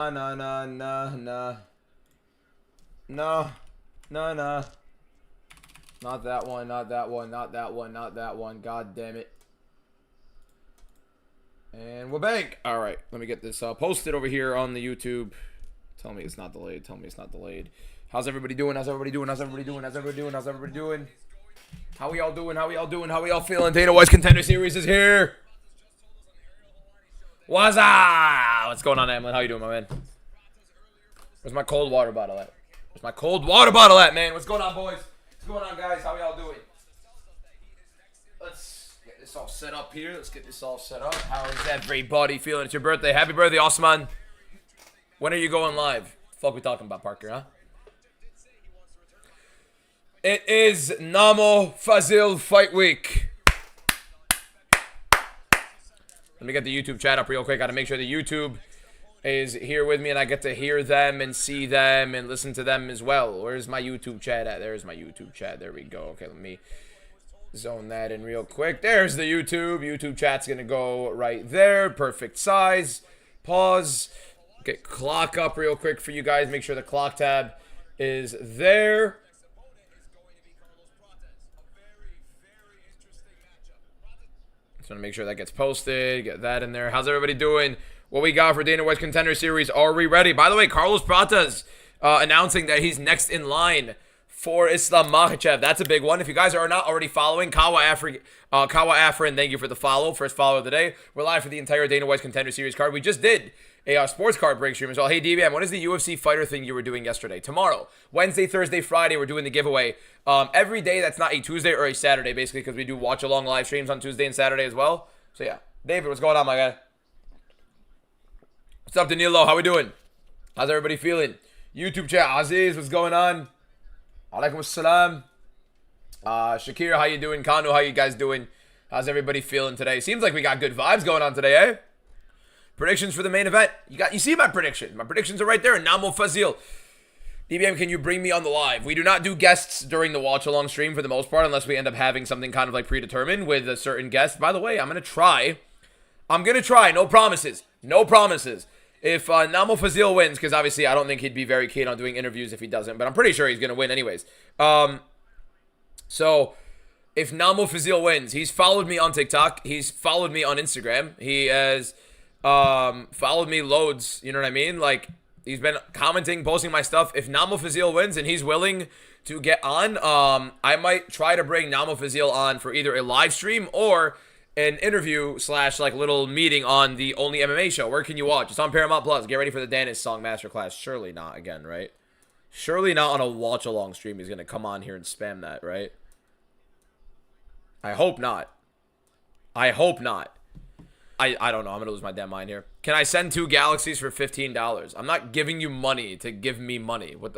No, no, no, no, no. No, no, no. Not that one, not that one, not that one, not that one. God damn it. And we're back. Alright, let me get this posted over here on the YouTube. Tell me it's not delayed. Tell me it's not delayed. How's everybody doing? How's everybody doing? How's everybody doing? How's everybody doing? How's everybody doing? How we all doing? How we all doing? How we all feeling? Dana White's Contender Series is here. What's up? What's going on, Emlyn? How you doing, my man? Where's my cold water bottle at? Where's my cold water bottle at, man? What's going on, boys? What's going on, guys? How we all doing? Let's get this all set up here. Let's get this all set up. How is everybody feeling? It's your birthday. Happy birthday, Osman. When are you going live? Fuck we talking about, Parker, huh? It is Namo Fazil Fight Week. Let me get the YouTube chat up real quick. Gotta make sure the YouTube is here with me and I get to hear them and see them and listen to them as well. Where's my YouTube chat at? There's my YouTube chat. There we go. Okay, let me zone that in real quick. There's the YouTube. YouTube chat's gonna go right there. Perfect size. Pause. Get clock up real quick for you guys. Make sure the clock tab is there. Just want to make sure that gets posted. Get that in there. How's everybody doing? What we got for Dana White's Contender Series? Are we ready? By the way, Carlos Pratas announcing that he's next in line for Islam Makhachev. That's a big one. If you guys are not already following, Kawa Afrin, thank you for the follow. First follow of the day. We're live for the entire Dana White's Contender Series card. We just did a sports card break stream as well. Hey, DBM, what is the UFC fighter thing you were doing yesterday? Tomorrow, Wednesday, Thursday, Friday, we're doing the giveaway. Every day that's not a Tuesday or a Saturday, basically, because we do watch-along live streams on Tuesday and Saturday as well. So, yeah. David, what's going on, my guy? What's up, Danilo? How we doing? How's everybody feeling? YouTube chat, Aziz, what's going on? Alaikum assalam. Shakir, how you doing? Kanu, how you guys doing? How's everybody feeling today? Seems like we got good vibes going on today, eh? Predictions for the main event. You see my prediction. My predictions are right there. Namo Fazil. DBM, can you bring me on the live? We do not do guests during the watch-along stream for the most part, unless we end up having something kind of like predetermined with a certain guest. By the way, I'm going to try. No promises. No promises. If Namo Fazil wins, because obviously I don't think he'd be very keen on doing interviews if he doesn't, but I'm pretty sure he's going to win anyways. So, if Namo Fazil wins, he's followed me on TikTok. He's followed me on Instagram. He has followed me loads, you know what I mean? Like, he's been commenting, posting my stuff. If Namo Fazil wins and he's willing to get on, I might try to bring Namo Fazil on for either a live stream or an interview / like little meeting on the Only MMA show. Where can you watch? It's on Paramount Plus. Get ready for the Danis Song Masterclass. Surely not again, right? Surely not on a watch-along stream. He's going to come on here and spam that, right? I hope not. I hope not. I don't know. I'm going to lose my damn mind here. Can I send 2 galaxies for $15? I'm not giving you money to give me money. What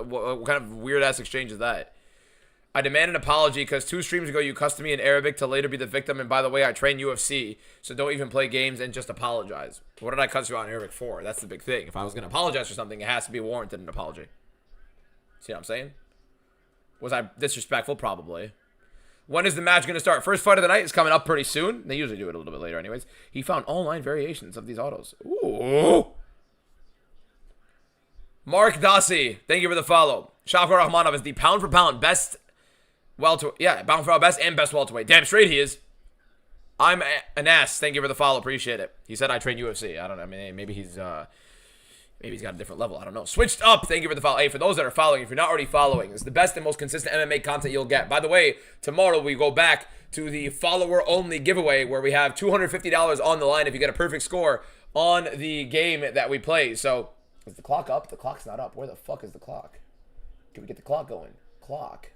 kind of weird-ass exchange is that? I demand an apology because 2 streams ago you cussed me in Arabic to later be the victim. And by the way, I train UFC, so don't even play games and just apologize. What did I cuss you out in Arabic for? That's the big thing. If I was going to apologize for something, it has to be warranted an apology. See what I'm saying? Was I disrespectful? Probably. When is the match going to start? First fight of the night is coming up pretty soon. They usually do it a little bit later anyways. He found all 9 variations of these autos. Ooh. Mark Dossi, thank you for the follow. Shafar Rahmanov is the pound-for-pound best welterweight. Yeah, pound-for-pound best and best welterweight. Damn straight he is. I'm an ass. Thank you for the follow. Appreciate it. He said I train UFC. I don't know. I mean, maybe he's got a different level. I don't know. Switched up. Thank you for the follow. Hey, for those that are following, if you're not already following, it's the best and most consistent MMA content you'll get. By the way, tomorrow we go back to the follower-only giveaway where we have $250 on the line if you get a perfect score on the game that we play. So, is the clock up? The clock's not up. Where the fuck is the clock? Can we get the clock going? Clock.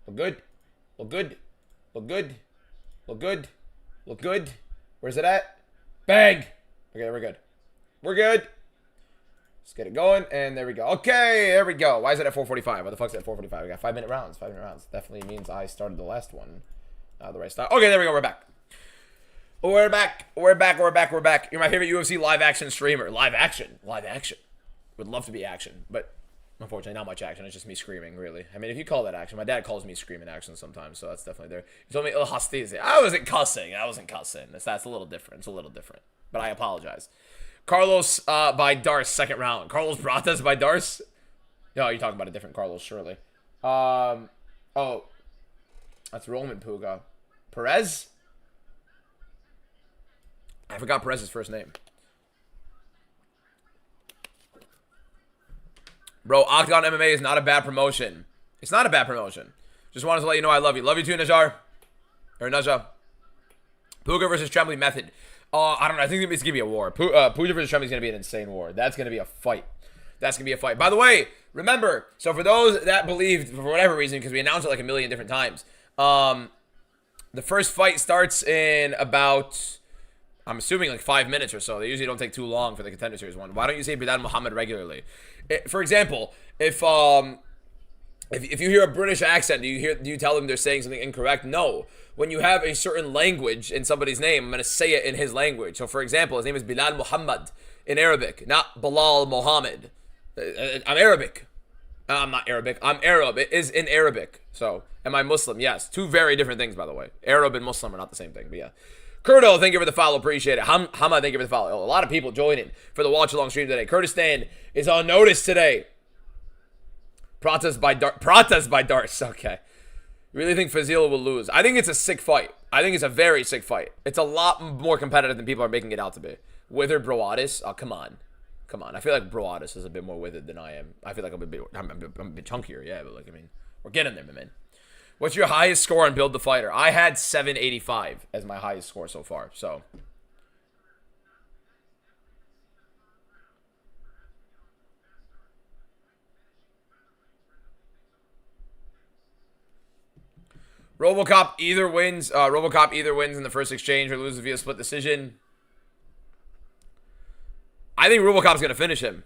Look good. Look good. Look good. Look good. Look good. Where's it at? Bang. Okay, we're good. We're good. Let's get it going. And there we go. Okay, there we go. Why is it at 4:45? What the fuck's it at 4:45? We got 5-minute rounds. 5-minute rounds. Definitely means I started the last one. The right start. Okay, there we go. We're back. We're back. We're back. We're back. We're back. You're my favorite UFC live action streamer. Live action. Live action. Would love to be action, but Unfortunately, not much action. It's just me screaming, really. I mean, if you call that action, my dad calls me screaming action sometimes, so that's definitely there. He told me, oh, hostility. I wasn't cussing. That's a little different. It's a little different. But I apologize. Carlos by Darce, second round. Carlos Prates by Darce? No, you're talking about a different Carlos, surely. Oh, that's Roman Puga. Perez? I forgot Perez's first name. Bro, Octagon MMA is not a bad promotion. It's not a bad promotion. Just wanted to let you know I love you. Love you too, Najar. Or Naja. Puga versus Tremblay method. I don't know. I think it's going to be a war. Puga versus Tremblay is going to be an insane war. That's going to be a fight. That's going to be a fight. By the way, remember, so for those that believed, for whatever reason, because we announced it like a million different times, the first fight starts in about, I'm assuming like 5 minutes or so. They usually don't take too long for the Contender Series one. Why don't you say Bilal Muhammad regularly? For example, if you hear a British accent, do you tell them they're saying something incorrect? No. When you have a certain language in somebody's name, I'm going to say it in his language. So, for example, his name is Bilal Muhammad in Arabic, not Bilal Muhammad. I'm Arabic. I'm not Arabic. I'm Arab. It is in Arabic. So, am I Muslim? Yes. Two very different things, by the way. Arab and Muslim are not the same thing, but yeah. Kurdo, thank you for the follow. Appreciate it. Hama, thank you for the follow. A lot of people joining for the watch-along stream today. Kurdistan is on notice today. Prates by Darce. Okay. Really think Fazil will lose. I think it's a sick fight. I think it's a very sick fight. It's a lot more competitive than people are making it out to be. Withered Broadis? Oh, come on. Come on. I feel like Broadis is a bit more withered than I am. I feel like I'm a bit chunkier, yeah, but like, I mean, we're getting there, my man. What's your highest score on Build the Fighter? I had 785 as my highest score so far, so. RoboCop either wins in the first exchange or loses via split decision. I think RoboCop's going to finish him.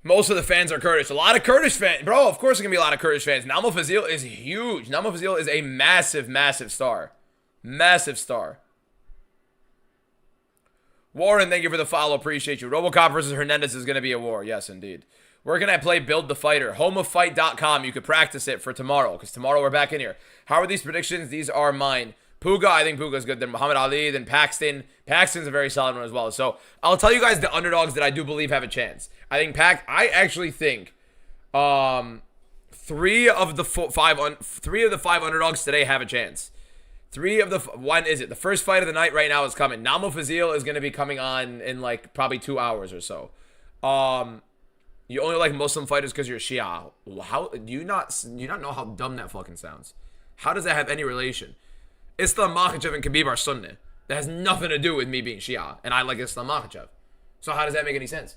Most of the fans are Kurdish. A lot of Kurdish fans. Bro, of course there's going to be a lot of Kurdish fans. Namo Fazil is huge. Namo Fazil is a massive, massive star. Massive star. Warren, thank you for the follow. Appreciate you. RoboCop versus Hernandez is going to be a war. Yes, indeed. Where can I play Build the Fighter? Homeoffight.com. You could practice it for tomorrow, because tomorrow we're back in here. How are these predictions? These are mine. Puga, I think Puga's good. Then Muhammad Ali, then Paxton. Paxton's a very solid one as well. So I'll tell you guys the underdogs that I do believe have a chance. I actually think 3 of the 5 underdogs today have a chance. One is it? The first fight of the night right now is coming. Namo Fazil is going to be coming on in like probably 2 hours or so. You only like Muslim fighters because you're Shia. How do you not know how dumb that fucking sounds? How does that have any relation? Islam Makhachev and Khabib are Sunni. That has nothing to do with me being Shia, and I like Islam Makhachev. So how does that make any sense?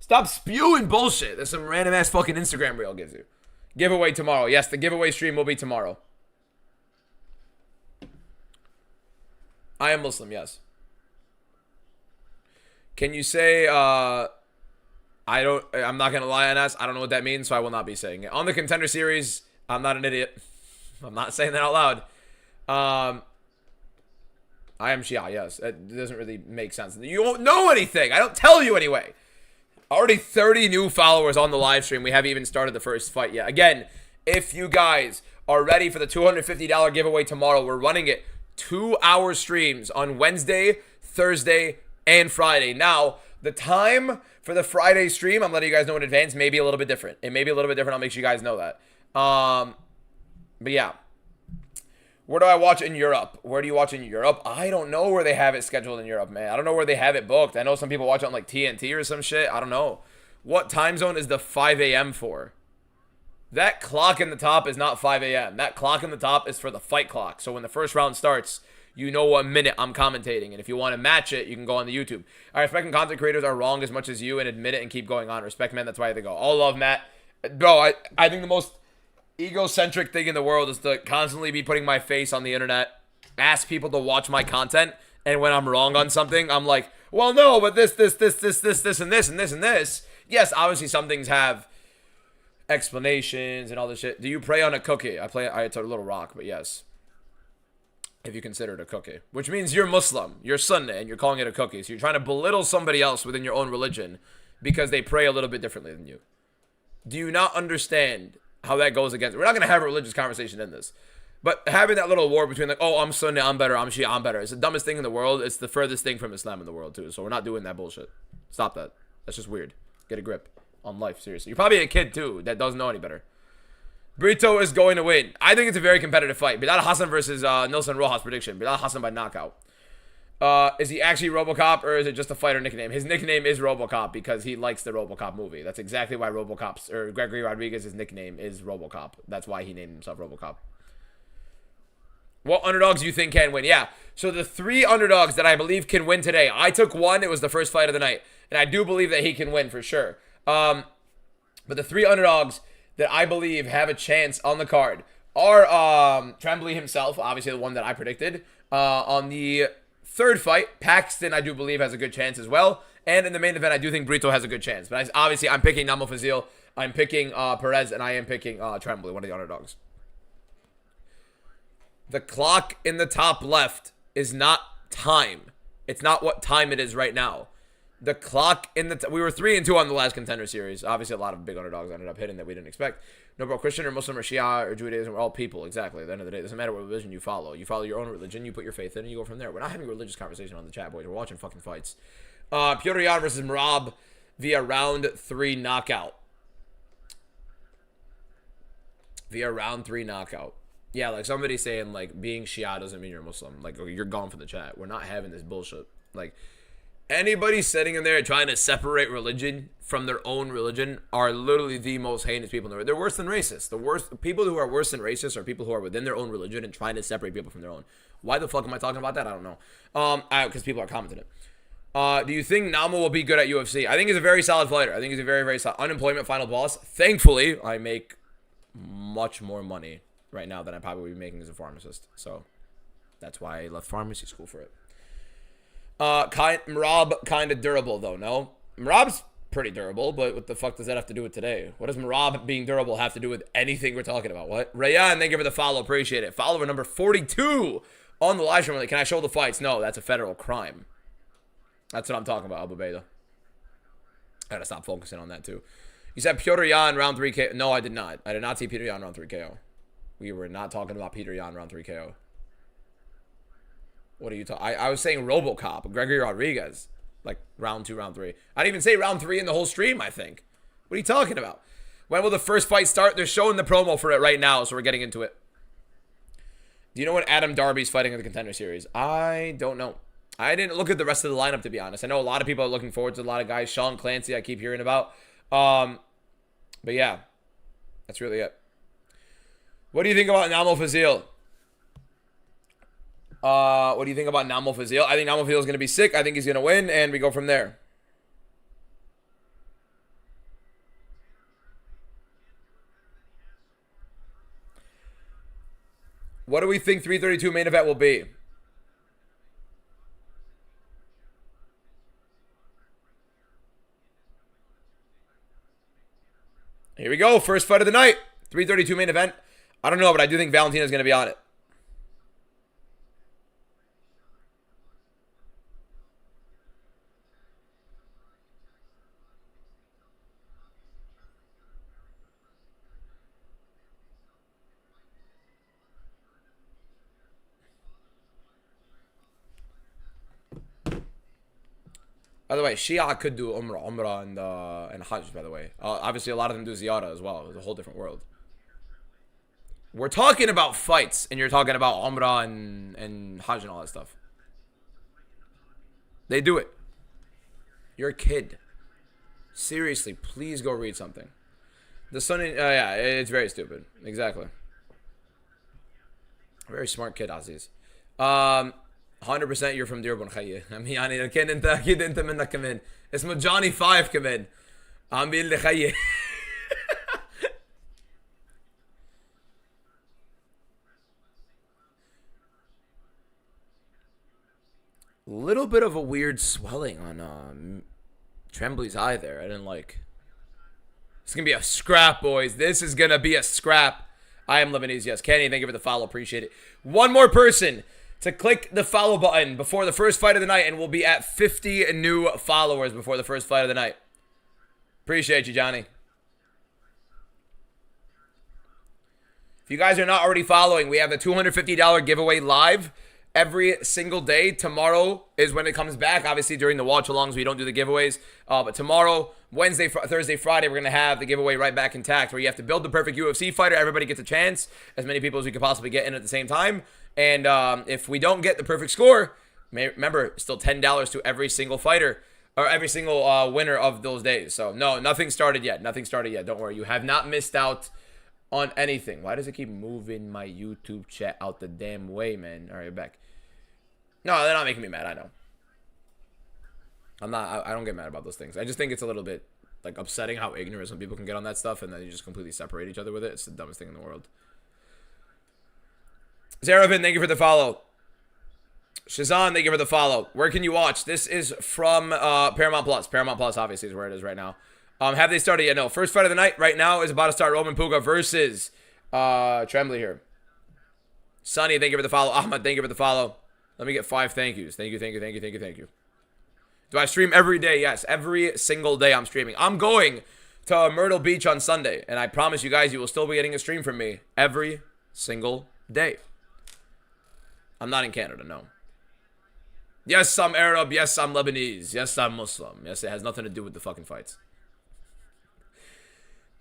Stop spewing bullshit that some random ass fucking Instagram reel gives you. Giveaway tomorrow. Yes, the giveaway stream will be tomorrow. I am Muslim, yes. Can you say, I'm not going to lie on us. I don't know what that means, so I will not be saying it. On the Contender Series, I'm not an idiot. I'm not saying that out loud. I am Shia, yes. It doesn't really make sense. You won't know anything. I don't tell you anyway. Already 30 new followers on the live stream. We haven't even started the first fight yet. Again, if you guys are ready for the $250 giveaway tomorrow, we're running it 2-hour streams on Wednesday, Thursday, and Friday. Now, the time for the Friday stream, I'm letting you guys know in advance, may be a little bit different. It may be a little bit different. I'll make sure you guys know that. But yeah. Where do I watch in Europe? Where do you watch in Europe? I don't know where they have it scheduled in Europe, man. I don't know where they have it booked. I know some people watch it on like TNT or some shit. I don't know. What time zone is the 5 a.m. for? That clock in the top is not 5 a.m. That clock in the top is for the fight clock. So when the first round starts, you know what minute I'm commentating. And if you want to match it, you can go on the YouTube. I respect when content creators are wrong as much as you and admit it and keep going on. Respect, man. That's why they go. All love, Matt. Bro, I think the most egocentric thing in the world is to constantly be putting my face on the internet, ask people to watch my content, and when I'm wrong on something, I'm like, well, no, but this, and this. Yes, obviously some things have explanations and all this shit. Do you pray on a cookie? I it's a little rock, but yes. if you consider it a cookie. Which means you're Muslim, you're Sunni, and you're calling it a cookie. So you're trying to belittle somebody else within your own religion because they pray a little bit differently than you. Do you not understand how that goes against? We're not going to have a religious conversation in this. But having that little war between like, oh, I'm Sunni, I'm better, I'm Shia, I'm better. It's the dumbest thing in the world. It's the furthest thing from Islam in the world, too. So we're not doing that bullshit. Stop that. That's just weird. Get a grip on life, seriously. You're probably a kid, too, that doesn't know any better. Brito is going to win. I think it's a very competitive fight. Bilal Hassan versus Nilson Rojas prediction. Bilal Hassan by knockout. Is he actually RoboCop or is it just a fighter nickname? His nickname is RoboCop because he likes the RoboCop movie. That's exactly why RoboCop's or Gregory Rodriguez's nickname is RoboCop. That's why he named himself RoboCop. What underdogs do you think can win? Yeah. So the 3 underdogs that I believe can win today. I took one. It was the first fight of the night, and I do believe that he can win for sure. But the 3 underdogs that I believe have a chance on the card are Tremblay himself, obviously the one that I predicted. On the 3rd fight, Paxton, I do believe, has a good chance as well. And in the main event, I do think Brito has a good chance. But obviously, I'm picking Namo Fazil, I'm picking Perez, and I am picking Tremblay, one of the underdogs. The clock in the top left is not time. It's not what time it is right now. The clock in the... we were 3-2 on the last Contender Series. Obviously, a lot of big underdogs ended up hitting that we didn't expect. No, bro, Christian or Muslim or Shia or Judaism, we're all people. Exactly. At the end of the day, it doesn't matter what religion you follow. You follow your own religion, you put your faith in, and you go from there. We're not having a religious conversation on the chat, boys. We're watching fucking fights. Piotr Yan versus Merab via round 3 knockout. Via round 3 knockout. Yeah, like somebody saying, like, being Shia doesn't mean you're Muslim. Like, you're gone from the chat. We're not having this bullshit. Like... anybody sitting in there trying to separate religion from their own religion are literally the most heinous people in the world. They're worse than racist. The worst people who are worse than racist are people who are within their own religion and trying to separate people from their own. Why the fuck am I talking about that? I don't know. Because people are commenting it. Do you think Namo will be good at UFC? I think he's a very solid fighter. I think he's a very, very solid unemployment final boss. Thankfully, I make much more money right now than I probably would be making as a pharmacist. So that's why I left pharmacy school for it. Merab kind of durable though, no? Merab's pretty durable, but what the fuck does that have to do with today? What does Merab being durable have to do with anything we're talking about? What? Rayan, thank you for the follow. Appreciate it. Follower number 42 on the live stream. Can I show the fights? No, that's a federal crime. That's what I'm talking about, Abu Beta. I gotta stop focusing on that too. You said Piotr Yan round 3 KO. No, I did not. I did not see Peter Yan round 3 KO. We were not talking about Peter Yan round 3 KO. What are you talking? I was saying RoboCop, Gregory Rodriguez, like round 2, round 3. I didn't even say round 3 in the whole stream, I think. What are you talking about? When will the first fight start? They're showing the promo for it right now, so we're getting into it. Do you know when Adam Darby's fighting in the Contender Series? I don't know. I didn't look at the rest of the lineup, to be honest. I know a lot of people are looking forward to a lot of guys. Sean Clancy, I keep hearing about. But yeah, that's really it. What do you think about Namo Fazil? What do you think about Namo Fazil? I think Namo Fazil is going to be sick. I think he's going to win, and we go from there. What do we think 332 main event will be? Here we go. First fight of the night. 332 main event. I don't know, but I do think Valentina's going to be on it. By the way, Shia could do Umrah and Hajj, by the way. Obviously, a lot of them do Ziyarah as well. It's a whole different world. We're talking about fights, and you're talking about Umrah and Hajj and all that stuff. They do it. You're a kid. Seriously, please go read something. The Sunni, yeah, it's very stupid. Exactly. Very smart kid, Aziz. 100% you're from Dearborn خيي. يعني كان انت اكيد انت منك كمان. اسمه Johnny 5 كمان. عم بيقول لي خيي. Little bit of a weird swelling on Tremblay's eye there. I didn't like. It's gonna be a scrap, boys. This is gonna be a scrap. I am Lebanese, yes. Kenny, thank you for the follow. Appreciate it. One more person to click the follow button before the first fight of the night, and we'll be at 50 new followers before the first fight of the night. Appreciate you, Johnny. If you guys are not already following, we have the $250 giveaway live every single day. Tomorrow is when it comes back. Obviously, during the watch-alongs, we don't do the giveaways. But tomorrow, Wednesday, Thursday, Friday, we're going to have the giveaway right back intact, where you have to build the perfect UFC fighter. Everybody gets a chance, as many people as we could possibly get in at the same time. And if we don't get the perfect score, remember, still $10 to every single fighter, or every single winner of those days. So, no, nothing started yet. Nothing started yet. Don't worry. You have not missed out on anything. Why does it keep moving my YouTube chat out the damn way, man? All right, back. No, they're not making me mad. I know. I'm not. I don't get mad about those things. I just think it's a little bit like upsetting how ignorant some people can get on that stuff, and then you just completely separate each other with it. It's the dumbest thing in the world. Zaravin, thank you for the follow. Shazan, thank you for the follow. Where can you watch? This is from Paramount Plus. Paramount Plus, obviously, is where it is right now. Have they started yet? No. First fight of the night right now is about to start. Roman Puga versus Tremblay here. Sonny, thank you for the follow. Ahmad, thank you for the follow. Let me get 5 thank yous. Thank you, thank you, thank you, thank you, thank you. Do I stream every day? Yes, every single day I'm streaming. I'm going to Myrtle Beach on Sunday, and I promise you guys, you will still be getting a stream from me every single day. I'm not in Canada, no. Yes, I'm Arab. Yes, I'm Lebanese. Yes, I'm Muslim. Yes, it has nothing to do with the fucking fights.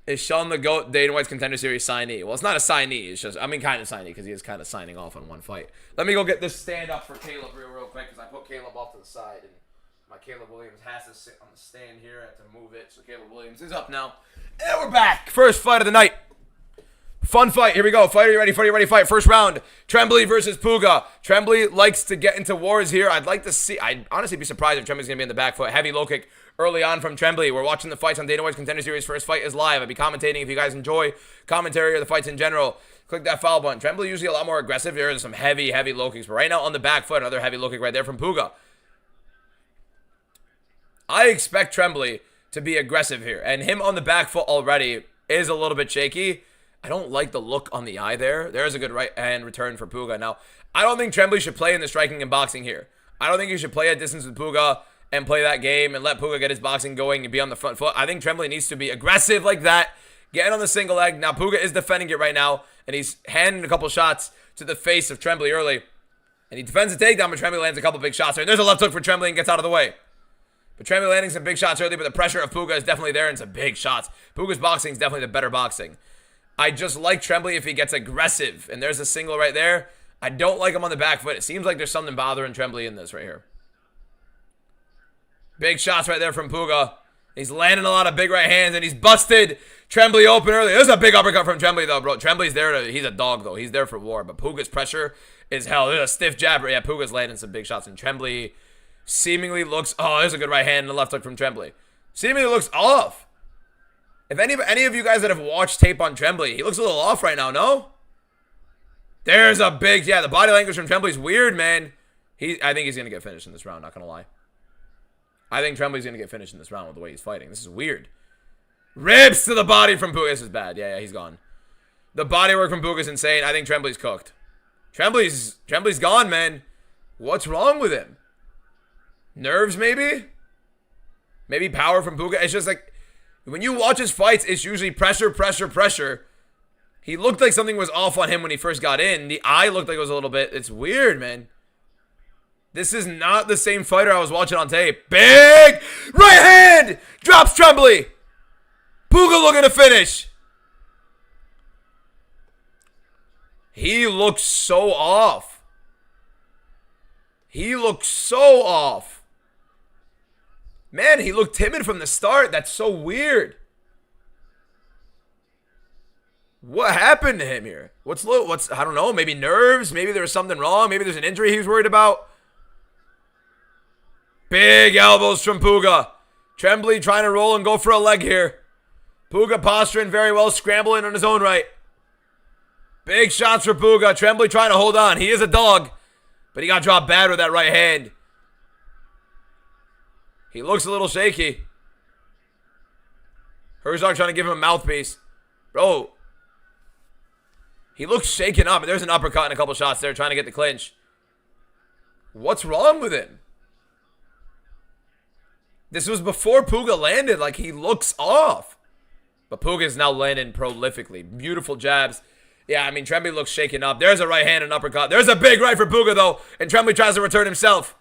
Is Sean the GOAT Dana White's Contender Series signee? Well, it's not a signee. It's just, I mean, kind of signee, because he is kind of signing off on one fight. Let me go get this stand up for Caleb real quick, because I put Caleb off to the side, and my Caleb Williams has to sit on the stand here. I have to move it, so Caleb Williams is up now. And we're back. First fight of the night. Fun fight. Here we go. Fighter, you ready? Fighter, you ready? Fight. First round. Tremblay versus Puga. Tremblay likes to get into wars here. I'd like to see. I'd honestly be surprised if Tremblay's going to be in the back foot. Heavy low kick early on from Tremblay. We're watching the fights on Dana White's Contender Series. First fight is live. I'll be commentating if you guys enjoy commentary or the fights in general. Click that follow button. Tremblay usually a lot more aggressive. There's some heavy low kicks. But right now on the back foot, another heavy low kick right there from Puga. I expect Tremblay to be aggressive here. And him on the back foot already is a little bit shaky. I don't like the look on the eye there. There's a good right hand return for Puga. Now, I don't think Tremblay should play in the striking and boxing here. I don't think you should play at distance with Puga and play that game and let Puga get his boxing going and be on the front foot. I think Tremblay needs to be aggressive like that, getting on the single leg. Now, Puga is defending it right now, and he's handing a couple shots to the face of Tremblay early. And he defends the takedown, but Tremblay lands a couple big shots there. And there's a left hook for Tremblay and gets out of the way. But Tremblay landing some big shots early, but the pressure of Puga is definitely there and some big shots. Puga's boxing is definitely the better boxing. I just like Tremblay if he gets aggressive. And there's a single right there. I don't like him on the back foot. It seems like there's something bothering Tremblay in this right here. Big shots right there from Puga. He's landing a lot of big right hands, and he's busted Tremblay open early. There's a big uppercut from Tremblay, though, bro. Tremblay's there. He's a dog, though. He's there for war. But Puga's pressure is hell. There's a stiff jab. Yeah, Puga's landing some big shots, and Tremblay seemingly looks... Oh, there's a good right hand and a left hook from Tremblay. Seemingly looks off. If any of you guys that have watched tape on Tremblay, he looks a little off right now, no? There's a big... Yeah, the body language from Tremblay's weird, man. I think he's going to get finished in this round, not going to lie. I think Tremblay's going to get finished in this round with the way he's fighting. This is weird. Ribs to the body from Puga. This is bad. Yeah, he's gone. The body work from Puga is insane. I think Tremblay's cooked. Tremblay's gone, man. What's wrong with him? Nerves, maybe? Maybe power from Puga. It's just like... When you watch his fights, it's usually pressure, pressure, pressure. He looked like something was off on him when he first got in. The eye looked like it was a little bit... It's weird, man. This is not the same fighter I was watching on tape. Big right hand! Drops Tremblay. Puga looking to finish. He looks so off. He looks so off. Man, he looked timid from the start. That's so weird. What happened to him here? What's I don't know, maybe nerves, maybe there was something wrong, maybe there's an injury he was worried about. Big elbows from Puga. Tremblay trying to roll and go for a leg here. Puga posturing very well, scrambling on his own right. Big shots for Puga. Tremblay trying to hold on. He is a dog, but he got dropped bad with that right hand. He looks a little shaky. Herzog trying to give him a mouthpiece. Bro, he looks shaken up. There's an uppercut and a couple shots there trying to get the clinch. What's wrong with him? This was before Puga landed. Like, he looks off. But Puga is now landing prolifically. Beautiful jabs. Yeah, I mean, Tremblay looks shaken up. There's a right hand and uppercut. There's a big right for Puga, though. And Tremblay tries to return himself.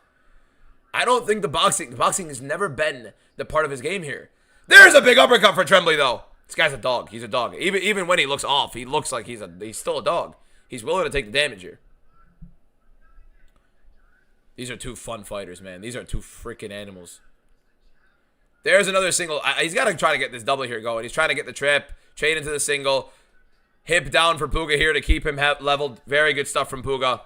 I don't think the boxing has never been the part of his game here. There's a big uppercut for Tremblay, though. This guy's a dog. He's a dog. Even when he looks off, he looks like he's still a dog. He's willing to take the damage here. These are two fun fighters, man. These are two freaking animals. There's another single. He's got to try to get this double here going. He's trying to get the trip. Chain into the single. Hip down for Puga here to keep him leveled. Very good stuff from Puga.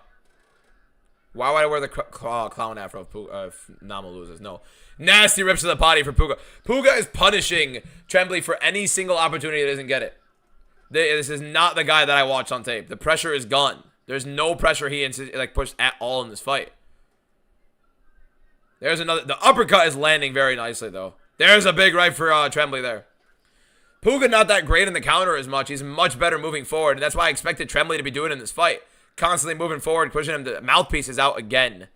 Why would I wear the clown afro if Namo loses? No. Nasty rips to the body for Puga. Puga is punishing Tremblay for any single opportunity that doesn't get it. This is not the guy that I watched on tape. The pressure is gone. There's no pressure he pushed at all in this fight. There's another. The uppercut is landing very nicely, though. There's a big right for Tremblay there. Puga not that great in the counter as much. He's much better moving forward, and that's why I expected Tremblay to be doing in this fight. Constantly moving forward, pushing him. The mouthpiece is out again.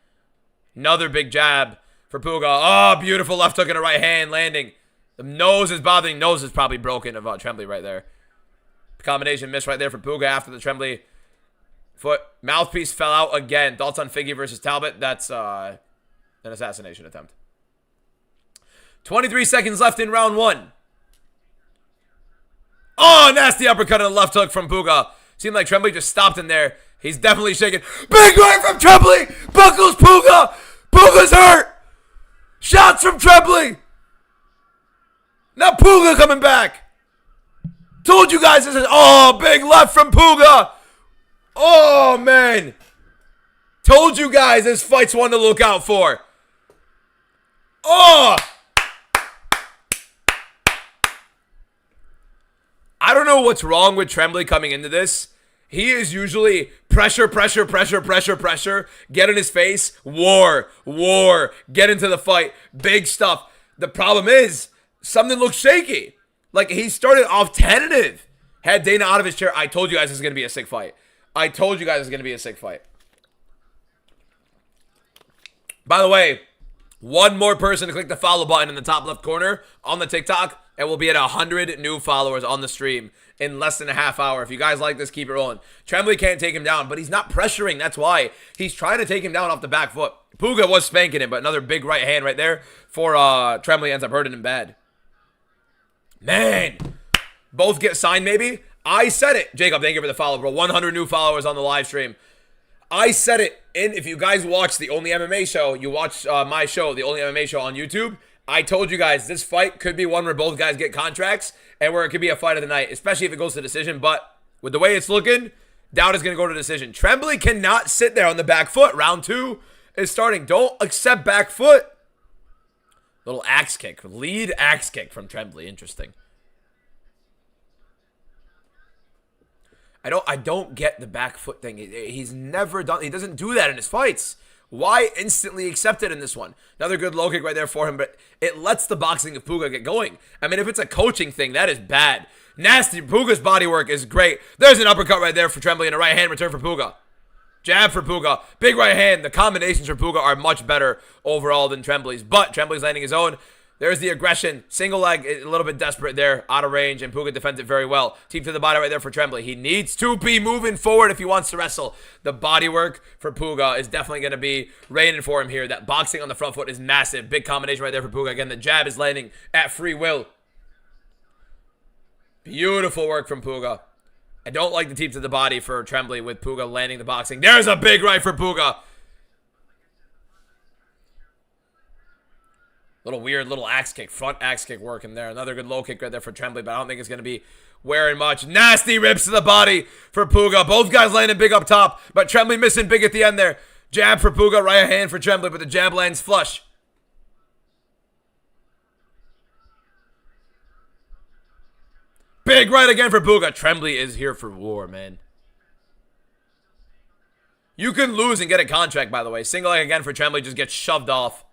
Another big jab for Puga. Oh, beautiful left hook and a right hand landing. The nose is bothering. Nose is probably broken of Tremblay right there. Combination miss right there for Puga after the Tremblay foot. Mouthpiece fell out again. Thoughts on Figgy versus Talbot? That's an assassination attempt. 23 seconds left in round one. Oh, nasty uppercut and a left hook from Puga. Seemed like Tremblay just stopped in there. He's definitely shaking. Big right from Tremblay. Buckles Puga. Puga's hurt. Shots from Tremblay. Now Puga coming back. Told you guys this is... Oh, big left from Puga. Oh, man. Told you guys this fight's one to look out for. Oh. I don't know what's wrong with Tremblay coming into this. He is usually pressure, pressure, pressure, pressure, pressure. Get in his face. War, war. Get into the fight. Big stuff. The problem is, something looks shaky. Like, he started off tentative. Had Dana out of his chair. I told you guys this is going to be a sick fight. I told you guys it's going to be a sick fight. By the way, one more person to click the follow button in the top left corner on the TikTok, and we'll be at 100 new followers on the stream in less than a half hour. If you guys like this, keep it rolling. Tremblay can't take him down, but he's not pressuring. That's why. He's trying to take him down off the back foot. Puga was spanking him, but another big right hand right there for Tremblay ends up hurting him bad. Man. Both get signed, maybe? I said it. Jacob, thank you for the follow, bro. 100 new followers on the live stream. I said it. And if you guys watch the Only MMA show, you watch my show, the Only MMA show on YouTube, I told you guys this fight could be one where both guys get contracts and where it could be a fight of the night, especially if it goes to decision. But with the way it's looking, doubt is going to go to decision. Tremblay cannot sit there on the back foot. Round two is starting. Don't accept back foot. Little axe kick. Lead axe kick from Tremblay. Interesting. I don't get the back foot thing. He's never done. He doesn't do that in his fights. Why instantly accept it in this one? Another good low kick right there for him, but it lets the boxing of Puga get going. I mean, if it's a coaching thing, that is bad. Nasty. Puga's body work is great. There's an uppercut right there for Tremblay and a right hand return for Puga. Jab for Puga. Big right hand. The combinations for Puga are much better overall than Tremblay's, but Tremblay's landing his own. There's the aggression. Single leg, a little bit desperate there, out of range, and Puga defends it very well. Teep to the body right there for Tremblay. He needs to be moving forward if he wants to wrestle. The body work for Puga is definitely going to be reigning for him here. That boxing on the front foot is massive. Big combination right there for Puga. Again, the jab is landing at free will. Beautiful work from Puga. I don't like the teep to the body for Tremblay with Puga landing the boxing. There's a big right for Puga. Little weird little axe kick, front axe kick working there. Another good low kick right there for Tremblay, but I don't think it's going to be wearing much. Nasty rips to the body for Puga. Both guys landing big up top, but Tremblay missing big at the end there. Jab for Puga, right hand for Tremblay, but the jab lands flush. Big right again for Puga. Tremblay is here for war, man. You can lose and get a contract, by the way. Single leg again for Tremblay, just gets shoved off.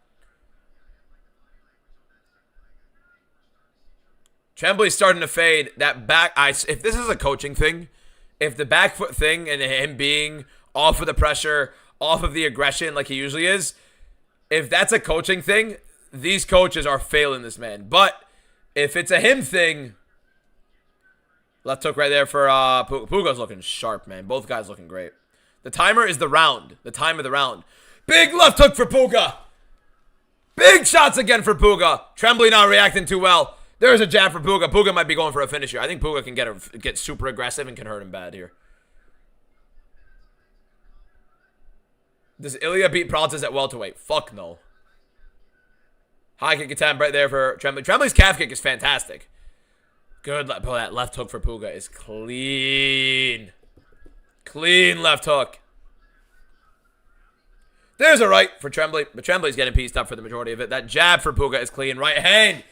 Tremblay's starting to fade. That back, if this is a coaching thing, if the back foot thing and him being off of the pressure, off of the aggression like he usually is. If that's a coaching thing, these coaches are failing this man. But if it's a him thing, left hook right there for Puga. Puga's looking sharp, man. Both guys looking great. The timer is the round. The time of the round. Big left hook for Puga. Big shots again for Puga. Trembly not reacting too well. There's a jab for Puga. Puga might be going for a finish here. I think Puga can get super aggressive and can hurt him bad here. Does Ilya beat Praltas at welterweight? Fuck no. High kick attempt right there for Trembly. Trembly's calf kick is fantastic. Good. Bro, that left hook for Puga is clean. Clean left hook. There's a right for Trembly, but Trembly's getting pieced up for the majority of it. That jab for Puga is clean. Right hand.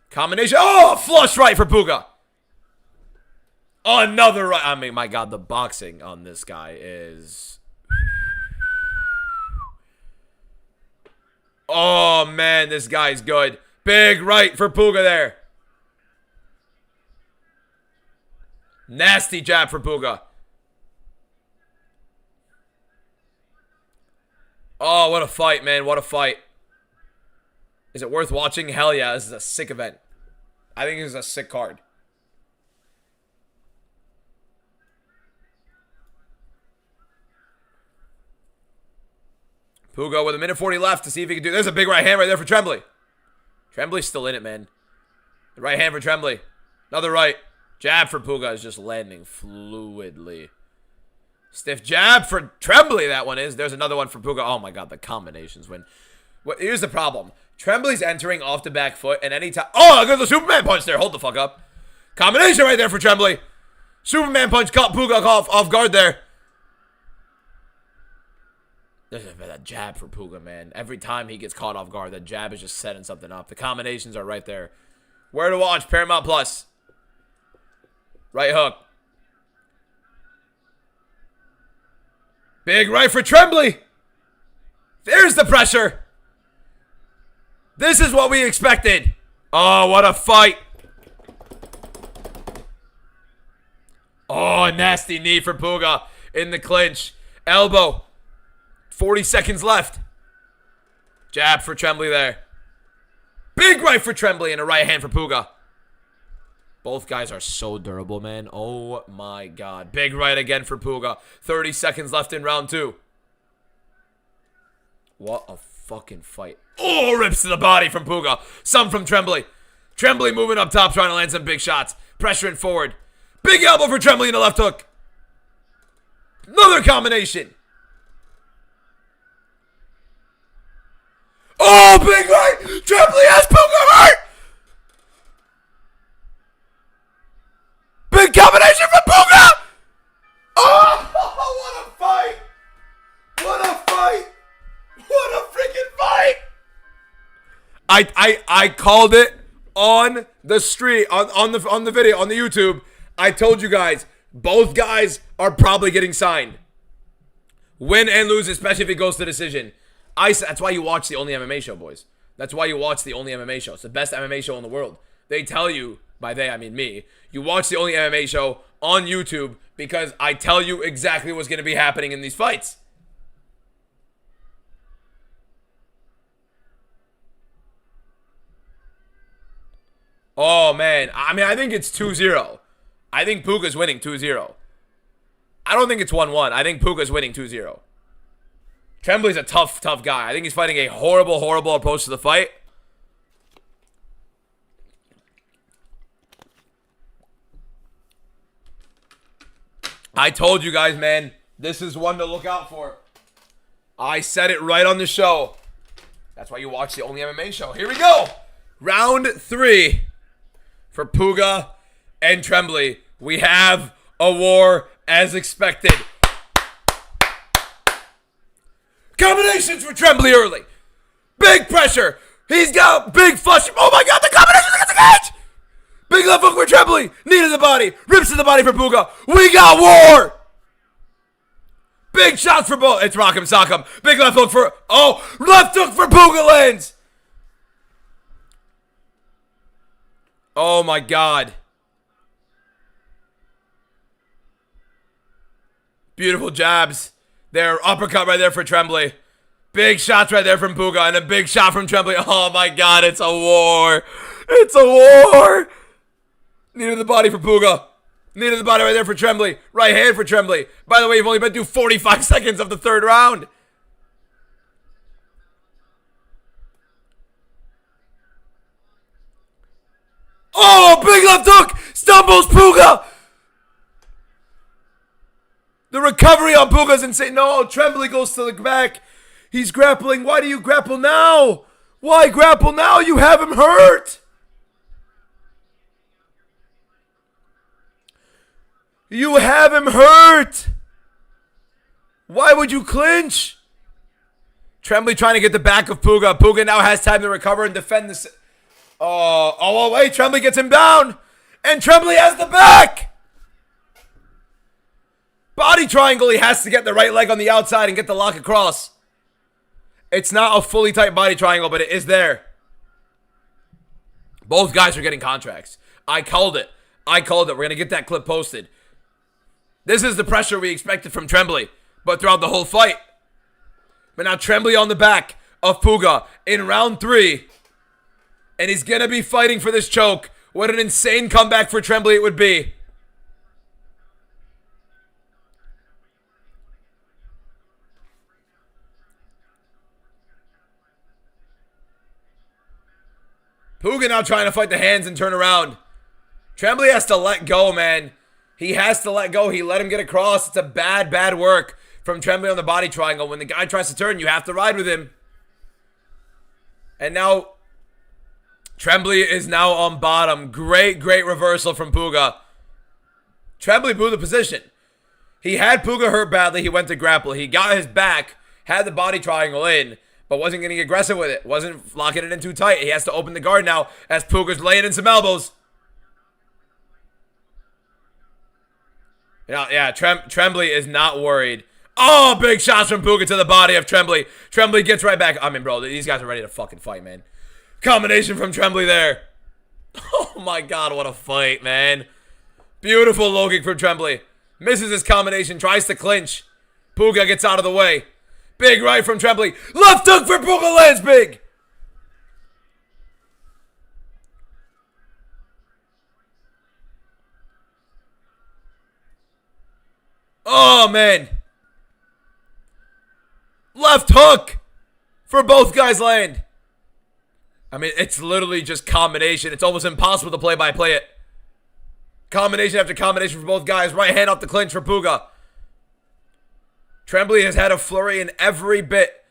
Combination. Oh, flush right for Puga. Oh, another right. I mean, my God, the boxing on this guy is... Oh, man, this guy's good. Big right for Puga there. Nasty jab for Puga. Oh, what a fight, man. What a fight. Is it worth watching? Hell yeah, this is a sick event. I think this is a sick card. Puga with 1:40 left to see if he can do... There's a big right hand right there for Trembly. Trembly's still in it, man. The right hand for Trembly. Another right. Jab for Puga is just landing fluidly. Stiff jab for Trembly, that one is. There's another one for Puga. Oh my God, the combinations win. Here's the problem. Trembly's entering off the back foot, and anytime... Oh, look at the Superman punch there. Hold the fuck up. Combination right there for Trembly. Superman punch caught Puga off guard there. There's that jab for Puga, man. Every time he gets caught off guard, that jab is just setting something up. The combinations are right there. Where to watch? Paramount Plus. Right hook. Big right for Trembly. There's the pressure. This is what we expected. Oh, what a fight. Oh, a nasty knee for Puga in the clinch. Elbow. 40 seconds left. Jab for Trembly there. Big right for Trembly and a right hand for Puga. Both guys are so durable, man. Oh my God. Big right again for Puga. 30 seconds left in round 2. What a fucking fight. Oh, rips to the body from Puga. Some from Trembly. Trembly moving up top, trying to land some big shots. Pressuring forward. Big elbow for Trembly in the left hook. Another combination. Oh, big right. Trembly has Puga hurt. Big combination from Puga. Oh, what a fight. What a fight. What a freaking fight. I called it on the street, on the video, on the YouTube. I told you guys, both guys are probably getting signed. Win and lose, especially if it goes to decision. That's why you watch the Only MMA Show, boys. That's why you watch the Only MMA Show. It's the best MMA show in the world. They tell you, by they I mean me, you watch the Only MMA Show on YouTube because I tell you exactly what's going to be happening in these fights. Oh, man. I mean, I think it's 2-0. I think Puga's winning 2-0. I don't think it's 1-1. I think Puga's winning 2-0. Trembly's a tough guy. I think he's fighting a horrible approach to the fight. I told you guys, man, this is one to look out for. I said it right on the show. That's why you watch the Only MMA Show. Here we go. Round 3 for Puga and Trembly. We have a war as expected. Combinations for Trembly early. Big pressure. He's got big flush. Oh my God, the combinations against the cage. Big left hook for Trembly. Knee to the body. Rips to the body for Puga. We got war. Big shots for both. It's Rock'em Sock'em. Big left hook for... Oh, left hook for Puga lands. Oh my God. Beautiful jabs. There, uppercut right there for Tremblay. Big shots right there from Puga, and a big shot from Tremblay. Oh my god, it's a war. It's a war. Knee to the body for Puga. Knee to the body right there for Tremblay. Right hand for Tremblay. By the way, you've only been through 45 seconds of the third round. Oh, big left hook. Stumbles Puga. The recovery on Puga's insane. No, Tremblay goes to the back. He's grappling. Why do you grapple now? Why grapple now? You have him hurt. You have him hurt. Why would you clinch? Tremblay trying to get the back of Puga. Puga now has time to recover and defend this. Oh, wait. Tremblay gets him down. And Tremblay has the back. Body triangle. He has to get the right leg on the outside and get the lock across. It's not a fully tight body triangle, but it is there. Both guys are getting contracts. I called it. We're going to get that clip posted. This is the pressure we expected from Tremblay, but throughout the whole fight. But now Tremblay on the back of Puga in round 3. And he's going to be fighting for this choke. What an insane comeback for Tremblay it would be. Puga now trying to fight the hands and turn around. Tremblay has to let go, man. He has to let go. He let him get across. It's a bad, bad work from Tremblay on the body triangle. When the guy tries to turn, you have to ride with him. And now, Tremblay is now on bottom. Great, great reversal from Puga. Tremblay blew the position. He had Puga hurt badly. He went to grapple. He got his back, had the body triangle in, but wasn't getting aggressive with it. Wasn't locking it in too tight. He has to open the guard now as Puga's laying in some elbows. Yeah, Tremblay is not worried. Oh, big shots from Puga to the body of Tremblay. Tremblay gets right back. I mean, bro, these guys are ready to fucking fight, man. Combination from Tremblay there. Oh my god, what a fight, man. Beautiful low kick from Tremblay. Misses his combination, tries to clinch. Puga gets out of the way. Big right from Tremblay. Left hook for Puga, lands big. Oh, man. Left hook for both guys land. I mean, it's literally just combination. It's almost impossible to play-by-play it. Combination after combination for both guys. Right hand off the clinch for Puga. Tremblay has had a flurry in every bit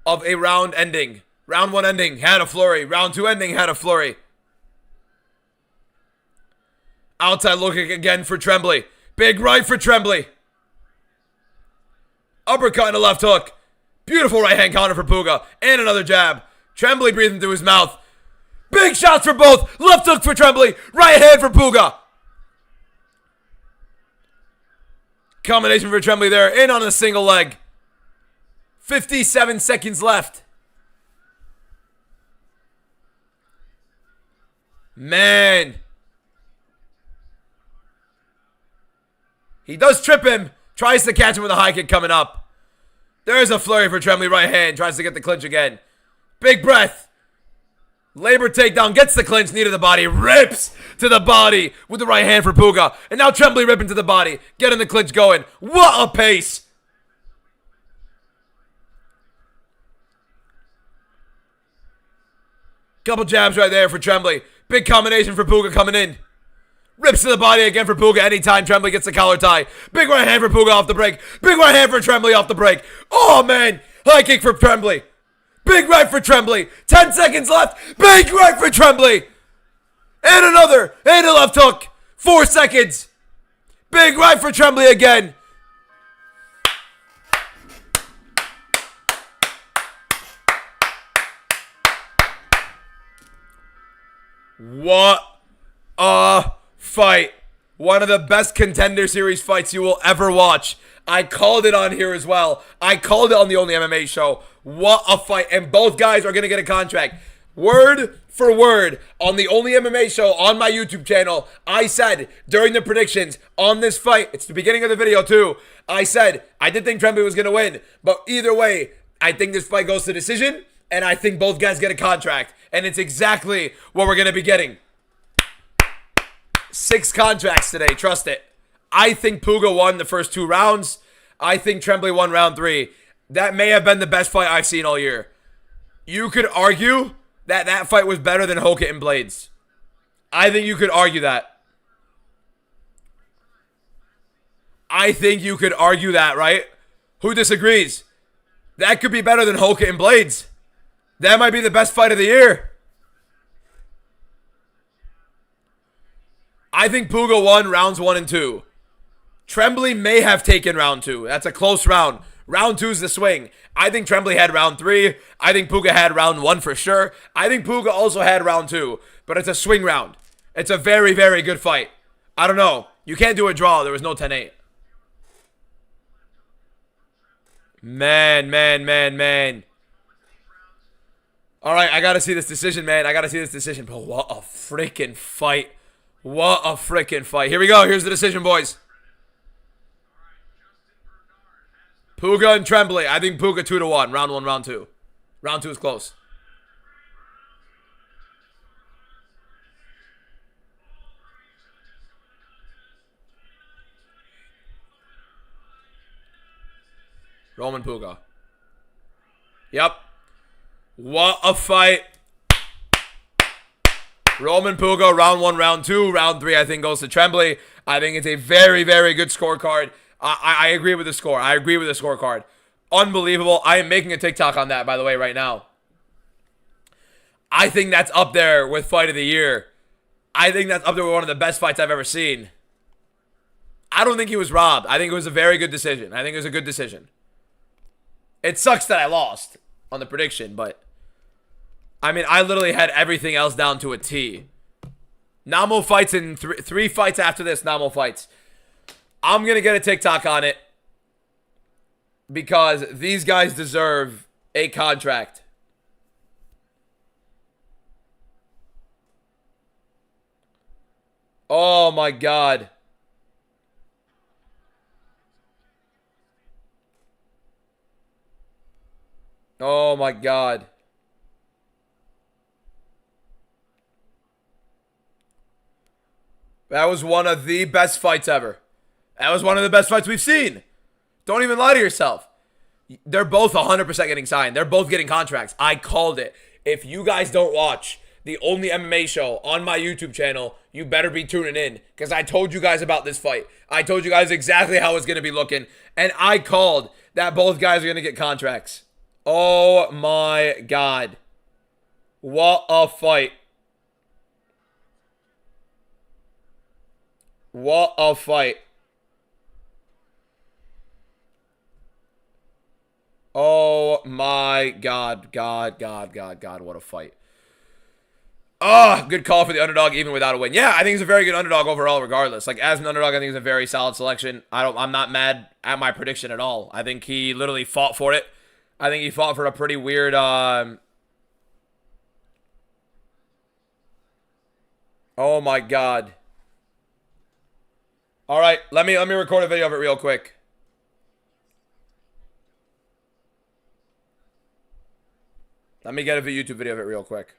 of a round ending. Round 1 ending, had a flurry. Round 2 ending, had a flurry. Outside looking again for Tremblay. Big right for Tremblay. Uppercut and a left hook. Beautiful right hand counter for Puga. And another jab. Tremblay breathing through his mouth. Big shots for both. Left hook for Tremblay. Right hand for Puga. Combination for Tremblay there. In on a single leg. 57 seconds left. Man. He does trip him. Tries to catch him with a high kick coming up. There's a flurry for Tremblay right hand. Tries to get the clinch again. Big breath. Labor takedown. Gets the clinch. Knee to the body. Rips to the body with the right hand for Puga. And now Tremblay ripping to the body. Getting the clinch going. What a pace. Couple jabs right there for Tremblay. Big combination for Puga coming in. Rips to the body again for Puga anytime Tremblay gets the collar tie. Big right hand for Puga off the break. Big right hand for Tremblay off the break. Oh, man. High kick for Tremblay. Big right for Tremblay. 10 seconds left. Big right for Tremblay. And another. And a left hook. 4 seconds. Big right for Tremblay again. What a fight. One of the best Contender Series fights you will ever watch. I called it on here as well. I called it on the Only MMA show. What a fight. And both guys are going to get a contract. Word for word, on the only MMA show on my YouTube channel, I said during the predictions on this fight, it's the beginning of the video too, I said I did think Tremblay was going to win, but either way, I think this fight goes to decision, and I think both guys get a contract, and it's exactly what we're going to be getting. 6 contracts today, trust it. I think Puga won the first 2 rounds. I think Tremblay won round 3. That may have been the best fight I've seen all year. You could argue that fight was better than Hokit and Blades. I think you could argue that. I think you could argue that, right? Who disagrees? That could be better than Hokit and Blades. That might be the best fight of the year. I think Puga won rounds 1 and 2. Tremblay may have taken round 2. That's a close round. Round 2 is the swing. I think Tremblay had round 3. I think Puga had round 1 for sure. I think Puga also had round 2. But it's a swing round. It's a very, very good fight. I don't know. You can't do a draw. There was no 10-8. Man. Alright, I gotta see this decision, man. I gotta see this decision. Bro, what a freaking fight. What a freaking fight. Here we go. Here's the decision, boys. Puga and Tremblay. I think Puga 2-1. Round 1, round 2. Round 2 is close. Roman Puga. Yep. What a fight. Roman Puga, round 1, round 2. Round 3, I think, goes to Tremblay. I think it's a very, very good scorecard. I agree with the score. I agree with the scorecard. Unbelievable. I am making a TikTok on that, by the way, right now. I think that's up there with Fight of the Year. I think that's up there with one of the best fights I've ever seen. I don't think he was robbed. I think it was a very good decision. I think it was a good decision. It sucks that I lost on the prediction, but I mean, I literally had everything else down to a T. Namo fights in 3 fights after this. Namo fights. I'm going to get a TikTok on it because these guys deserve a contract. Oh my God. Oh my God. That was one of the best fights ever. That was one of the best fights we've seen. Don't even lie to yourself. They're both 100% getting signed. They're both getting contracts. I called it. If you guys don't watch the only MMA show on my YouTube channel, you better be tuning in because I told you guys about this fight. I told you guys exactly how it's going to be looking, and I called that both guys are going to get contracts. Oh my God. What a fight. What a fight. Oh my God. God, what a fight. Oh, good call for the underdog even without a win. Yeah, I think he's a very good underdog overall regardless. Like, as an underdog, I think he's a very solid selection. I'm not mad at my prediction at all. I think he literally fought for it. I think he fought for a pretty weird oh my God. All right, let me record a video of it real quick. Let me get a YouTube video of it real quick.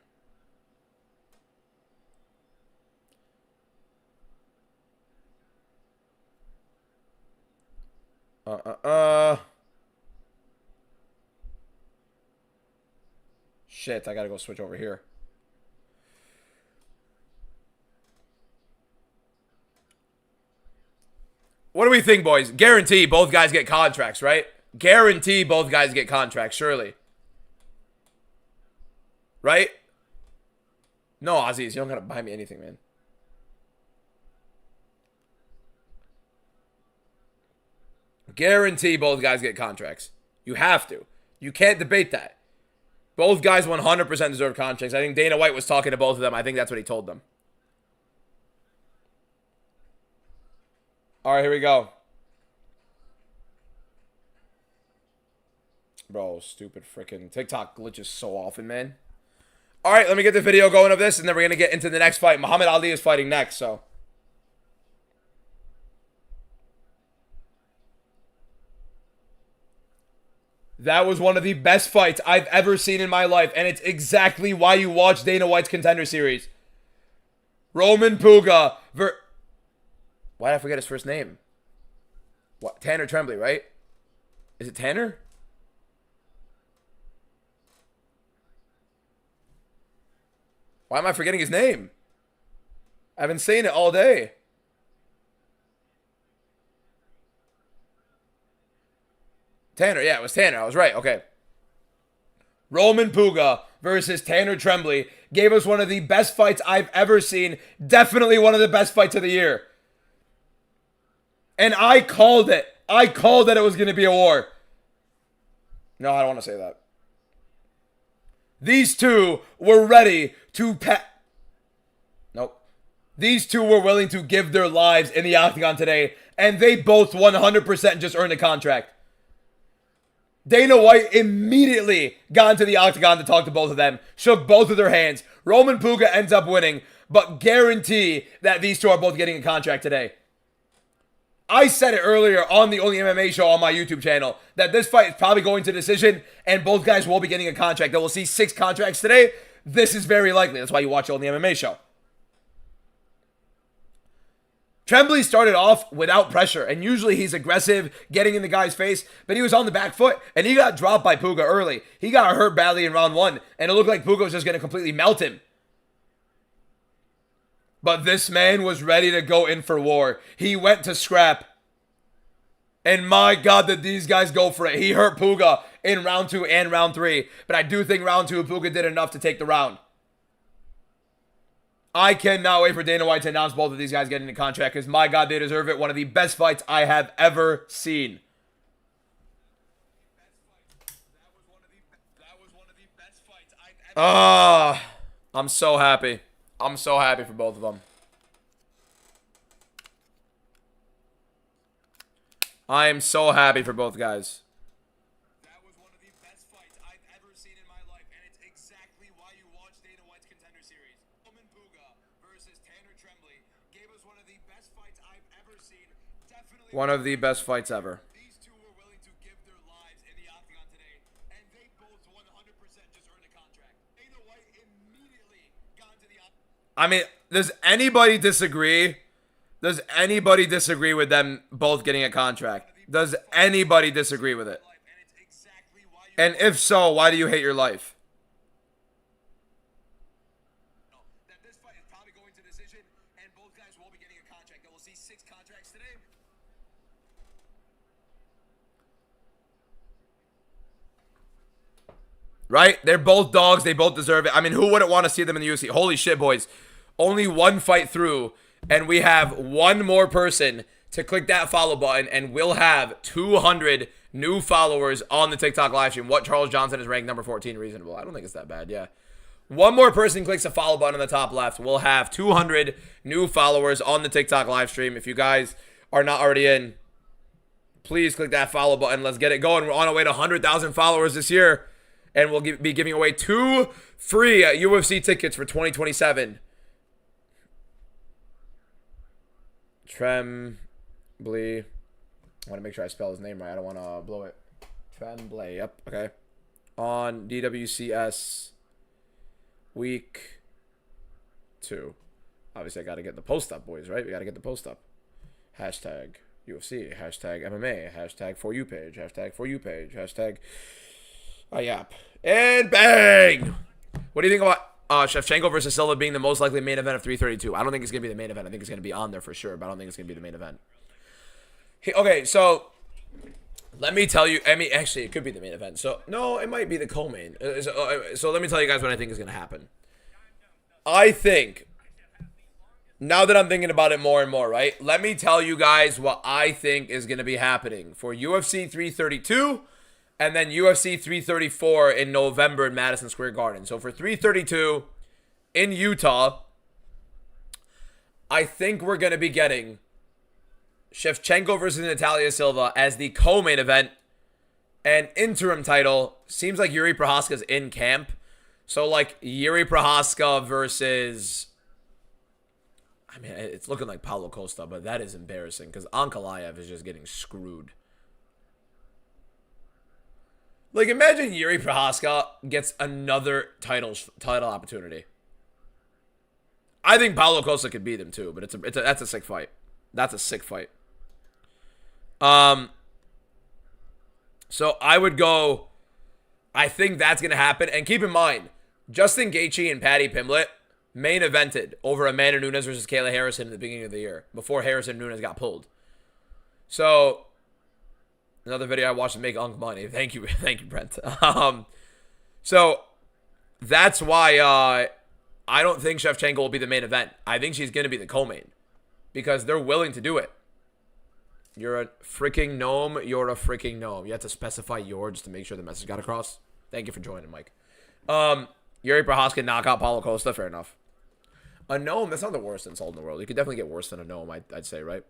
Shit, I gotta go switch over here. What do we think, boys? Guarantee both guys get contracts, right? Guarantee both guys get contracts, surely. Right? No, Aussies, you don't gotta buy me anything, man. Guarantee both guys get contracts. You have to. You can't debate that. Both guys 100% deserve contracts. I think Dana White was talking to both of them. I think that's what he told them. All right, here we go. Bro, stupid freaking TikTok glitches so often, man. All right, let me get the video going of this, and then we're going to get into the next fight. Muhammad Ali is fighting next, so. That was one of the best fights I've ever seen in my life, and it's exactly why you watch Dana White's Contender Series. Roman Puga why did I forget his first name? What? Tanner Tremblay, right? Is it Tanner? Why am I forgetting his name? I've been saying it all day. Tanner, yeah, it was Tanner. I was right. Okay. Roman Puga versus Tanner Tremblay gave us one of the best fights I've ever seen. Definitely one of the best fights of the year. And I called it. I called that it was going to be a war. No, I don't want to say that. These two were ready to Nope. These two were willing to give their lives in the octagon today, and they both 100% just earned a contract. Dana White immediately got into the octagon to talk to both of them, shook both of their hands. Roman Puga ends up winning, but guarantee that these two are both getting a contract today. I said it earlier on the Only MMA show on my YouTube channel that this fight is probably going to decision and both guys will be getting a contract. That we'll see 6 contracts today. This is very likely. That's why you watch the Only MMA show. Tremblay started off without pressure, and usually he's aggressive, getting in the guy's face, but he was on the back foot, and he got dropped by Puga early. He got hurt badly in round 1, and it looked like Puga was just going to completely melt him. But this man was ready to go in for war. He went to scrap. And my God, did these guys go for it. He hurt Puga in round 2 and round 3, but I do think round 2, Puga did enough to take the round. I cannot wait for Dana White to announce both of these guys getting a contract because, my God, they deserve it. One of the best fights I have ever seen. I'm so happy. I'm so happy for both of them. I am so happy for both guys. That was one of the best fights I've ever seen in my life, and it's exactly why you watch Dana White's Contender Series. Roman Puga versus Tanner Tremblay gave us one of the best fights I've ever seen. Definitely one of the best fights ever. These two were willing to give their lives in the octagon today, and they both 100% just earned a contract. Dana White immediately got into the octagon. I mean, does anybody disagree? Does anybody disagree with them both getting a contract? Does anybody disagree with it? And if so, why do you hate your life? This fight is probably going to decision, and both guys will be getting a contract. We'll see 6 contracts today. Right? They're both dogs. They both deserve it. I mean, who wouldn't want to see them in the UFC? Holy shit, boys. Only one fight through. And we have one more person to click that follow button, and we'll have 200 new followers on the TikTok live stream. What Charles Johnson is ranked number 14, reasonable. I don't think it's that bad, yeah. One more person clicks the follow button on the top left. We'll have 200 new followers on the TikTok live stream. If you guys are not already in, please click that follow button. Let's get it going. We're on our way to 100,000 followers this year, and we'll be giving away 2 free UFC tickets for 2027. Tremblay. I want to make sure I spell his name right. I don't want to blow it. Tremblay. Yep. Okay. On DWCS week 2. Obviously, I got to get the post up, boys, right? We got to get the post up. Hashtag UFC. Hashtag MMA. Hashtag For You page. Hashtag For You page. Hashtag IAP. And bang! What do you think about Shevchenko versus Silva being the most likely main event of 332. I don't think it's going to be the main event. I think it's going to be on there for sure, but I don't think it's going to be the main event. Okay, so let me tell you. I mean, actually, it could be the main event. So, no, it might be the co-main. So let me tell you guys what I think is going to happen. I think, now that I'm thinking about it more and more, right? Let me tell you guys what I think is going to be happening for UFC 332 and then UFC 334 in November in Madison Square Garden. So for 332 in Utah, I think we're going to be getting Shevchenko versus Natalia Silva as the co-main event and interim title. Seems like Yuri Prohaska's in camp. So, like, Yuri Prohaska versus... I mean, it's looking like Paulo Costa, but that is embarrassing because Ankalaev is just getting screwed. Like, imagine Yuri Prohaska gets another title opportunity. I think Paulo Costa could beat him too, but that's a sick fight. That's a sick fight. So I would go. I think that's gonna happen. And keep in mind, Justin Gaethje and Paddy Pimblett main evented over Amanda Nunes versus Kayla Harrison in the beginning of the year before Harrison and Nunes got pulled. So another video I watched to make Unk money. Thank you, Brent. So that's why I don't think Shevchenko will be the main event. I think she's gonna be the co-main because they're willing to do it. You're a freaking gnome. You're a freaking gnome. You have to specify your just to make sure the message got across. Thank you for joining, Mike. Yuri Prohaska knock out Paulo Costa. Fair enough. A gnome, that's not the worst insult in the world. You could definitely get worse than a gnome, I'd say, right?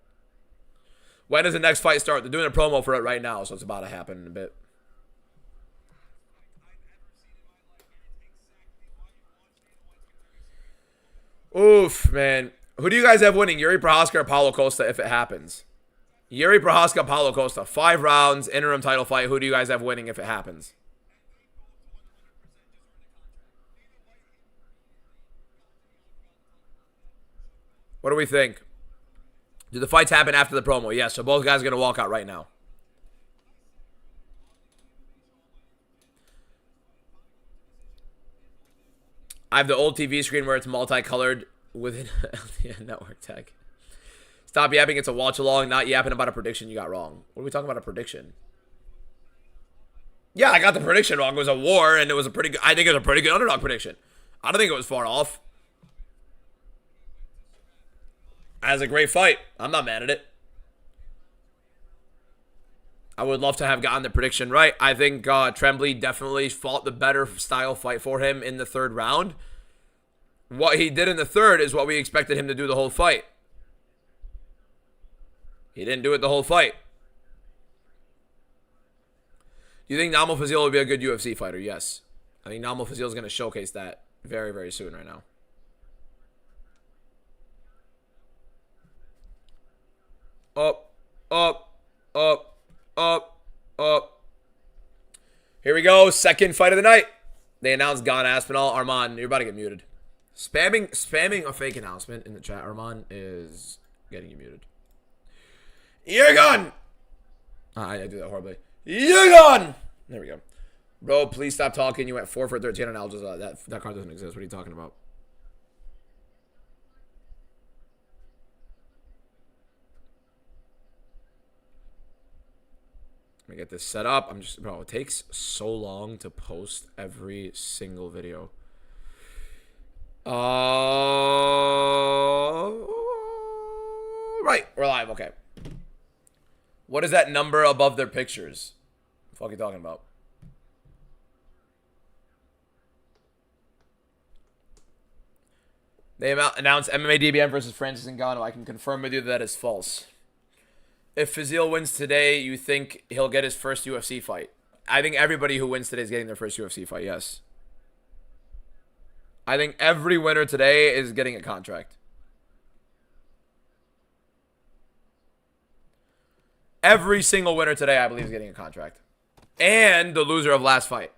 When does the next fight start? They're doing a promo for it right now, so it's about to happen in a bit. Oof, man. Who do you guys have winning? Yuri Prohaska or Paulo Costa if it happens? Yuri Prohaska, Paulo Costa. 5 rounds, interim title fight. Who do you guys have winning if it happens? What do we think? Do the fights happen after the promo? Yes, so both guys are going to walk out right now. I have the old TV screen where it's multicolored with an LTN network tag. Stop yapping. It's a watch-along, not yapping about a prediction you got wrong. What are we talking about, a prediction? Yeah, I got the prediction wrong. It was a war, and it was a pretty good... I think it was a pretty good underdog prediction. I don't think it was far off. As a great fight. I'm not mad at it. I would love to have gotten the prediction right. I think Tremblay definitely fought the better style fight for him in the 3rd round. What he did in the 3rd is what we expected him to do the whole fight. He didn't do it the whole fight. Do you think Namo Fazil will be a good UFC fighter? Yes. I think Namo Fazil is going to showcase that very, very soon right now. Up, up, up, up, up. Here we go. 2nd fight of the night. They announced Gon Aspinall. Armand, you're about to get muted. Spamming a fake announcement in the chat, Armand, is getting you muted. You're gone! I do that horribly. You're gone! There we go. Bro, please stop talking. You went 4 for 13 on Alges. That card doesn't exist. What are you talking about? Let me get this set up. Bro, it takes so long to post every single video. Right, we're live. Okay. What is that number above their pictures? What the fuck are you talking about? They announced MMA DBM versus Francis Ngannou. I can confirm with you that is false. If Fazil wins today, you think he'll get his first UFC fight? I think everybody who wins today is getting their first UFC fight, yes. I think every winner today is getting a contract. Every single winner today, I believe, is getting a contract. And the loser of last fight.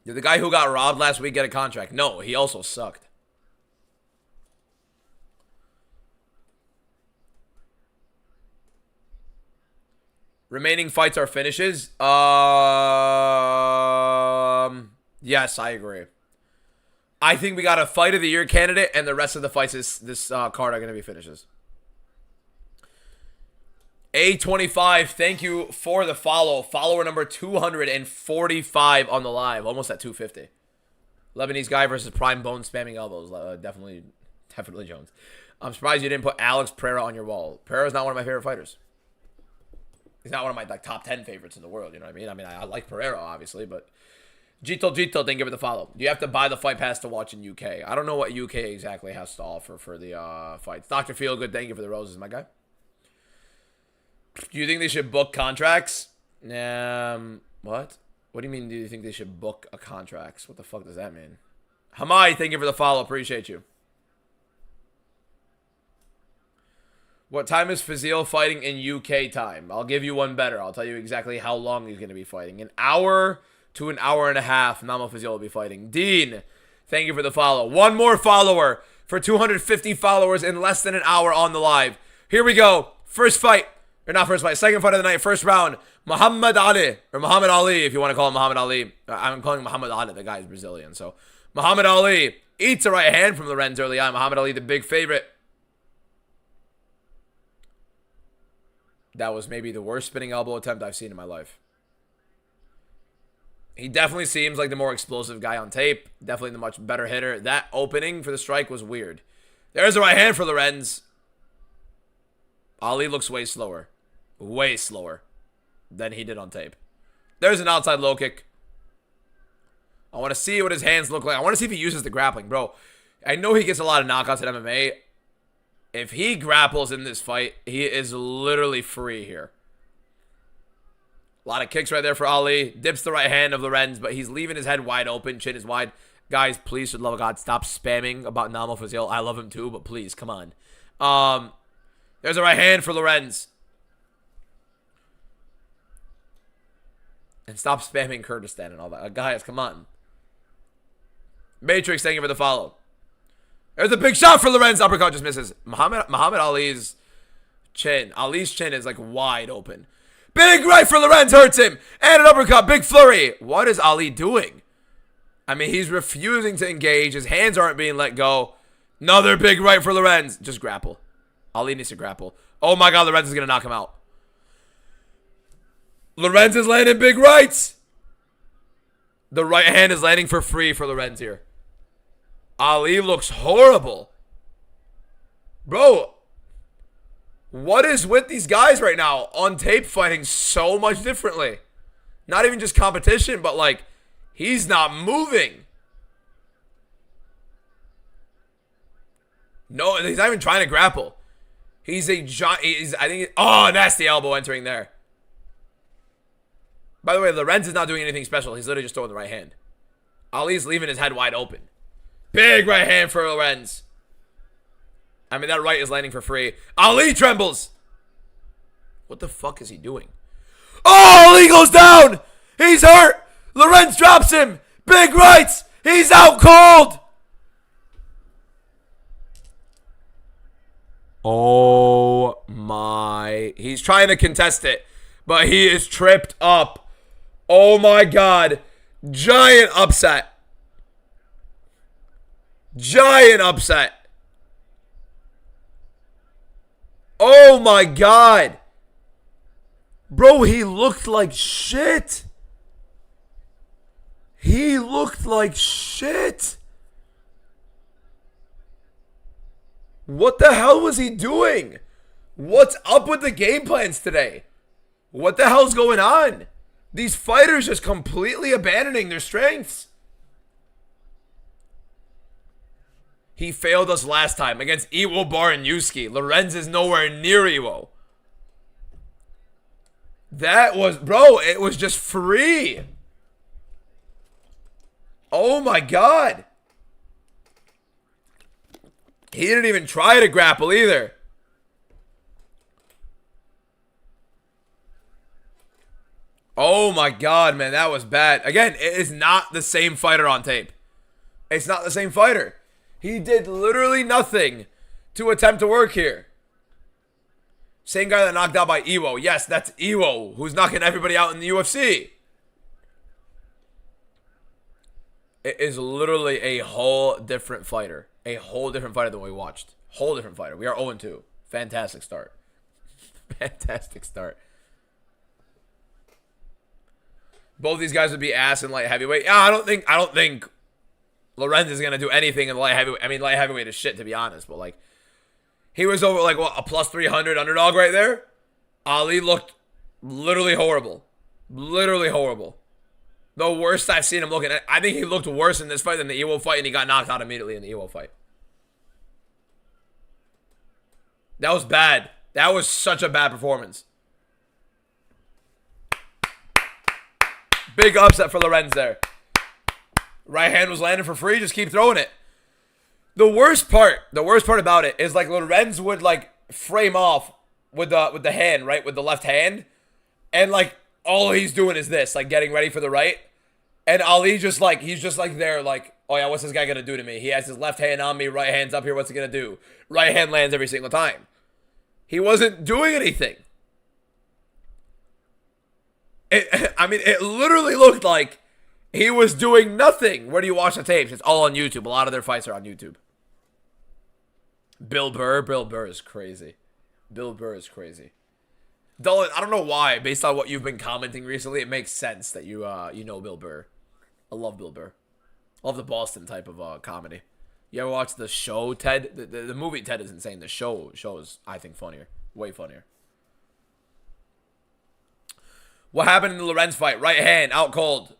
Did the guy who got robbed last week get a contract? No, he also sucked. Remaining fights are finishes. Yes, I agree. I think we got a fight of the year candidate, and the rest of the fights this card are going to be finishes. A25, thank you for the follow. Follower number 245 on the live. Almost at 250. Lebanese guy versus prime bone spamming elbows. Definitely Jones. I'm surprised you didn't put Alex Pereira on your wall. Pereira's not one of my favorite fighters. He's not one of my top 10 favorites in the world, you know what I mean? I mean, I like Pereira, obviously, but... Gito didn't give it the follow. You have to buy the fight pass to watch in UK. I don't know what UK exactly has to offer for the fights. Dr. Feelgood, thank you for the roses, my guy. Do you think they should book contracts? What? What do you mean, do you think they should book a contracts? What the fuck does that mean? Hamai, thank you for the follow. Appreciate you. What time is Fazil fighting in UK time? I'll give you one better. I'll tell you exactly how long he's going to be fighting. An hour to an hour and a half. Namo Fazil will be fighting. Dean, thank you for the follow. One more follower for 250 followers in less than an hour on the live. Here we go. First fight. Or not first fight. Second fight of the night. First round. Muhammad Ali. Or Muhammad Ali, if you want to call him Muhammad Ali. I'm calling him Muhammad Ali. The guy is Brazilian. So, Muhammad Ali eats a right hand from Lorenz early on. Muhammad Ali, the big favorite. That was maybe the worst spinning elbow attempt I've seen in my life. He definitely seems like the more explosive guy on tape. Definitely the much better hitter. That opening for the strike was weird. There's a right hand for Lorenz. Ali looks way slower. Way slower than he did on tape. There's an outside low kick. I want to see what his hands look like. I want to see if he uses the grappling. Bro, I know he gets a lot of knockouts at MMA. If he grapples in this fight, he is literally free here. A lot of kicks right there for Ali. Dips the right hand of Lorenz, but he's leaving his head wide open. Chin is wide. Guys, please, for the love of God, stop spamming about Namo Fazil. I love him too, but please, come on. There's a right hand for Lorenz. And stop spamming Kurdistan and all that. Guys, come on. Matrix, thank you for the follow. There's a big shot for Lorenz. Uppercut just misses. Muhammad Ali's chin. Ali's chin is like wide open. Big right for Lorenz. Hurts him. And an uppercut. Big flurry. What is Ali doing? I mean, he's refusing to engage. His hands aren't being let go. Another big right for Lorenz. Just grapple. Ali needs to grapple. Oh my God, Lorenz is going to knock him out. Lorenz is landing big rights. The right hand is landing for free for Lorenz here. Ali looks horrible. Bro, what is with these guys right now on tape fighting so much differently? Not even just competition, but like, he's not moving. No, he's not even trying to grapple. He's a giant. I think. Oh, nasty elbow entering there. By the way, Lorenz is not doing anything special. He's literally just throwing the right hand. Ali's leaving his head wide open. Big right hand for Lorenz. I mean, that right is landing for free. Ali trembles. What the fuck is he doing? Oh, Ali goes down. He's hurt. Lorenz drops him. Big rights. He's out cold. Oh my. He's trying to contest it, but he is tripped up. Oh my God. Giant upset. Giant upset. Oh my God. Bro, he looked like shit. He looked like shit. What the hell was he doing? What's up with the game plans today? What the hell's going on? These fighters just completely abandoning their strengths. He failed us last time against Iwo Bar and Yusuke. Lorenz is nowhere near Iwo. That was, bro, it was just free. Oh my God. He didn't even try to grapple either. Oh my God, man, that was bad. Again, it is not the same fighter on tape. It's not the same fighter. He did literally nothing to attempt to work here. Same guy that knocked out by Iwo. Yes, that's Iwo, who's knocking everybody out in the UFC. It is literally a whole different fighter. A whole different fighter than we watched. Whole different fighter. We are 0-2. Fantastic start. Fantastic start. Both these guys would be ass in light heavyweight. Yeah, I don't think Lorenz is gonna do anything in light heavyweight. I mean, light heavyweight is shit, to be honest. But like, he was over like what, a plus 300 underdog right there. Ali looked literally horrible. Literally horrible. The worst I've seen him looking. I think he looked worse in this fight than the Iwo fight, and he got knocked out immediately in the Iwo fight. That was bad. That was such a bad performance. Big upset for Lorenz there. Right hand was landing for free. Just keep throwing it. The worst part about it is like Lorenz would like frame off with the hand, right? With the left hand. And like all he's doing is this, like getting ready for the right. And Ali just like, he's just like there like, oh yeah, what's this guy gonna do to me? He has his left hand on me, right hand's up here, what's he gonna do? Right hand lands every single time. He wasn't doing anything. It literally looked like he was doing nothing. Where do you watch the tapes? It's all on YouTube. A lot of their fights are on YouTube. Bill Burr is crazy. Bill Burr is crazy. Dolan, I don't know why. Based on what you've been commenting recently, it makes sense that you know Bill Burr. I love Bill Burr. I love the Boston type of comedy. You ever watch the show Ted? The movie Ted is insane. The show is, I think, funnier. Way funnier. What happened in the Lorenz fight? Right hand, out cold.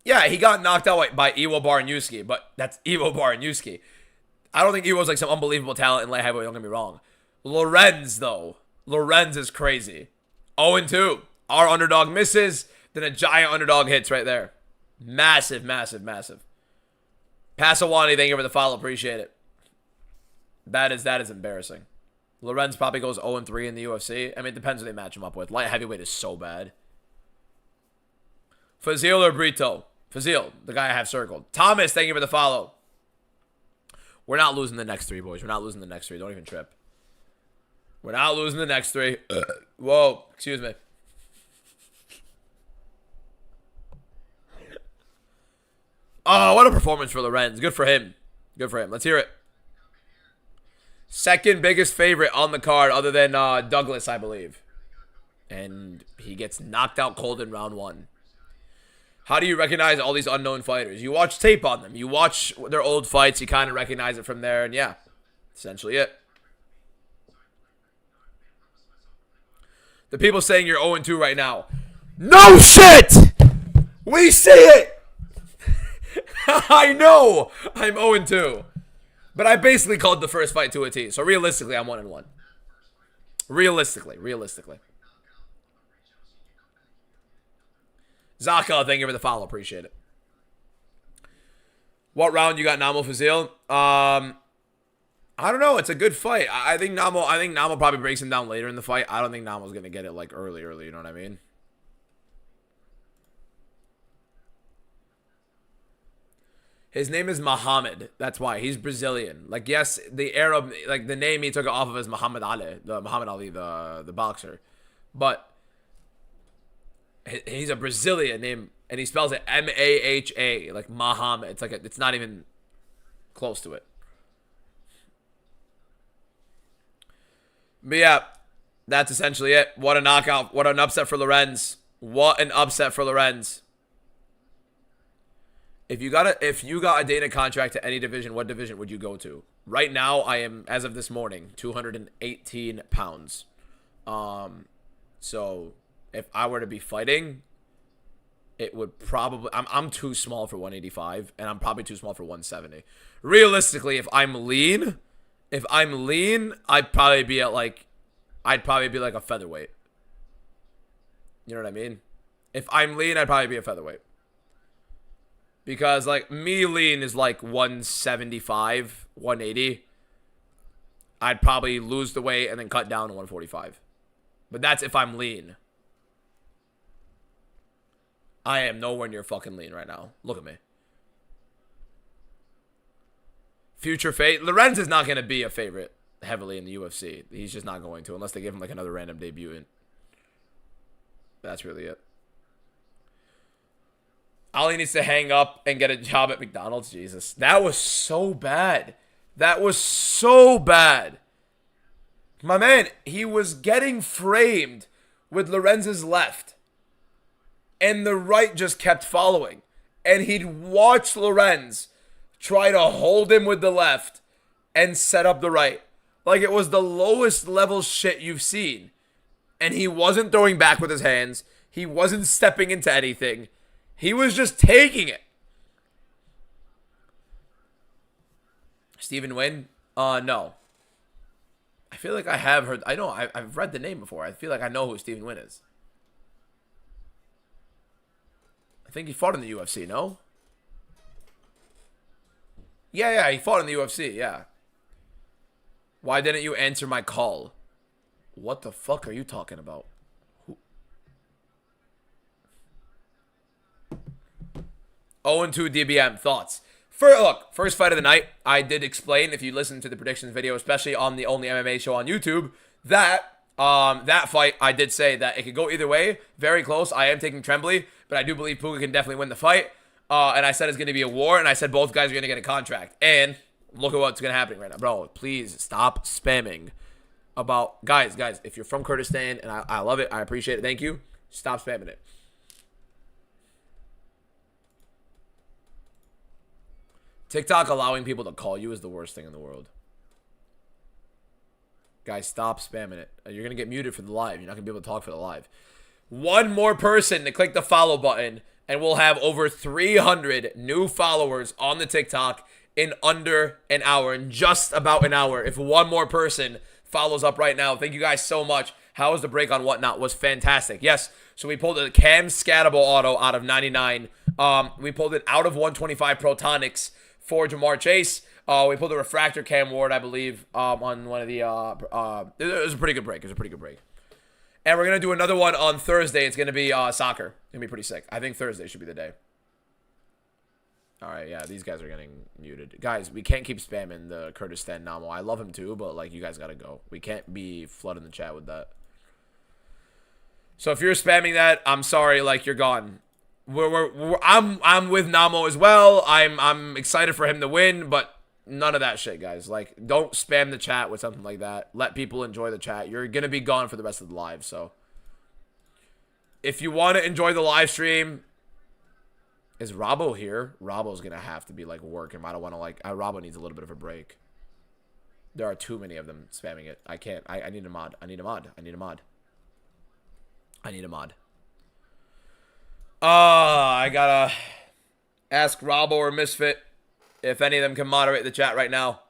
Yeah, he got knocked out by Iwo Baraniuski, but that's Iwo Baraniuski. I don't think Iwo's like some unbelievable talent in light heavyweight, don't get me wrong. Lorenz, though. Lorenz is crazy. 0-2. Our underdog misses, then a giant underdog hits right there. Massive, massive, massive. Passawani, thank you for the follow. Appreciate it. That is embarrassing. Lorenz probably goes 0-3 in the UFC. I mean, it depends who they match him up with. Light heavyweight is so bad. Fazil or Brito? Fazil, the guy I have circled. Thomas, thank you for the follow. We're not losing the next three, boys. We're not losing the next three. Don't even trip. We're not losing the next three. Whoa, excuse me. Oh, what a performance for Lorenz. Good for him. Good for him. Let's hear it. Second biggest favorite on the card other than Douglas, I believe. And he gets knocked out cold in round 1. How do you recognize all these unknown fighters? You watch tape on them. You watch their old fights. You kind of recognize it from there. And yeah, essentially it. The people saying you're 0-2 right now. No shit! We see it! I know I'm 0-2. But I basically called the first fight to a T. So realistically, I'm 1-1. Realistically. Zaka, thank you for the follow. Appreciate it. What round you got, Namo Fazil? I don't know. It's a good fight. I think Namo probably breaks him down later in the fight. I don't think Namo's gonna get it like early. You know what I mean? His name is Muhammad. That's why he's Brazilian. Like, yes, the Arab, like the name he took it off of is Muhammad Ali, the boxer, but he's a Brazilian name, and he spells it M-A-H-A, like Muhammad. It's like it's not even close to it. But yeah, that's essentially it. What a knockout! What an upset for Lorenz! What an upset for Lorenz! If you got a Dana contract to any division, what division would you go to? Right now, I am, as of this morning, 218 pounds. So if I were to be fighting, it would probably, I'm too small for 185, and I'm probably too small for 170. Realistically, if I'm lean, I'd probably be like a featherweight. You know what I mean? If I'm lean, I'd probably be a featherweight. Because, like, me lean is like 175, 180. I'd probably lose the weight and then cut down to 145. But that's if I'm lean. I am nowhere near fucking lean right now. Look at me. Future fate. Lorenz is not going to be a favorite heavily in the UFC. He's just not going to, unless they give him, like, another random debutant. That's really it. Ali needs to hang up and get a job at McDonald's. Jesus. That was so bad. That was so bad. My man, he was getting framed with Lorenz's left. And the right just kept following. And he'd watch Lorenz try to hold him with the left and set up the right. Like it was the lowest level shit you've seen. And he wasn't throwing back with his hands. He wasn't stepping into anything. He was just taking it. Stephen Wynn? No. I feel like I have heard. I know. I've read the name before. I feel like I know who Stephen Wynn is. I think he fought in the UFC, no? Yeah, he fought in the UFC, yeah. Why didn't you answer my call? What the fuck are you talking about? 0-2 DBM, thoughts? Look, first fight of the night, I did explain, if you listen to the predictions video, especially on the only MMA show on YouTube, that that fight, I did say that it could go either way. Very close. I am taking Tremblay, but I do believe Puga can definitely win the fight. And I said it's going to be a war, and I said both guys are going to get a contract. And look at what's going to happen right now. Bro, please stop spamming about... Guys, if you're from Kurdistan, and I love it, I appreciate it, thank you, stop spamming it. TikTok allowing people to call you is the worst thing in the world. Guys, stop spamming it. You're going to get muted for the live. You're not going to be able to talk for the live. One more person to click the follow button, and we'll have over 300 new followers on the TikTok in under an hour, in just about an hour. If one more person follows up right now, thank you guys so much. How was the break on Whatnot? Was fantastic. Yes, so we pulled a Cam Scatable auto out of 99. We pulled it out of 125 Protonics for Jamar Chase. We pulled a Refractor Cam Ward, I believe, on one of the... it was a pretty good break. And we're going to do another one on Thursday. It's going to be soccer. It's going to be pretty sick. I think Thursday should be the day. All right, yeah, these guys are getting muted. Guys, we can't keep spamming the Kurdistan Namo. I love him too, but, like, you guys got to go. We can't be flooding the chat with that. So if you're spamming that, I'm sorry, like, you're gone. I'm with Namo as well. I'm excited for him to win, but none of that shit, guys. Like, don't spam the chat with something like that. Let people enjoy the chat. You're gonna be gone for the rest of the live, so if you want to enjoy the live stream... Is Robbo here? Robbo's gonna have to be, like, working. I don't want to, like... Robbo needs a little bit of a break. There are too many of them spamming it. I can't. I need a mod. I need a mod. I gotta ask Robbo or Misfit if any of them can moderate the chat right now.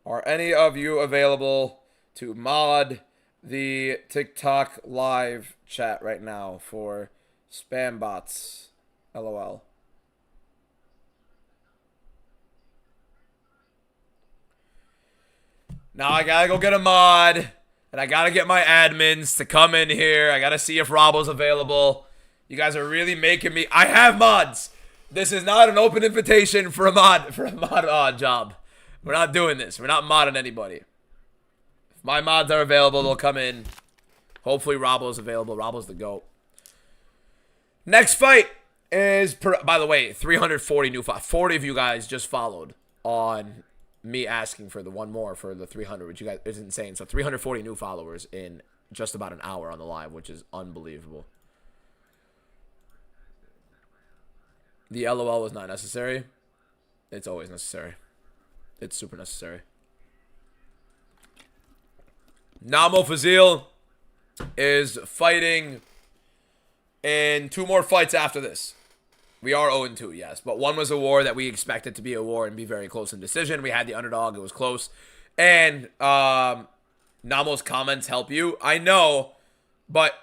Are any of you available to mod the TikTok live chat right now for spam bots? LOL. Now I gotta go get a mod. And I gotta get my admins to come in here. I gotta see if Robbo's available. You guys are really making me... I have mods. This is not an open invitation for a mod job. We're not doing this. We're not modding anybody. If my mods are available, they'll come in. Hopefully Robbo's available. Robbo's the GOAT. Next fight is... By the way, 340 new... 40 of you guys just followed on... me asking for the one more for the 300, which you guys is insane. So 340 new followers in just about an hour on the live, which is unbelievable. The LOL was not necessary. It's always necessary. It's super necessary. Namo Fazil is fighting in 2 more fights after this. We are 0-2, yes. But one was a war that we expected to be a war and be very close in decision. We had the underdog. It was close. And Namo's comments help you. I know, but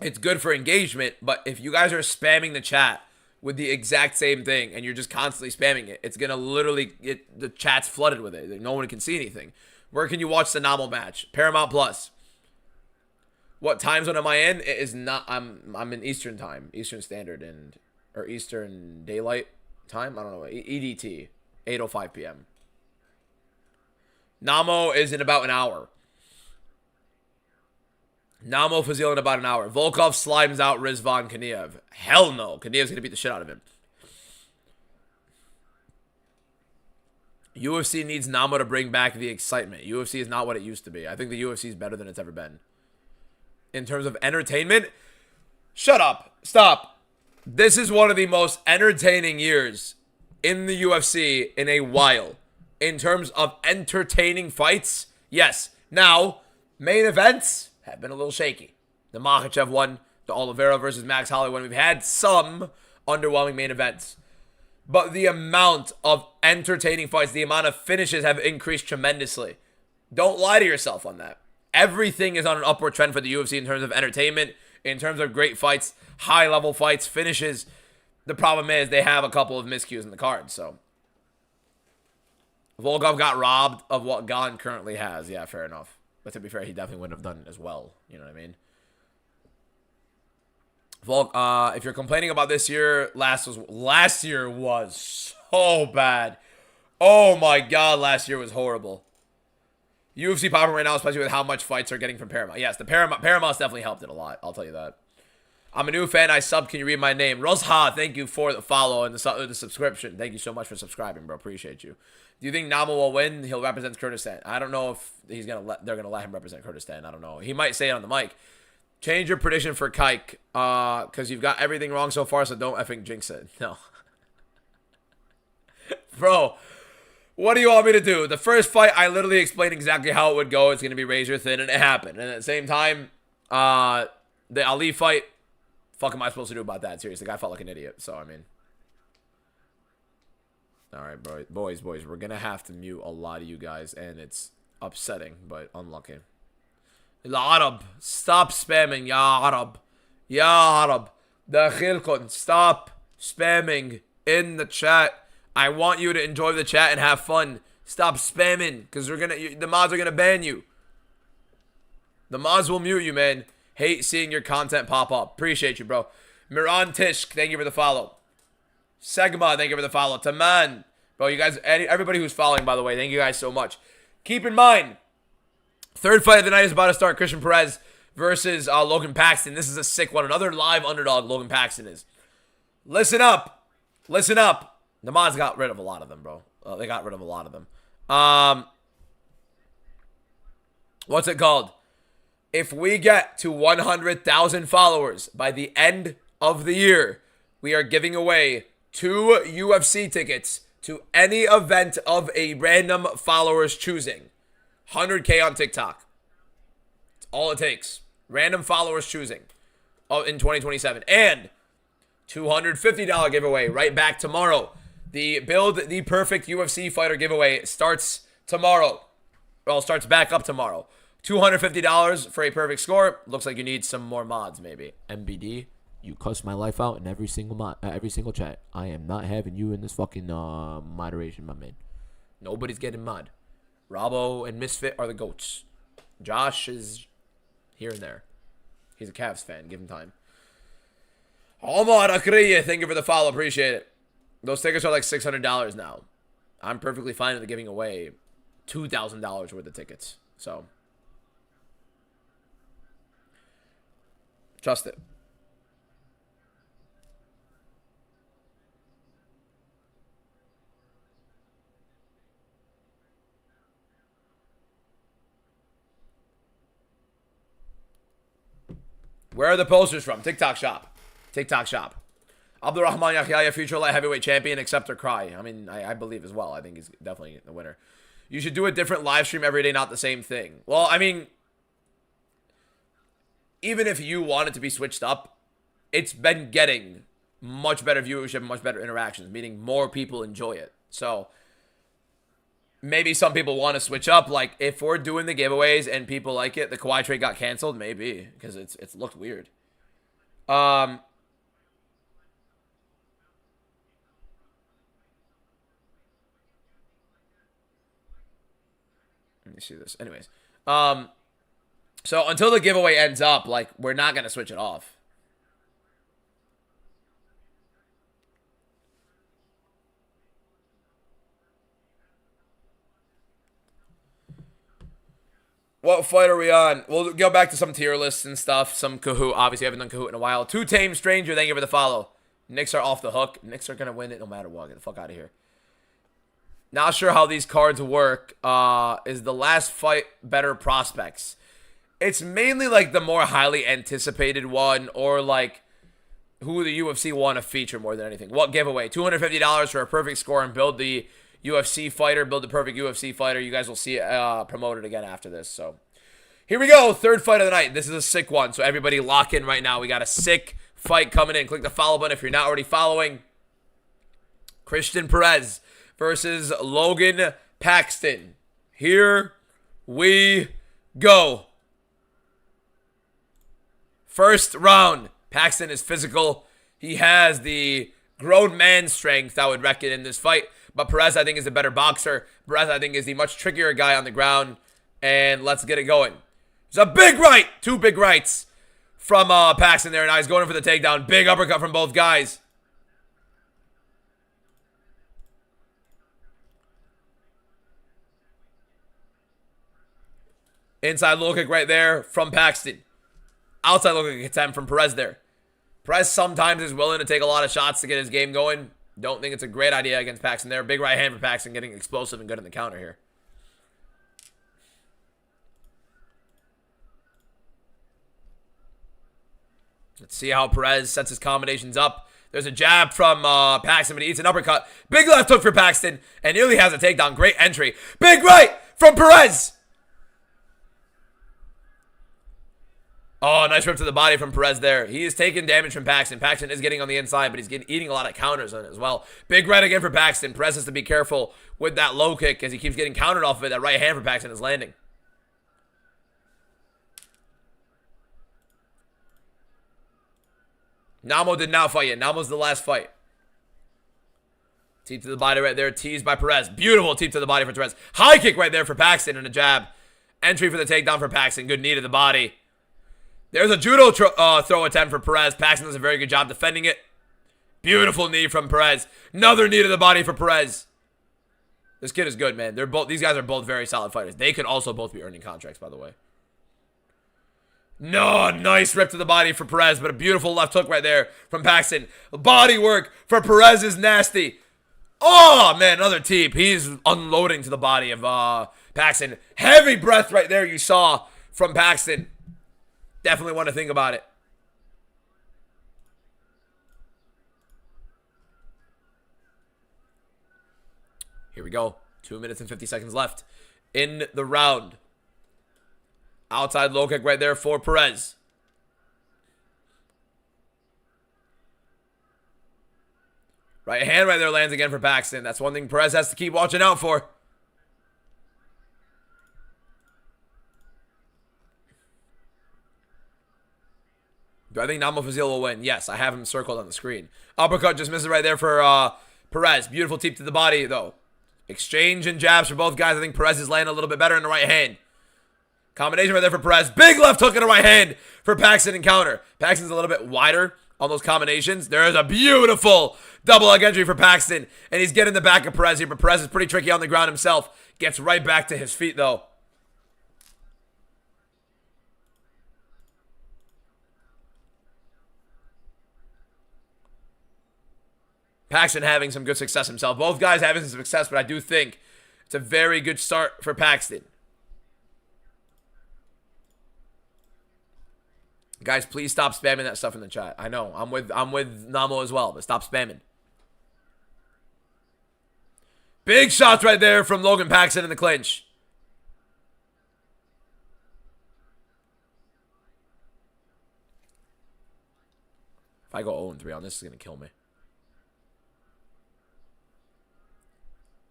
it's good for engagement. But if you guys are spamming the chat with the exact same thing and you're just constantly spamming it, it's going to literally... the chat's flooded with it. No one can see anything. Where can you watch the Namo match? Paramount Plus. What time zone am I in? It is not... I'm in Eastern time. Eastern Standard and... or Eastern Daylight Time? I don't know. EDT. 8:05 p.m. Namo is in about an hour. Namo Fazil in about an hour. Volkov slimes out Rizvan Kaniev. Hell no. Kaniev's going to beat the shit out of him. UFC needs Namo to bring back the excitement. UFC is not what it used to be. I think the UFC is better than it's ever been. In terms of entertainment, shut up. Stop. This is one of the most entertaining years in the UFC in a while. In terms of entertaining fights, yes. Now, main events have been a little shaky. The Makhachev one, the Oliveira versus Max Holloway one. We've had some underwhelming main events. But the amount of entertaining fights, the amount of finishes have increased tremendously. Don't lie to yourself on that. Everything is on an upward trend for the UFC in terms of entertainment, in terms of great fights, high-level fights, finishes. The problem is they have a couple of miscues in the card, so. Volkov got robbed of what Gane currently has. Yeah, fair enough. But to be fair, he definitely wouldn't have done it as well. You know what I mean? Volk, if you're complaining about this year, last year was so bad. Oh my god, last year was horrible. UFC popping right now, especially with how much fights are getting from Paramount. Yes, the Paramount's definitely helped it a lot. I'll tell you that. I'm a new fan. I sub. Can you read my name? Rosha, thank you for the follow and the subscription. Thank you so much for subscribing, bro. Appreciate you. Do you think Nama will win? He'll represent Kurdistan. I don't know if they're gonna let him represent Kurdistan. I don't know. He might say it on the mic. Change your prediction for Kike, because you've got everything wrong so far, so don't effing jinx it. No. Bro, what do you want me to do? The first fight, I literally explained exactly how it would go. It's going to be razor thin, and it happened. And at the same time, the Ali fight, fuck am I supposed to do about that? Seriously, the guy felt like an idiot, so I mean. Alright, bro. Boys, we're going to have to mute a lot of you guys, and it's upsetting, but unlucky. Ya Arab, stop spamming, Ya Arab. Ya Arab. Dakhilkun, stop spamming in the chat. I want you to enjoy the chat and have fun. Stop spamming, because the mods are gonna ban you. The mods will mute you, man. Hate seeing your content pop up. Appreciate you, bro. Miran Tishk, thank you for the follow. Segma, thank you for the follow. Taman, bro, you guys, everybody who's following, by the way, thank you guys so much. Keep in mind, third fight of the night is about to start. Christian Perez versus Logan Paxton. This is a sick one. Another live underdog Logan Paxton is. Listen up. Listen up. The mods got rid of a lot of them, bro. They got rid of a lot of them. What's it called? If we get to 100,000 followers by the end of the year, we are giving away 2 UFC tickets to any event of a random follower's choosing. 100K on TikTok. That's all it takes. Random followers choosing in 2027. And $250 giveaway right back tomorrow. The Build the Perfect UFC Fighter giveaway starts tomorrow. Well, starts back up tomorrow. $250 for a perfect score. Looks like you need some more mods, maybe. MBD, you cuss my life out in every single chat. I am not having you in this fucking moderation, my man. Nobody's getting mod. Robbo and Misfit are the goats. Josh is here and there. He's a Cavs fan. Give him time. Omar Akriya, thank you for the follow. Appreciate it. Those tickets are like $600 now. I'm perfectly fine with giving away $2,000 worth of tickets. So, trust it. Where are the posters from? TikTok shop. TikTok shop. Abdurrahman Yahyaya, future light heavyweight champion, accept or cry. I mean, I believe as well. I think he's definitely the winner. You should do a different live stream every day, not the same thing. Well, I mean, even if you want it to be switched up, it's been getting much better viewership, much better interactions, meaning more people enjoy it. So, maybe some people want to switch up. Like, if we're doing the giveaways and people like it, the Kawhi trade got canceled, maybe, because it's looked weird. Let me see this. Anyways. So until the giveaway ends up, like, we're not going to switch it off. What fight are we on? We'll go back to some tier lists and stuff. Some Kahoot. Obviously, I haven't done Kahoot in a while. Two Tame Stranger, thank you for the follow. Knicks are off the hook. Knicks are going to win it no matter what. Get the fuck out of here. Not sure how these cards work. Is the last fight better prospects? It's mainly like the more highly anticipated one, or like who the UFC want to feature more than anything. What giveaway? $250 for a perfect score and build the UFC fighter. Build the perfect UFC fighter. You guys will see it promoted again after this. So here we go. Third fight of the night. This is a sick one. So everybody lock in right now. We got a sick fight coming in. Click the follow button if you're not already following. Christian Perez versus Logan Paxton. Here we go. First round. Paxton is physical. He has the grown man strength, I would reckon, in this fight. But Perez, I think, is a better boxer. Perez, I think, is the much trickier guy on the ground. And let's get it going. There's a big right. 2 big rights from Paxton there. Now he's going in for the takedown. Big uppercut from both guys. Inside low kick right there from Paxton. Outside low kick attempt from Perez there. Perez sometimes is willing to take a lot of shots to get his game going. Don't think it's a great idea against Paxton there. Big right hand for Paxton, getting explosive and good in the counter here. Let's see how Perez sets his combinations up. There's a jab from Paxton, but he eats an uppercut. Big left hook for Paxton, and nearly has a takedown. Great entry. Big right from Perez. Oh, nice rip to the body from Perez there. He is taking damage from Paxton. Paxton is getting on the inside, but he's eating a lot of counters on it as well. Big right again for Paxton. Perez has to be careful with that low kick as he keeps getting countered off of it. That right hand for Paxton is landing. Namo did not fight yet. Namo's the last fight. Teep to the body right there. Teased by Perez. Beautiful teep to the body for Perez. High kick right there for Paxton and a jab. Entry for the takedown for Paxton. Good knee to the body. There's a judo throw attempt for Perez. Paxton does a very good job defending it. Beautiful knee from Perez. Another knee to the body for Perez. This kid is good, man. These guys are both very solid fighters. They could also both be earning contracts, by the way. No, nice rip to the body for Perez, but a beautiful left hook right there from Paxton. Body work for Perez is nasty. Oh, man, another teep. He's unloading to the body of Paxton. Heavy breath right there you saw from Paxton. Definitely want to think about it. Here we go. 2 minutes and 50 seconds left in the round. Outside low kick right there for Perez. Right hand right there lands again for Paxton. That's one thing Perez has to keep watching out for. Do I think Namo Fazil will win? Yes, I have him circled on the screen. Uppercut just misses right there for Perez. Beautiful teep to the body, though. Exchange and jabs for both guys. I think Perez is landing a little bit better in the right hand. Combination right there for Perez. Big left hook in the right hand for Paxton and counter. Paxton's a little bit wider on those combinations. There is a beautiful double leg entry for Paxton. And he's getting the back of Perez here. But Perez is pretty tricky on the ground himself. Gets right back to his feet, though. Paxton having some good success himself. Both guys having some success, but I do think it's a very good start for Paxton. Guys, please stop spamming that stuff in the chat. I know, I'm with Namo as well, but stop spamming. Big shots right there from Logan Paxton in the clinch. If I go 0-3 on this, it's going to kill me.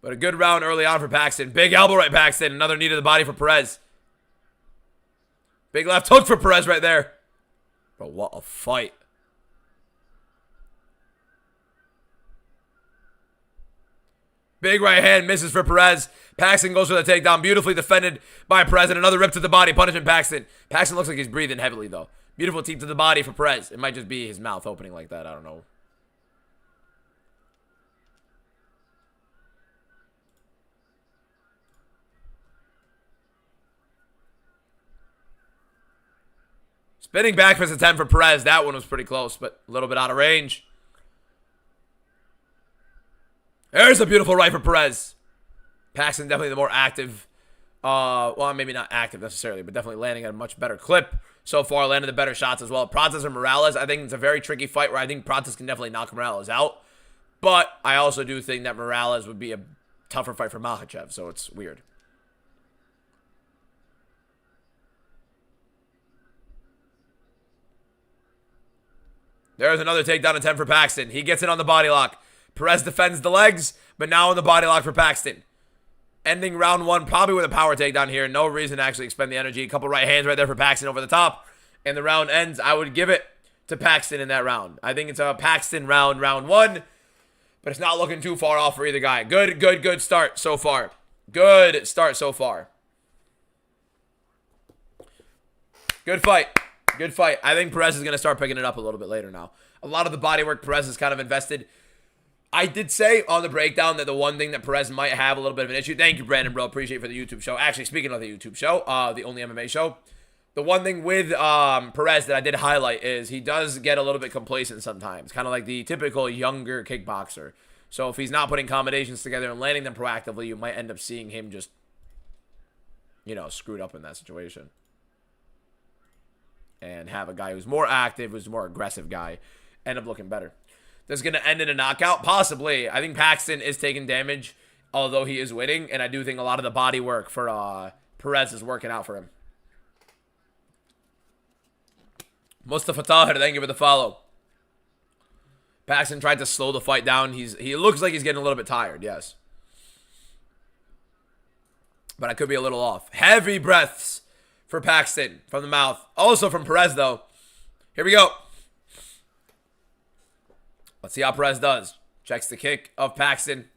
But a good round early on for Paxton. Big elbow right, Paxton. Another knee to the body for Perez. Big left hook for Perez right there. Bro, what a fight. Big right hand misses for Perez. Paxton goes for the takedown. Beautifully defended by Perez. And another rip to the body, punishing Paxton. Paxton looks like he's breathing heavily, though. Beautiful teep to the body for Perez. It might just be his mouth opening like that. I don't know. Spinning back fist attempt for Perez. That one was pretty close, but a little bit out of range. There's a beautiful right for Perez. Paxton definitely the more active. Well, maybe not active necessarily, but definitely landing at a much better clip so far. Landed the better shots as well. Prates and Morales, I think it's a very tricky fight where I think Prates can definitely knock Morales out. But I also do think that Morales would be a tougher fight for Makhachev, so it's weird. There's another takedown attempt for Paxton. He gets it on the body lock. Perez defends the legs, but now on the body lock for Paxton. Ending round one, probably with a power takedown here. No reason to actually expend the energy. A couple right hands right there for Paxton over the top. and the round ends, I would give it to Paxton in that round. I think it's a Paxton round 1, but it's not looking too far off for either guy. Good start so far. Good start so far. Good fight. Good fight. I think Perez is going to start picking it up a little bit later now. A lot of the body work Perez has kind of invested. I did say on the breakdown that the one thing that Perez might have a little bit of an issue. Thank you, Brandon, bro. Appreciate it for the YouTube show. Actually, speaking of the YouTube show, the only MMA show, the one thing with Perez that I did highlight is he does get a little bit complacent sometimes. Kind of like the typical younger kickboxer. So if he's not putting combinations together and landing them proactively, you might end up seeing him just, you know, screwed up in that situation. And have a guy who's more active, who's a more aggressive guy, end up looking better. This is going to end in a knockout? Possibly. I think Paxton is taking damage, although he is winning. And I do think a lot of the body work for Perez is working out for him. Mustafa Tahir, thank you for the follow. Paxton tried to slow the fight down. He looks like he's getting a little bit tired, yes. But I could be a little off. Heavy breaths for Paxton from the mouth. Also from Perez, though. Here we go. Let's see how Perez does. Checks the kick of Paxton.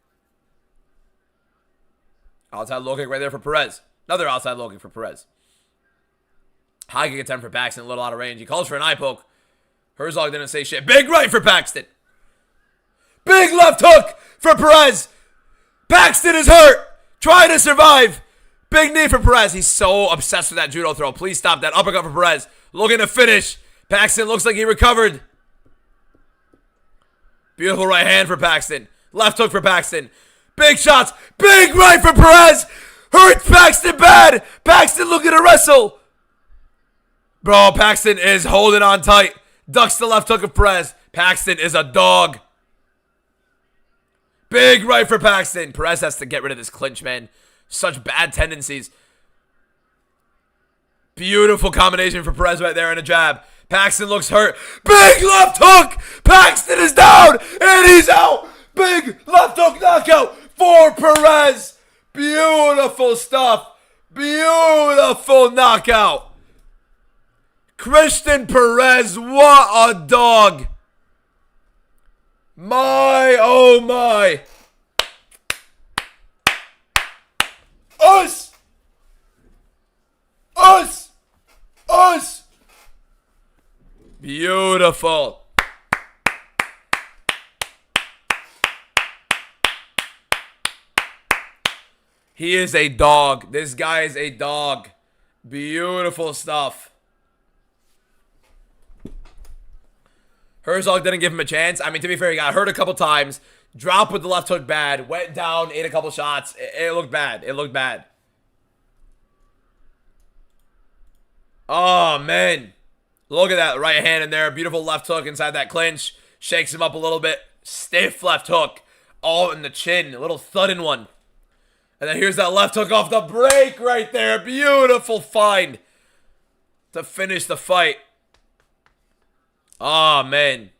Outside low kick right there for Perez. Another outside low kick for Perez. High kick attempt for Paxton. A little out of range. He calls for an eye poke. Herzog didn't say shit. Big right for Paxton. Big left hook for Perez. Paxton is hurt. Trying to survive. Big knee for Perez. He's so obsessed with that judo throw. Please stop that. Uppercut for Perez. Looking to finish. Paxton looks like he recovered. Beautiful right hand for Paxton. Left hook for Paxton. Big shots. Big right for Perez. Hurts Paxton bad. Paxton looking to wrestle. Bro, Paxton is holding on tight. Ducks the left hook of Perez. Paxton is a dog. Big right for Paxton. Perez has to get rid of this clinch, man. Such bad tendencies. Beautiful combination for Perez right there and a jab. Paxton looks hurt. Big left hook. Paxton is down and he's out. Big left hook knockout for Perez. Beautiful stuff. Beautiful knockout. Christian Perez, what a dog. My, oh my. Us! Us! Us! Beautiful. He is a dog. This guy is a dog. Beautiful stuff. Herzog didn't give him a chance. I mean, to be fair, he got hurt a couple times. Dropped with the left hook bad. Went down, ate a couple shots. It looked bad. It looked bad. Oh, man. Look at that right hand in there. Beautiful left hook inside that clinch. Shakes him up a little bit. Stiff left hook. All in the chin. A little thudding one. And then here's that left hook off the break right there. Beautiful find to finish the fight. Oh, man.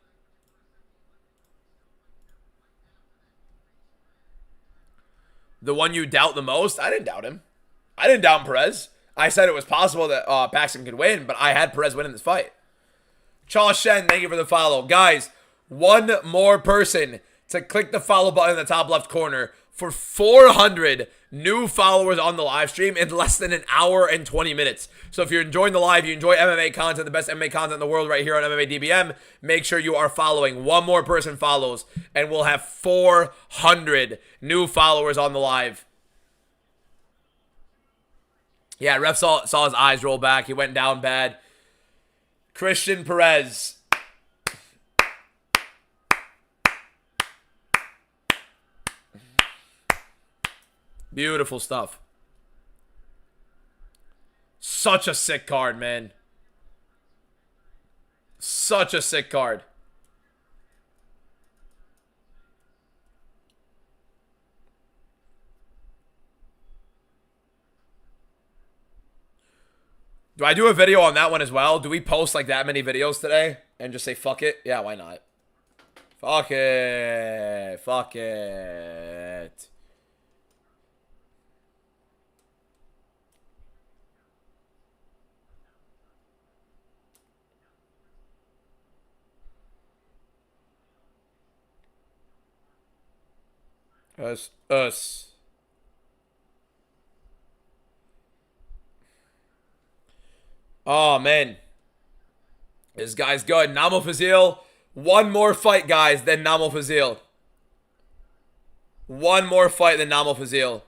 The one you doubt the most? I didn't doubt him. I didn't doubt Perez. I said it was possible that Paxton could win, but I had Perez win in this fight. Charles Shen, thank you for the follow. Guys, one more person to click the follow button in the top left corner for 400 new followers on the live stream in less than an hour and 20 minutes. So if you're enjoying the live, you enjoy MMA content, the best MMA content in the world right here on MMA DBM, make sure you are following. One more person follows, and we'll have 400 new followers on the live. Yeah, ref saw his eyes roll back. He went down bad. Christian Perez. Beautiful stuff. Such a sick card, man. Such a sick card. Do I do a video on that one as well? Do we post like that many videos today and just say fuck it? Yeah, why not? Fuck it. Fuck it. Us. Oh, man. This guy's good. Namo Fazil. One more fight, guys, than Namo Fazil. One more fight than Namo Fazil.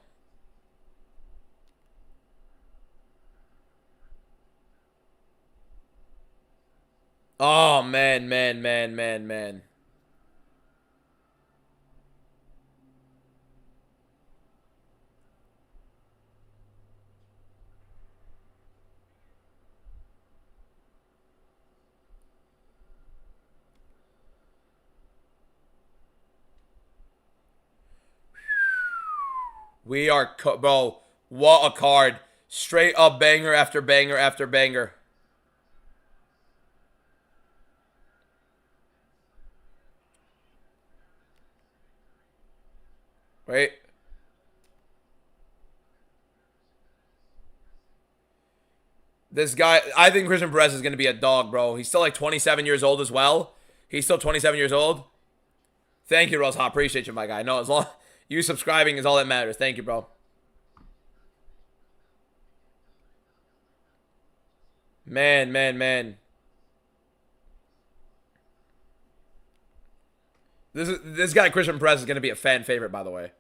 Oh, man. We are, bro, what a card. Straight up banger after banger after banger. Wait. This guy, I think Christian Perez is going to be a dog, bro. He's still like 27 years old as well. He's still 27 years old. Thank you, Rose. I appreciate you, my guy. No, as long you subscribing is all that matters. Thank you, bro. Man. This guy Christian Perez is going to be a fan favorite, by the way.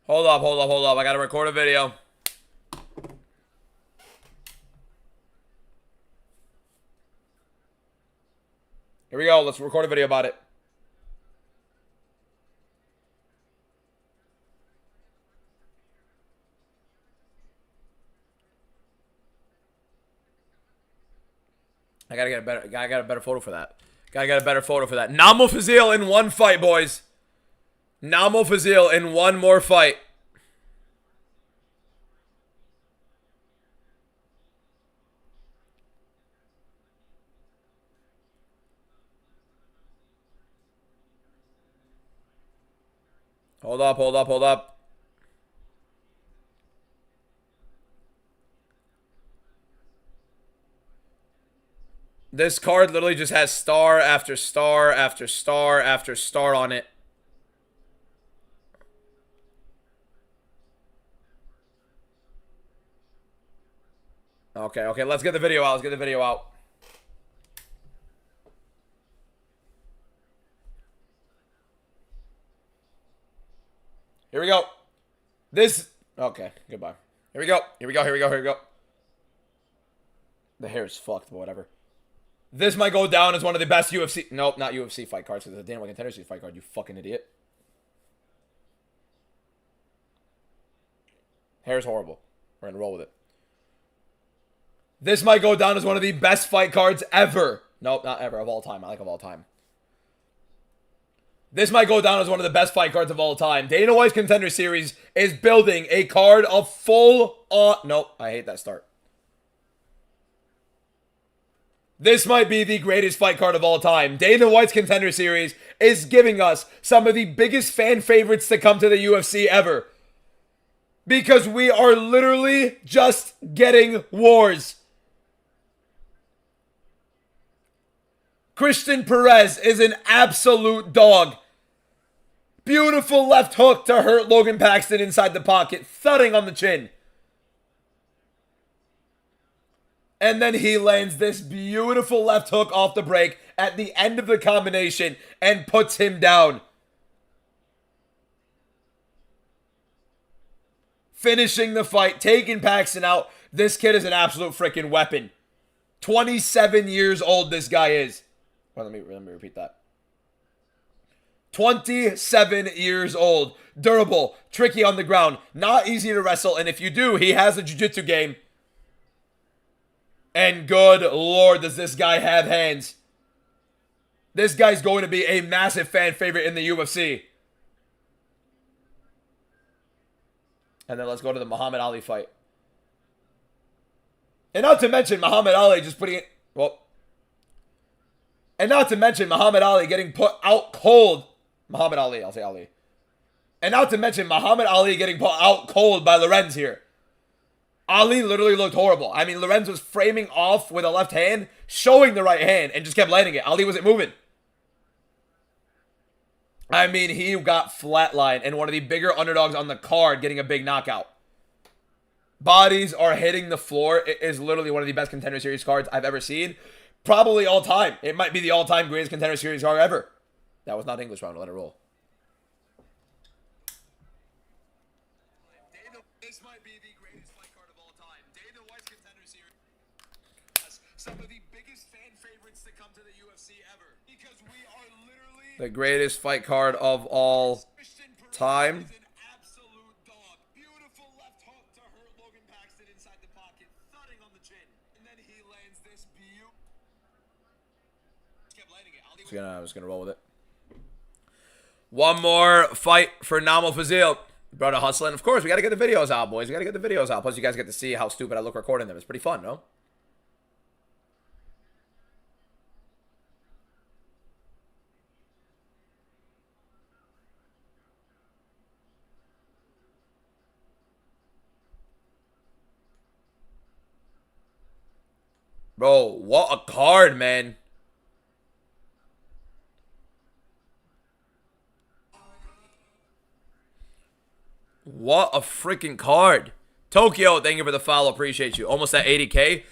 Hold up. I got to record a video. Here we go. Let's record a video about it. I gotta get a better photo for that. Gotta get a better photo for that. Namo Fazil in one fight, boys. Namo Fazil in one more fight. Hold up. This card literally just has star after star after star after star on it. Okay, let's get the video out. Here we go. Okay, goodbye. Here we go. The hair is fucked, but whatever. This might go down as one of the best UFC... Nope, not UFC fight cards, because it's a damn Contender Series fight card, you fucking idiot. Hair's horrible. We're gonna roll with it. This might go down as one of the best fight cards ever. Nope, not ever, of all time. I like of all time. This might go down as one of the best fight cards of all time. Dana White's Contender Series is building a card of full on... Nope, I hate that start. This might be the greatest fight card of all time. Dana White's Contender Series is giving us some of the biggest fan favorites to come to the UFC ever. Because we are literally just getting wars. Christian Perez is an absolute dog. Beautiful left hook to hurt Logan Paxton inside the pocket, thudding on the chin. And then he lands this beautiful left hook off the break at the end of the combination and puts him down. Finishing the fight, taking Paxton out. This kid is an absolute freaking weapon. 27 years old this guy is. Well, let me repeat that. 27 years old. Durable, tricky on the ground, not easy to wrestle, and if you do, he has a jiu-jitsu game. And good lord, does this guy have hands. This guy's going to be a massive fan favorite in the UFC. And then let's go to the Muhammad Ali fight. And not to mention Muhammad Ali just putting it... Well... And not to mention Muhammad Ali getting put out cold. Muhammad Ali, I'll say Ali. And not to mention Muhammad Ali getting put out cold by Lorenz here. Ali literally looked horrible. I mean, Lorenz was framing off with a left hand, showing the right hand, and just kept landing it. Ali wasn't moving. I mean, he got flatlined, and one of the bigger underdogs on the card getting a big knockout. Bodies are hitting the floor. It is literally one of the best Contender Series cards I've ever seen. Probably all time. It might be the all-time greatest Contender Series card ever. That was not English round. Let it roll. This might be the greatest fight card of all time. Dana White's Contender Series. Some of the biggest fan favorites to come to the UFC ever. Because we are literally the greatest fight card of all time. Absolute dog. Beautiful left hook to hurt Logan Paxton inside the pocket, thudding on the chin. And then he lands this beautiful. Kept landing it. I was gonna roll with it. One more fight for Namo Fazil. Brother hustling. Of course, we got to get the videos out, boys. We got to get the videos out. Plus, you guys get to see how stupid I look recording them. It's pretty fun, no? Bro, what a card, man. What a freaking card. Tokyo, thank you for the follow. Appreciate you. Almost at 80K.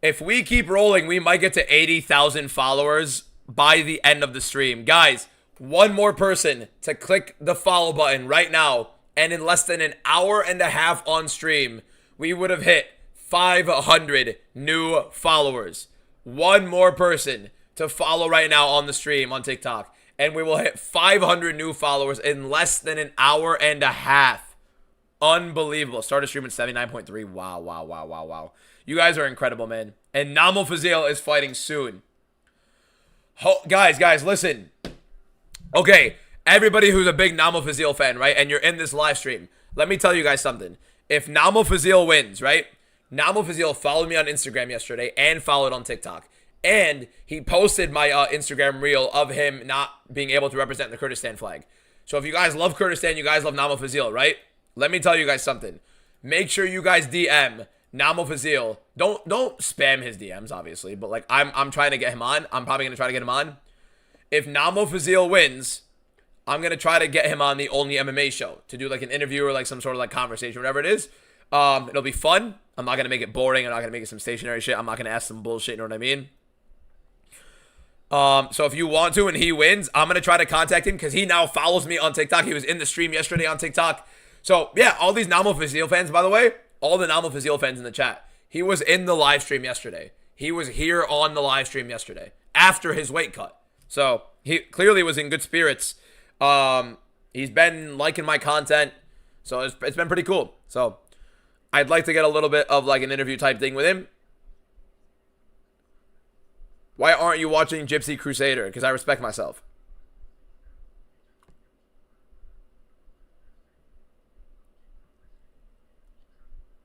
If we keep rolling, we might get to 80,000 followers by the end of the stream. Guys, one more person to click the follow button right now, and in less than an hour and a half on stream, we would have hit 500 new followers. One more person to follow right now on the stream on TikTok, and we will hit 500 new followers in less than an hour and a half. Unbelievable. Started streaming 79.3. Wow, wow, wow, wow, wow. You guys are incredible, man. And Namo Fazil is fighting soon. Guys, listen. Okay, everybody who's a big Namo Fazil fan, right? And you're in this live stream, let me tell you guys something. If Namo Fazil wins, right? Namo Fazil followed me on Instagram yesterday and followed on TikTok. And he posted my Instagram reel of him not being able to represent the Kurdistan flag. So if you guys love Kurdistan, you guys love Namo Fazil, right? Let me tell you guys something. Make sure you guys DM Namo Fazil. Don't spam his DMs, obviously, but like I'm trying to get him on. I'm probably gonna try to get him on. If Namo Fazil wins, I'm gonna try to get him on the Only MMA show to do like an interview or like some sort of like conversation, whatever it is. It'll be fun. I'm not gonna make it boring. I'm not gonna make it some stationary shit. I'm not gonna ask some bullshit. You know what I mean? So if you want to and he wins, I'm gonna try to contact him because he now follows me on TikTok. He was in the stream yesterday on TikTok. So yeah, all these Namo Fazil fans, by the way, all the Namo Fazil fans in the chat, he was in the live stream yesterday. He was here on the live stream yesterday after his weight cut. So he clearly was in good spirits. He's been liking my content, so it's been pretty cool. So I'd like to get a little bit of like an interview type thing with him. Why aren't you watching Gypsy Crusader? Because I respect myself.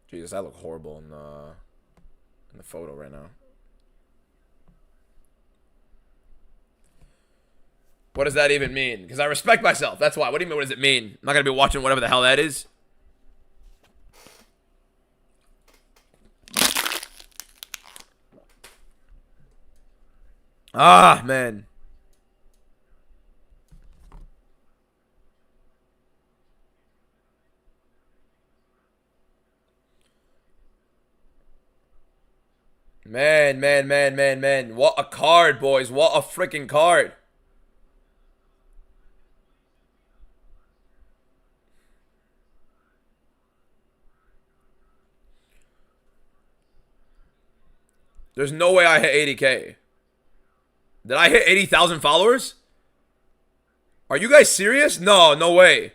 Jesus, I look horrible in the photo right now. What does that even mean? Because I respect myself. That's why. What do you mean, what does it mean? I'm not going to be watching whatever the hell that is. Ah, man. Man. What a card, boys. What a freaking card. There's no way I hit 80K. Did I hit 80,000 followers? Are you guys serious? No way.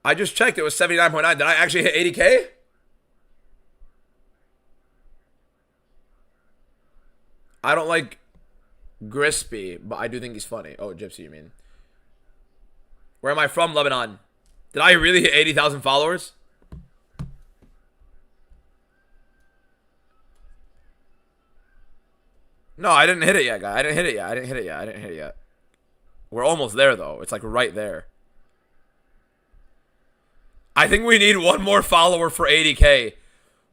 I just checked. It was 79.9. Did I actually hit 80K? I don't like Grispy, but I do think he's funny. Oh, Gypsy, you mean? Where am I from? Lebanon. Did I really hit 80,000 followers? No, I didn't hit it yet, guy. I didn't hit it yet. We're almost there, though. It's like right there. I think we need one more follower for 80K.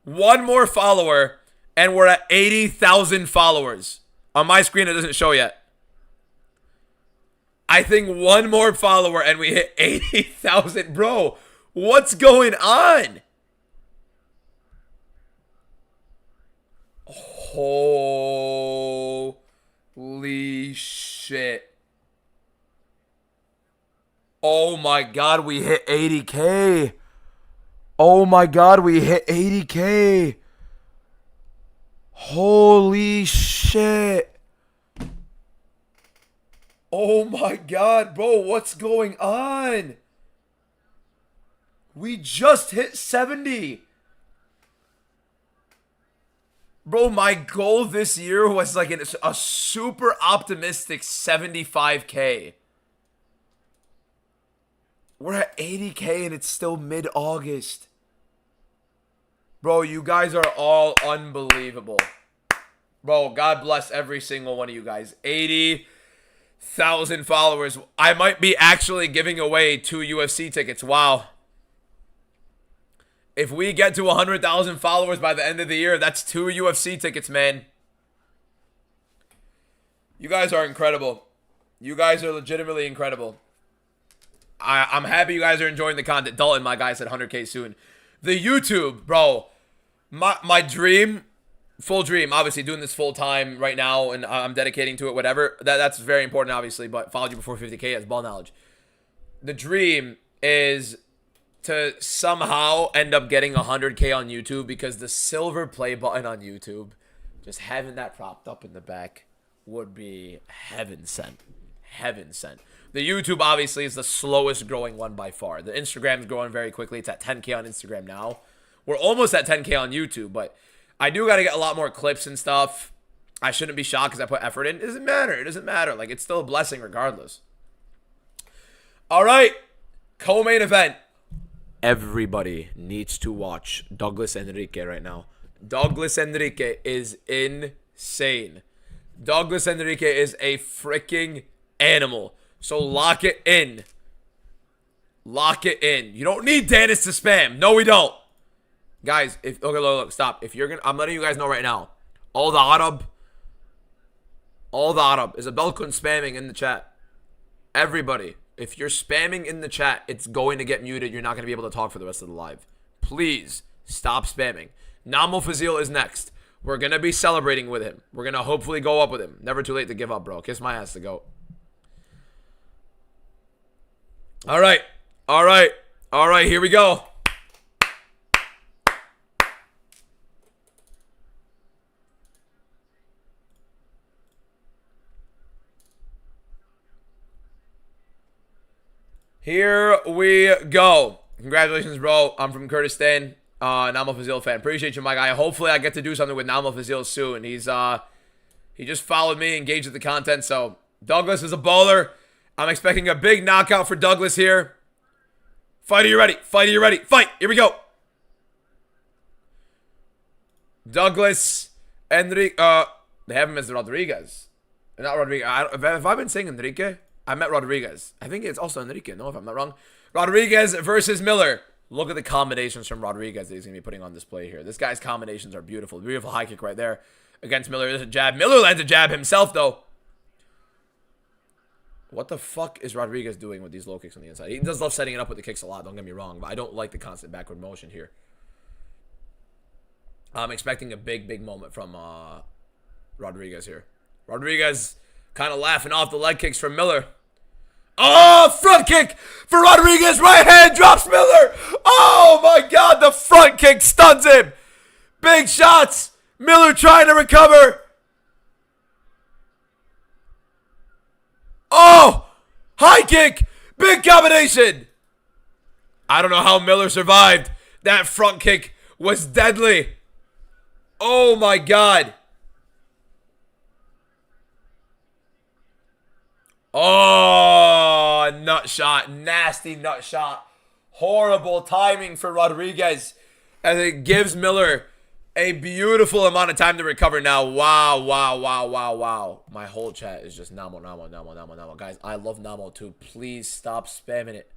One more follower, and we're at 80,000 followers. On my screen, it doesn't show yet. I think one more follower, and we hit 80,000. Bro, what's going on? Holy shit. Oh my god, we hit 80K. Oh my god, we hit 80K. Holy shit. Oh my god, bro, what's going on? We just hit 70. Bro, my goal this year was like a super optimistic 75K. We're at 80K and it's still mid-August. Bro, you guys are all unbelievable. Bro, God bless every single one of you guys. 80,000 followers. I might be actually giving away 2 UFC tickets. Wow. If we get to 100,000 followers by the end of the year, that's 2 UFC tickets, man. You guys are incredible. You guys are legitimately incredible. I'm happy you guys are enjoying the content. Dalton, my guy, said 100K soon. The YouTube, bro. My dream, full dream, obviously doing this full time right now, and I'm dedicating to it, whatever. That's very important, obviously, but followed you before 50K as ball knowledge. The dream is to somehow end up getting 100K on YouTube, because the silver play button on YouTube, just having that propped up in the back would be heaven sent. Heaven sent. The YouTube obviously is the slowest growing one by far. The Instagram is growing very quickly. It's at 10K on Instagram now. We're almost at 10K on YouTube, but I do got to get a lot more clips and stuff. I shouldn't be shocked because I put effort in. It doesn't matter. It doesn't matter. Like, it's still a blessing regardless. All right. Co-main event. Everybody needs to watch Douglas Enrique right now. Douglas Enrique is insane. Douglas Enrique is a freaking animal. So lock it in. Lock it in. You don't need Dennis to spam. No, we don't. Guys, okay, look, stop. If you're gonna, I'm letting you guys know right now. All the Arab is a Belkun spamming in the chat. Everybody, if you're spamming in the chat, it's going to get muted. You're not going to be able to talk for the rest of the live. Please stop spamming. Namo Fazil is next. We're going to be celebrating with him. We're going to hopefully go up with him. Never too late to give up, bro. Kiss my ass to go. All right. All right. All right. Here we go. Here we go. Congratulations, bro. I'm from Kurdistan. Namo Fazil fan. Appreciate you, my guy. Hopefully I get to do something with Namo Fazil soon. He just followed me, engaged with the content. So Douglas is a baller. I'm expecting a big knockout for Douglas here. Fight, are you ready? Fight, are you ready? Fight! Here we go. Douglas, Enrique. They have him as Rodriguez. Not Rodriguez. Have I been saying Enrique? I met Rodriguez. I think it's also Enrique. No, if I'm not wrong. Rodriguez versus Miller. Look at the combinations from Rodriguez that he's going to be putting on display here. This guy's combinations are beautiful. Beautiful high kick right there against Miller. There's a jab. Miller lands a jab himself, though. What the fuck is Rodriguez doing with these low kicks on the inside? He does love setting it up with the kicks a lot, don't get me wrong, but I don't like the constant backward motion here. I'm expecting a big, big moment from Rodriguez here. Rodriguez kind of laughing off the leg kicks from Miller. Oh, front kick for Rodriguez. Right hand drops Miller. Oh, my God. The front kick stuns him. Big shots. Miller trying to recover. Oh, high kick. Big combination. I don't know how Miller survived. That front kick was deadly. Oh, my God. Oh, nut shot. Nasty nut shot. Horrible timing for Rodriguez as it gives Miller A beautiful amount of time to recover now. Wow, wow, wow, wow, wow. My whole chat is just Namo, Namo, Namo, Namo, Namo. Guys, I love Namo too. Please stop spamming it.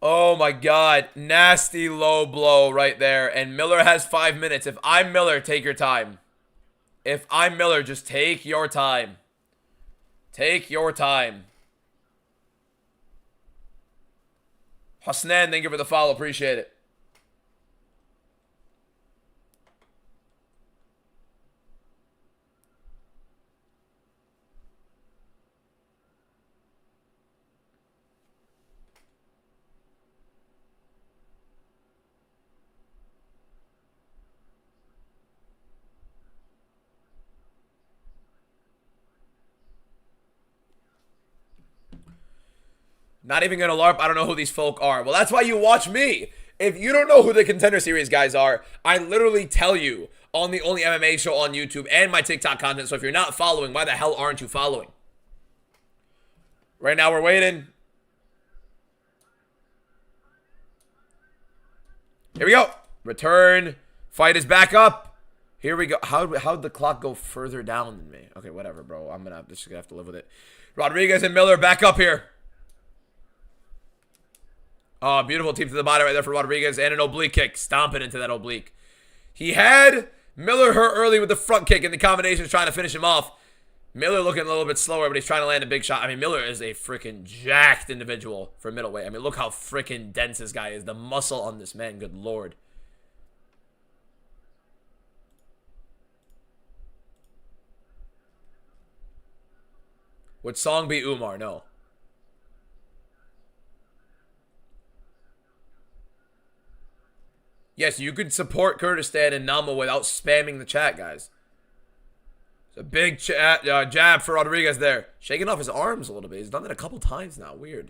Oh my god. Nasty low blow right there. And Miller has 5 minutes. If I'm Miller, take your time. If I'm Miller, just take your time. Take your time. Hasnan, thank you for the follow. Appreciate it. Not even gonna LARP. I don't know who these folk are. Well, that's why you watch me. If you don't know who the Contender Series guys are, I literally tell you on the only MMA show on YouTube and my TikTok content. So if you're not following, why the hell aren't you following? Right now we're waiting. Here we go. Return. Fight is back up. Here we go. How'd the clock go further down than me? Okay, whatever, bro. I'm just gonna have to live with it. Rodriguez and Miller back up here. Oh, beautiful team to the body right there for Rodriguez. And an oblique kick. Stomping into that oblique. He had Miller hurt early with the front kick and the combinations trying to finish him off. Miller looking a little bit slower, but he's trying to land a big shot. I mean, Miller is a freaking jacked individual for middleweight. I mean, look how freaking dense this guy is. The muscle on this man, good lord. Would Song be Umar? No. Yes, you could support Kurdistan and Nama without spamming the chat, guys. It's a big jab for Rodriguez there. Shaking off his arms a little bit. He's done that a couple times now. Weird.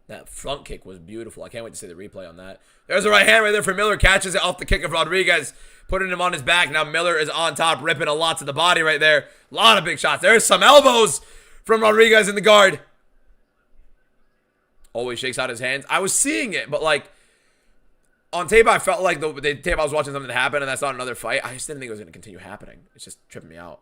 That front kick was beautiful. I can't wait to see the replay on that. There's a right hand right there for Miller. Catches it off the kick of Rodriguez. Putting him on his back. Now Miller is on top. Ripping a lot to the body right there. A lot of big shots. There's some elbows from Rodriguez in the guard. Always shakes out his hands. I was seeing it, but like on tape, I felt like the tape I was watching something happen, and that's not another fight. I just didn't think it was going to continue happening. It's just tripping me out.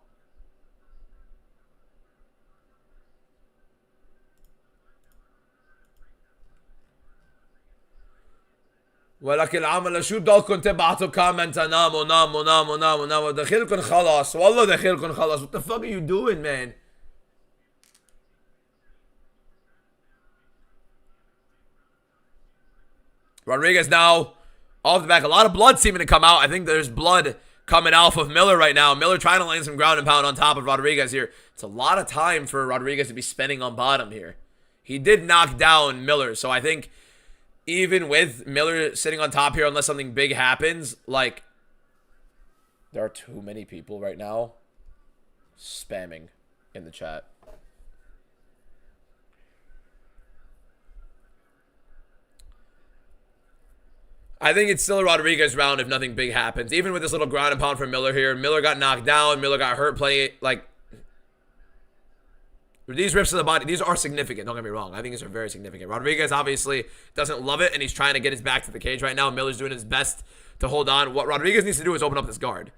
ولكن العمل شو بدكم تبعتوا كومنت ناموا ناموا ناموا ناموا ناموا دخيلكم خلاص والله دخيلكم خلاص. What the fuck are you doing, man? Rodriguez now off the back. A lot of blood seeming to come out. I think there's blood coming off of Miller right now. Miller trying to land some ground and pound on top of Rodriguez here. It's a lot of time for Rodriguez to be spending on bottom here. He did knock down Miller, so I think even with Miller sitting on top here, unless something big happens, like, there are too many people right now spamming in the chat. I think it's still a Rodriguez round if nothing big happens. Even with this little ground and pound from Miller here. Miller got knocked down. Miller got hurt playing, like, these rips to the body, these are significant. Don't get me wrong. I think these are very significant. Rodriguez obviously doesn't love it, and he's trying to get his back to the cage right now. Miller's doing his best to hold on. What Rodriguez needs to do is open up this guard.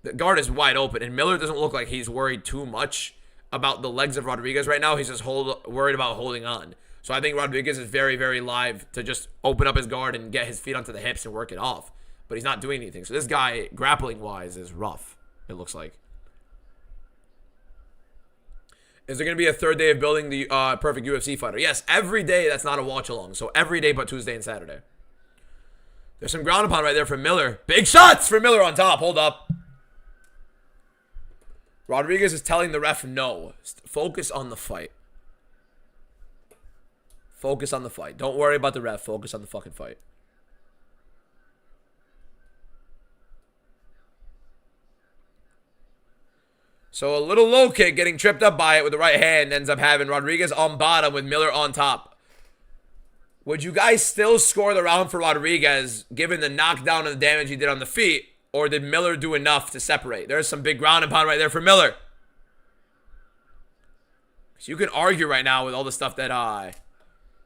The guard is wide open, and Miller doesn't look like he's worried too much about the legs of Rodriguez right now. He's just worried about holding on. So I think Rodriguez is very, very live to just open up his guard and get his feet onto the hips and work it off. But he's not doing anything. So this guy, grappling-wise, is rough, it looks like. Is there going to be a third day of building the perfect UFC fighter? Yes, every day that's not a watch-along. So every day but Tuesday and Saturday. There's some ground and pound right there from Miller. Big shots for Miller on top. Hold up. Rodriguez is telling the ref no. Focus on the fight. Focus on the fight. Don't worry about the ref. Focus on the fucking fight. So a little low kick, getting tripped up by it with the right hand, ends up having Rodriguez on bottom with Miller on top. Would you guys still score the round for Rodriguez, given the knockdown and the damage he did on the feet, or did Miller do enough to separate? There's some big ground and pound right there for Miller. So you can argue right now with all the stuff that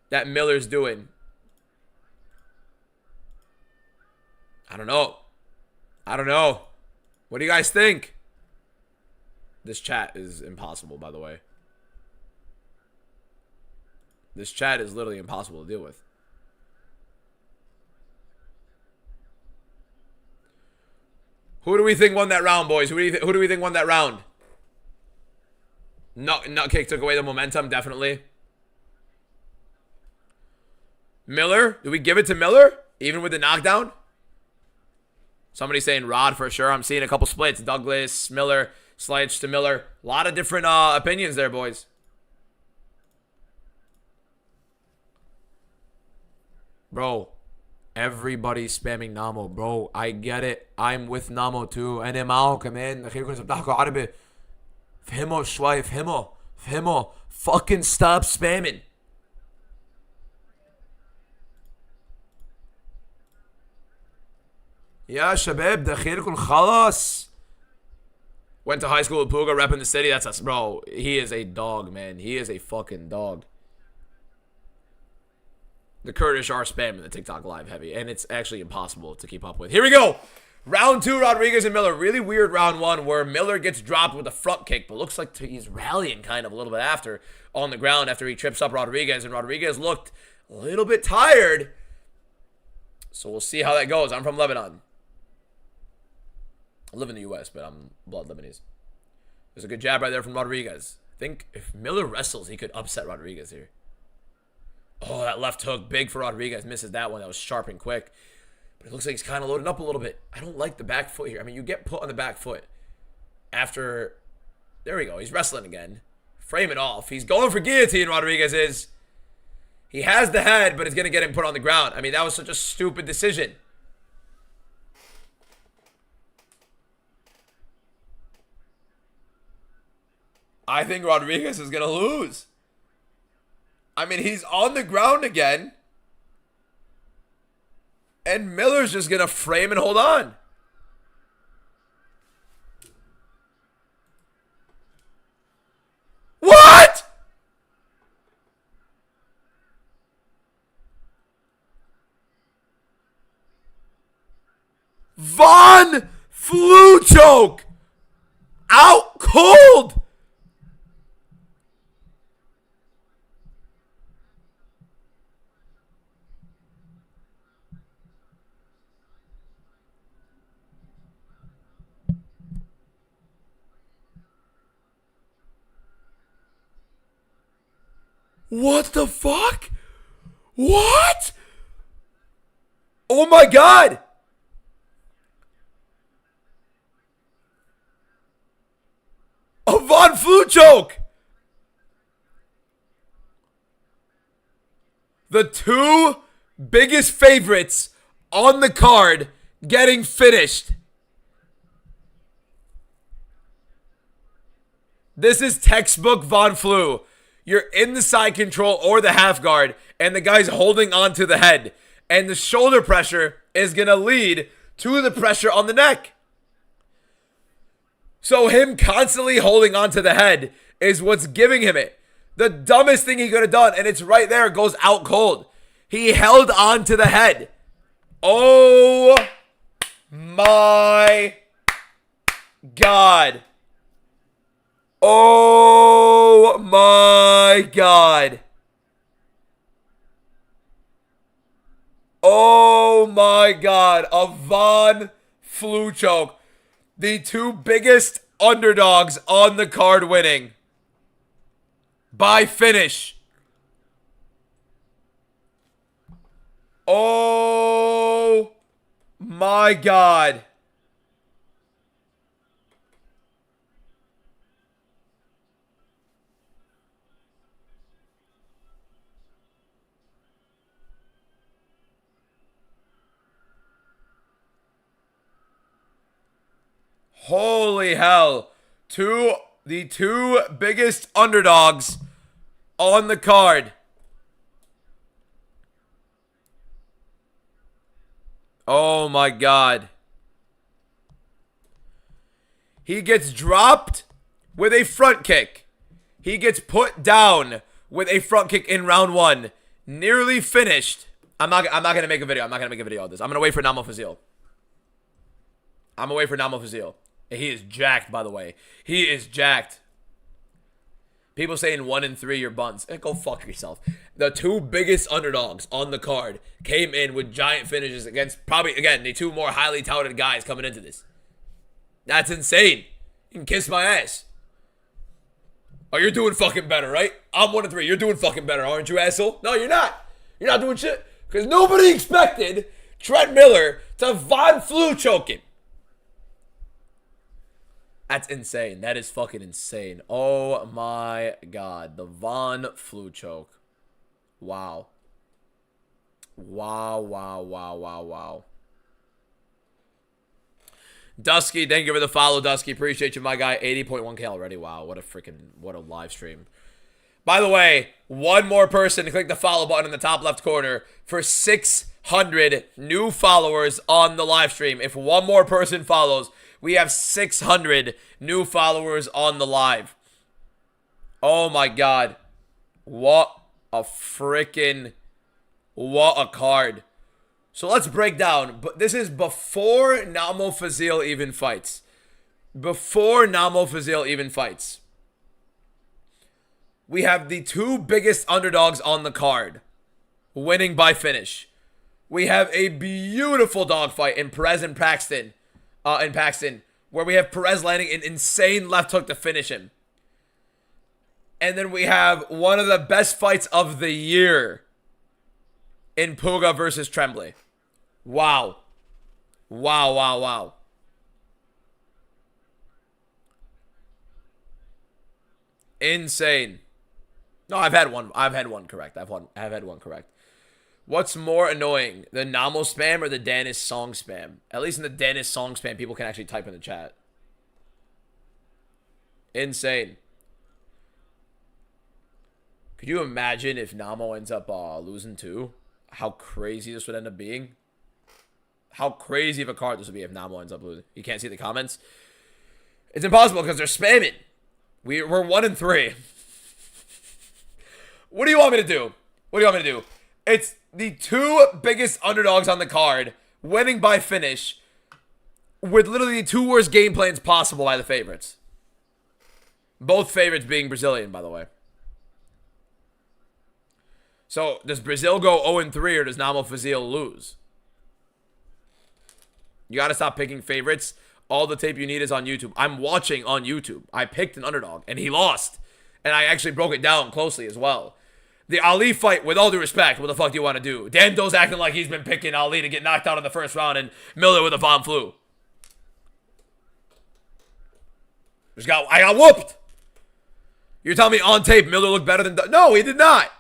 that Miller's doing. I don't know. I don't know. What do you guys think? This chat is impossible, by the way. This chat is literally impossible to deal with. Who do we think won that round, boys? Who do we think won that round? Nutkick took away the momentum, definitely. Miller? Do we give it to Miller? Even with the knockdown? Somebody saying Rod for sure. I'm seeing a couple splits. Douglas, Miller, slides to Miller. A lot of different opinions there, boys. Bro, everybody's spamming Namo. Bro, I get it. I'm with Namo too. أنا معه كمان. خليكم بتحكوا عربي. فهموا شوي. فهموا. Fucking stop spamming. يا شباب دخيلكم خلاص. Went to high school with Puga, repping the city. That's us, bro. He is a dog, man. He is a fucking dog. The Kurdish are spamming the TikTok live heavy, and it's actually impossible to keep up with. Here we go. Round 2, Rodriguez and Miller. Really weird round 1 where Miller gets dropped with a front kick, but looks like he's rallying kind of a little bit after on the ground after he trips up Rodriguez, and Rodriguez looked a little bit tired. So we'll see how that goes. I'm from Lebanon. I live in the U.S., but I'm blood Lebanese. There's a good jab right there from Rodriguez. I think if Miller wrestles, he could upset Rodriguez here. Oh, that left hook, big for Rodriguez. Misses that one. That was sharp and quick. But it looks like he's kind of loading up a little bit. I don't like the back foot here. I mean, you get put on the back foot after... There we go. He's wrestling again. Frame it off. He's going for guillotine, Rodriguez is. He has the head, but it's going to get him put on the ground. I mean, that was such a stupid decision. I think Rodriguez is going to lose. I mean, he's on the ground again. And Miller's just going to frame and hold on. What? Von flu choke. Out cold. What the fuck? What? Oh my god! A Von Flu choke! The two biggest favorites on the card getting finished. This is textbook Von Flu. You're in the side control or the half guard, and the guy's holding on to the head. And the shoulder pressure is going to lead to the pressure on the neck. So him constantly holding on to the head is what's giving him it. The dumbest thing he could have done, and it's right there, goes out cold. He held on to the head. Oh my God. Oh my God. Oh my God. A Von Flu choke. The two biggest underdogs on the card winning. By finish. Oh my God. Holy hell. The two biggest underdogs on the card. Oh my God. He gets dropped with a front kick. He gets put down with a front kick in round 1. Nearly finished. I'm not gonna make a video. I'm not gonna make a video of this. I'm gonna wait for Namo Fazil. I'm gonna wait for Namo Fazil. He is jacked, by the way. He is jacked. People saying 1 and 3 you're buns. Go fuck yourself. The 2 biggest underdogs on the card came in with giant finishes against probably, again, the 2 more highly touted guys coming into this. That's insane. You can kiss my ass. Oh, you're doing fucking better, right? I'm 1 and 3. You're doing fucking better, aren't you, asshole? No, you're not. You're not doing shit. Because nobody expected Trent Miller to Von Flu choke him. That's insane. That is fucking insane. Oh my god. The Von Flu choke. Wow. Wow, wow, wow, wow, wow. Dusky, thank you for the follow, Dusky. Appreciate you, my guy. 80.1k already. Wow, what a live stream. By the way, one more person to click the follow button in the top left corner for 600 new followers on the live stream. If one more person follows, we have 600 new followers on the live. Oh my god. What a card. So let's break down. But this is before Namo Fazil even fights. Before Namo Fazil even fights. We have the 2 biggest underdogs on the card winning by finish. We have a beautiful dogfight in Perez and Paxton. Where we have Perez landing an insane left hook to finish him. And then we have one of the best fights of the year in Puga versus Tremblay. Wow. Wow, wow, wow. Insane. No, I've had one correct. I've had one correct. What's more annoying, the Namo spam or the Danis song spam? At least in the Danis song spam, people can actually type in the chat. Insane. Could you imagine if Namo ends up losing too? How crazy this would end up being? How crazy of a card this would be if Namo ends up losing. You can't see the comments? It's impossible because they're spamming. We're 1 and 3. What do you want me to do? What do you want me to do? It's the 2 biggest underdogs on the card winning by finish with literally the 2 worst game plans possible by the favorites. Both favorites being Brazilian, by the way. So, does Brazil go 0-3 or does Namo Fazil lose? You got to stop picking favorites. All the tape you need is on YouTube. I'm watching on YouTube. I picked an underdog, and he lost. And I actually broke it down closely as well. The Ali fight, with all due respect, what the fuck do you want to do? Dan Doe's acting like he's been picking Ali to get knocked out in the first round, and Miller with a Von Flu. I got whooped. You're telling me on tape Miller looked better than... No, he did not.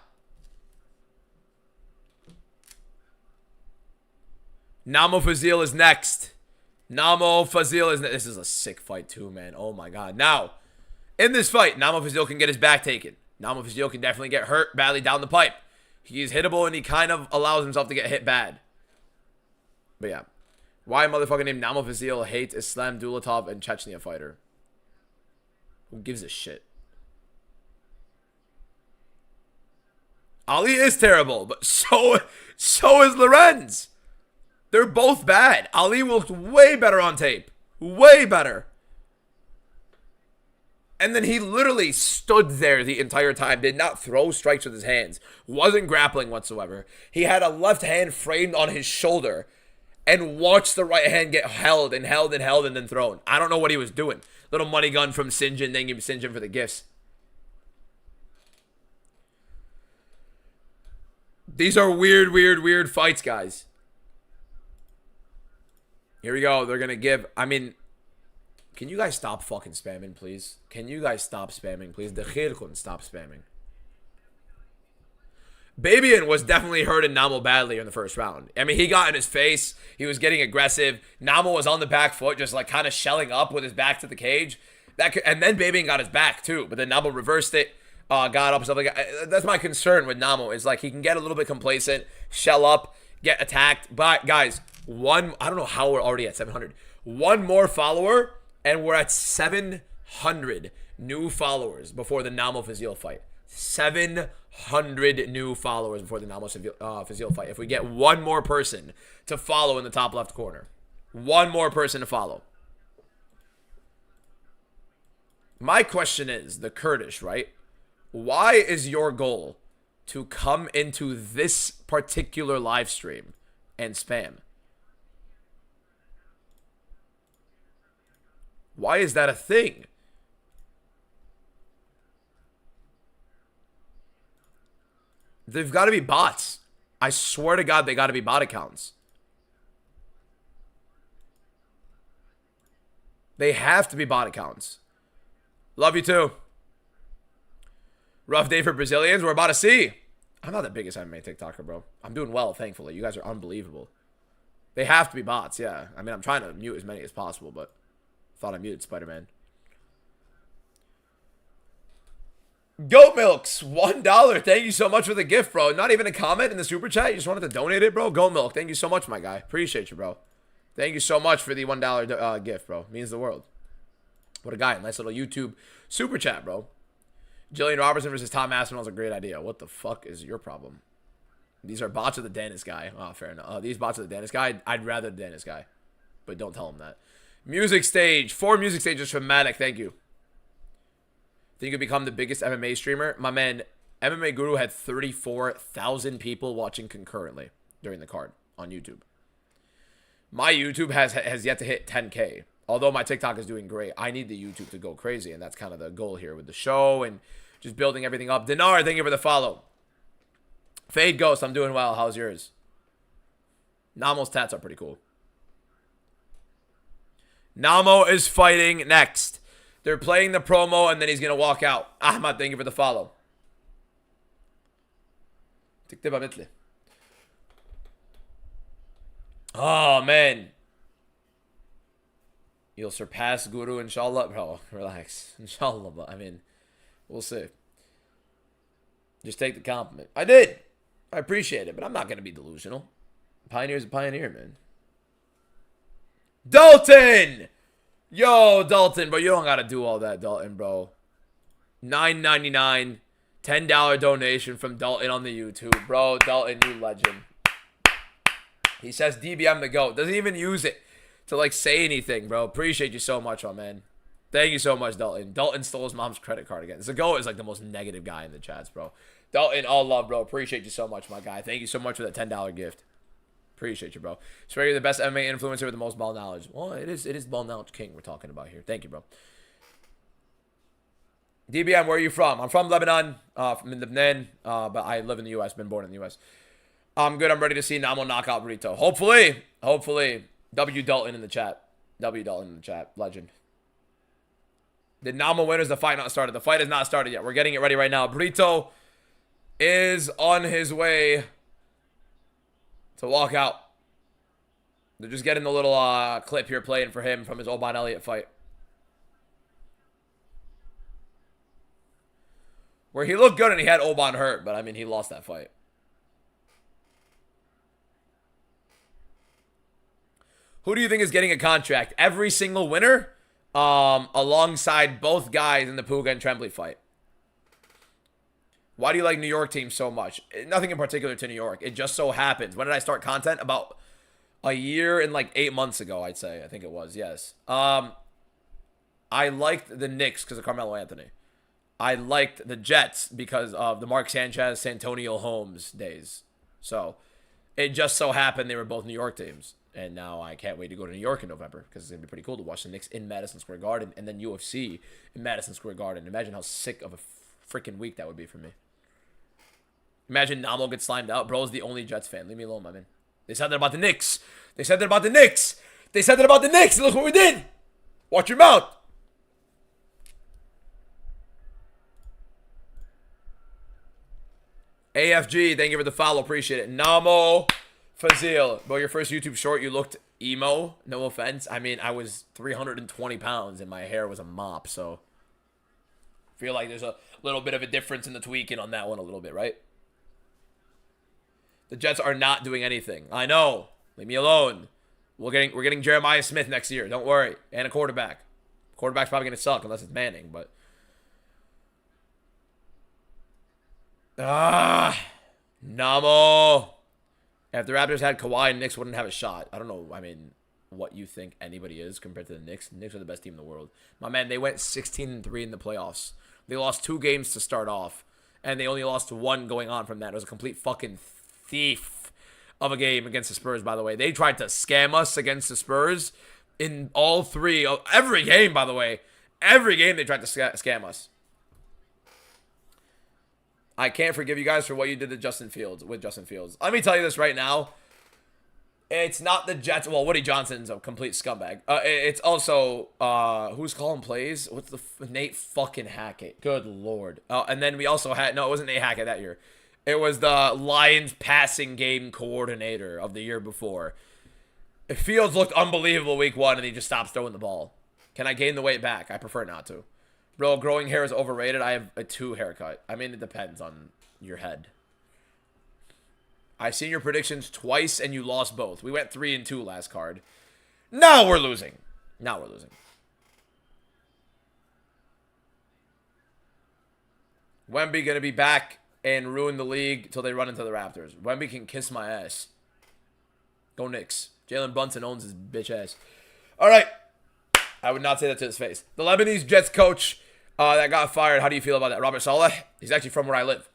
Namo Fazil is next. Namo Fazil is next. This is a sick fight too, man. Oh my god. Now, in this fight, Namo Fazil can get his back taken. Namo Fazil can definitely get hurt badly down the pipe. He is hittable and he kind of allows himself to get hit bad. But yeah. Why a motherfucker named Namo Fazil hates Islam Dulatov and Chechnya fighter? Who gives a shit? Ali is terrible, but so is Lorenz. They're both bad. Ali looked way better on tape. Way better. And then he literally stood there the entire time. Did not throw strikes with his hands. Wasn't grappling whatsoever. He had a left hand framed on his shoulder. And watched the right hand get held and held and held and then thrown. I don't know what he was doing. Little money gun from Sinjin. Thank you, Sinjin, for the gifts. These are weird fights, guys. Here we go. They're going to give... I mean... Can you guys stop fucking spamming, please? Can you guys stop spamming, please? The Khirkun, stop spamming. Babian was definitely hurting Namo badly in the first round. I mean, he got in his face. He was getting aggressive. Namo was on the back foot, just like kind of shelling up with his back to the cage. And then Babian got his back too. But then Namo reversed it, got up and stuff like that. That's my concern with Namo. Is like he can get a little bit complacent, shell up, get attacked. But guys, I don't know how we're already at 700. One more follower. And we're at 700 new followers before the Namo Fazil fight. 700 new followers before the Namo Fazil fight. If we get one more person to follow in the top left corner. One more person to follow. My question is, the Kurdish, right? Why is your goal to come into this particular live stream and spam? Why is that a thing? They've got to be bots. I swear to God, they got to be bot accounts. They have to be bot accounts. Love you too. Rough day for Brazilians. We're about to see. I'm not the biggest MMA TikToker, bro. I'm doing well, thankfully. You guys are unbelievable. They have to be bots, yeah. I mean, I'm trying to mute as many as possible, but thought I muted Spider-Man. Goat Milks, $1. Thank you so much for the gift, bro. Not even a comment in the super chat. You just wanted to donate it, bro. Goat Milk, thank you so much, my guy. Appreciate you, bro. Thank you so much for the $1 gift, bro. Means the world. What a guy. Nice little YouTube super chat, bro. Jillian Robertson versus Tom Aspinall is a great idea. What the fuck is your problem? These are bots of the Dennis guy. Oh, fair enough. These bots of the Dennis guy. I'd rather the Dennis guy. But don't tell him that. Music stage. 4 music stages from Matic. Thank you. Think you could become the biggest MMA streamer? My man, MMA Guru had 34,000 people watching concurrently during the card on YouTube. My YouTube has yet to hit 10K. Although my TikTok is doing great, I need the YouTube to go crazy, and that's kind of the goal here with the show and just building everything up. Dinar, thank you for the follow. Fade Ghost, I'm doing well. How's yours? Namo's tats are pretty cool. Namo is fighting next. They're playing the promo, and then he's going to walk out. Ahmad, thank you for the follow. Oh, man. You'll surpass Guru, inshallah. Bro, relax. Inshallah, but I mean, we'll see. Just take the compliment. I did. I appreciate it, but I'm not going to be delusional. Pioneer's a pioneer, man. Dalton! Yo, Dalton, bro, you don't got to do all that, Dalton, bro. $9.99, $10 donation from Dalton on the YouTube. Bro, Dalton, you legend. He says DBM the GOAT. Doesn't even use it to, like, say anything, bro. Appreciate you so much, my man. Thank you so much, Dalton. Dalton stole his mom's credit card again. The GOAT is, like, the most negative guy in the chats, bro. Dalton, all love, bro. Appreciate you so much, my guy. Thank you so much for that $10 gift. Appreciate you, bro. Swear you're the best MMA influencer with the most ball knowledge. Well, it is ball knowledge king we're talking about here. Thank you, bro. DBM, where are you from? I'm from Lebanon, from Lebanon, but I live in the U.S., been born in the U.S. I'm good. I'm ready to see Namo knock out Burrito. Hopefully. W Dalton in the chat. W Dalton in the chat. Legend. Did Namo win or is the fight not started? The fight has not started yet. We're getting it ready right now. Burrito is on his way to walk out. They're just getting the little clip here playing for him from his Oban Elliott fight. Where he looked good and he had Oban hurt, but I mean, he lost that fight. Who do you think is getting a contract? Every single winner alongside both guys in the Puga and Tremblay fight. Why do you like New York teams so much? Nothing in particular to New York. It just so happens. When did I start content? About a year and like 8 months ago, I'd say. I think it was, yes. I liked the Knicks because of Carmelo Anthony. I liked the Jets because of the Mark Sanchez, Santonio Holmes days. So it just so happened they were both New York teams. And now I can't wait to go to New York in November because it's going to be pretty cool to watch the Knicks in Madison Square Garden and then UFC in Madison Square Garden. Imagine how sick of a freaking week that would be for me. Imagine Namo gets slimed out. Bro's the only Jets fan. Leave me alone, my man. They said that about the Knicks. They said that about the Knicks. They said that about the Knicks. Look what we did. Watch your mouth. AFG, thank you for the follow. Appreciate it. Namo Fazil. Bro, your first YouTube short, you looked emo. No offense. I mean, I was 320 pounds and my hair was a mop, so I feel like there's a little bit of a difference in the tweaking on that one a little bit, right? The Jets are not doing anything. I know. Leave me alone. We're getting Jeremiah Smith next year. Don't worry. And a quarterback. Quarterback's probably going to suck unless it's Manning, but Ah, Namo. If the Raptors had Kawhi, Knicks wouldn't have a shot. I don't know. I mean, what you think anybody is compared to the Knicks. The Knicks are the best team in the world. My man, they went 16-3 in the playoffs. They lost 2 games to start off, and they only lost 1 going on from that. It was a complete fucking thief of a game against the Spurs, by the way. They tried to scam us against the Spurs in all 3 of every game, by the way. Every game they tried to scam us. I can't forgive you guys for what you did to Justin Fields, with Justin Fields. Let me tell you this right now. It's not the Jets. Well, Woody Johnson's a complete scumbag. It's also, who's calling plays? What's the, Nate fucking Hackett. Good Lord. And then we also had, no, it wasn't Nate Hackett that year. It was the Lions passing game coordinator of the year before. Fields looked unbelievable week 1, and he just stops throwing the ball. Can I gain the weight back? I prefer not to. Bro, growing hair is overrated. I have a 2 haircut. I mean, it depends on your head. I've seen your predictions twice, and you lost both. We went 3-2 last card. Now we're losing. Now we're losing. Wemby going to be back and ruin the league till they run into the Raptors. Wemby can kiss my ass. Go Knicks. Jalen Brunson owns his bitch ass. All right. I would not say that to his face. The Lebanese Jets coach that got fired. How do you feel about that? Robert Saleh? He's actually from where I live.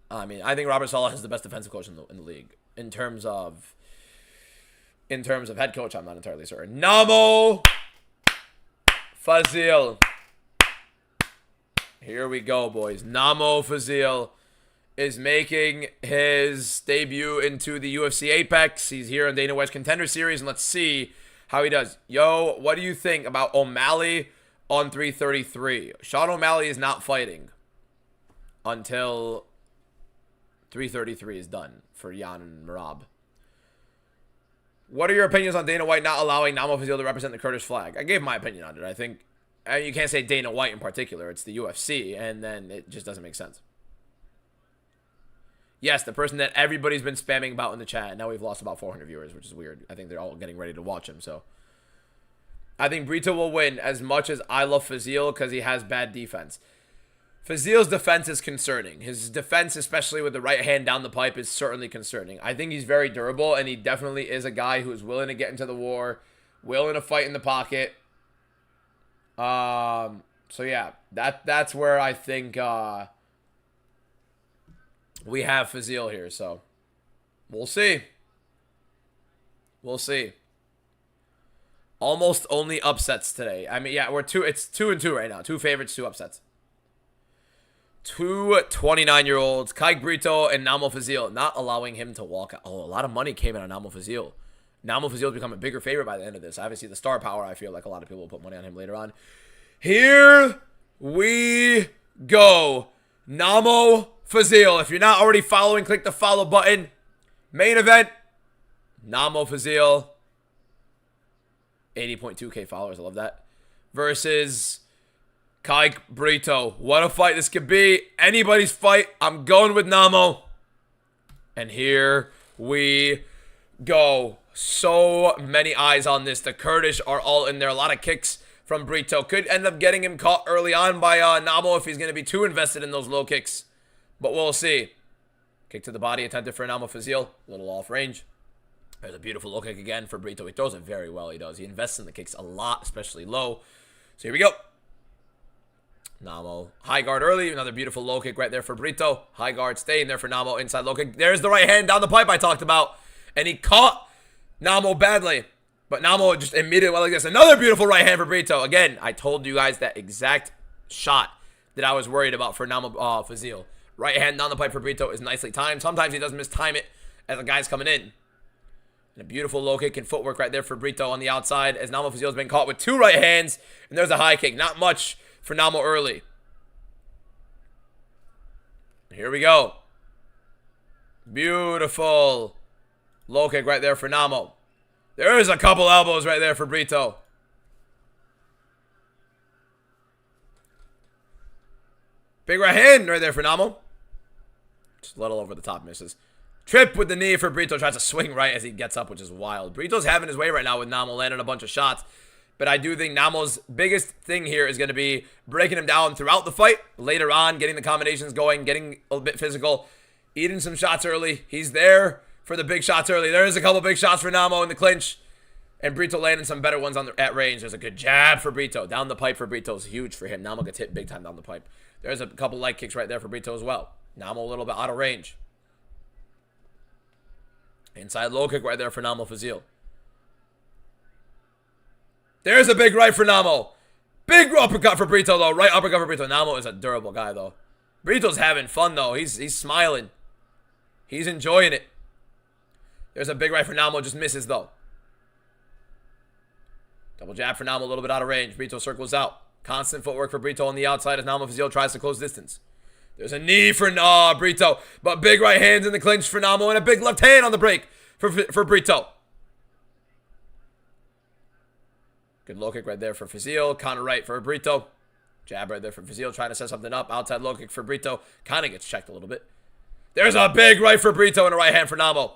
I mean, I think Robert Saleh is the best defensive coach in the league. In terms of head coach, I'm not entirely certain. Namo Fazil. Here we go, boys. Namo Fazil is making his debut into the UFC Apex. He's here in Dana White's Contender Series, and let's see how he does. Yo, what do you think about O'Malley on 333? Sean O'Malley is not fighting until 333 is done for Jan and Marab. What are your opinions on Dana White not allowing Namo Fazil to represent the Kurdish flag? I gave my opinion on it. I think you can't say Dana White in particular. It's the UFC, and then it just doesn't make sense. Yes, the person that everybody's been spamming about in the chat. And now we've lost about 400 viewers, which is weird. I think they're all getting ready to watch him. So I think Brito will win as much as I love Fazil because he has bad defense. Fazil's defense is concerning. His defense, especially with the right hand down the pipe, is certainly concerning. I think he's very durable, and he definitely is a guy who is willing to get into the war, willing to fight in the pocket. So yeah, that's where I think we have Fazil here. So we'll see. We'll see. Almost only upsets today. I mean, yeah, it's 2-2 right now. 2 favorites, 2 upsets. 2 29-year-olds, Kai Brito and Namo Fazil, not allowing him to walk out. Oh, a lot of money came in on Namo Fazil. Namo Fazil has become a bigger favorite by the end of this. Obviously, the star power, I feel like a lot of people will put money on him later on. Here we go. Namo Fazil. If you're not already following, click the follow button. Main event, Namo Fazil. 80.2k followers. I love that. Versus Kai Brito. What a fight this could be. Anybody's fight. I'm going with Namo. And here we go. So many eyes on this. The Kurdish are all in there. A lot of kicks from Brito. Could end up getting him caught early on by Namo if he's going to be too invested in those low kicks. But we'll see. Kick to the body. Attempted for Namo Fazil. A little off range. There's a beautiful low kick again for Brito. He throws it very well. He does. He invests in the kicks a lot, especially low. So here we go. Namo. High guard early. Another beautiful low kick right there for Brito. High guard staying there for Namo. Inside low kick. There's the right hand down the pipe I talked about. And he caught Namo badly. But Namo just immediately went like this. Another beautiful right hand for Brito. Again, I told you guys that exact shot that I was worried about for Namo Fazil. Right hand down the pipe for Brito is nicely timed. Sometimes he does mistime it as the guy's coming in. And a beautiful low kick and footwork right there for Brito on the outside as Namo Fazil has been caught with 2 right hands. And there's a high kick. Not much for Namo early. Here we go. Beautiful low kick right there for Namo. There is a couple elbows right there for Brito. Big right hand right there for Namo. Just a little over the top, misses. Trip with the knee for Brito. Tries to swing right as he gets up, which is wild. Brito's having his way right now with Namo landing a bunch of shots. But I do think Namo's biggest thing here is going to be breaking him down throughout the fight, later on, getting the combinations going, getting a bit physical, eating some shots early. He's there for the big shots early. There's a couple big shots for Namo in the clinch. And Brito landing some better ones at range. There's a good jab for Brito. Down the pipe for Brito is huge for him. Namo gets hit big time down the pipe. There's a couple leg kicks right there for Brito as well. Namo a little bit out of range. Inside low kick right there for Namo Fazil. There's a big right for Namo. Big uppercut for Brito, though. Right uppercut for Brito. Namo is a durable guy, though. Brito's having fun, though. He's smiling. He's enjoying it. There's a big right for Namo. Just misses, though. Double jab for Namo, a little bit out of range. Brito circles out. Constant footwork for Brito on the outside as Namo Fazil tries to close distance. There's a knee for Brito, but big right hands in the clinch for Namo and a big left hand on the break for Brito. Good low kick right there for Fazil. Counter right for Brito. Jab right there for Fazil, trying to set something up. Outside low kick for Brito. Kind of gets checked a little bit. There's a big right for Brito and a right hand for Namo.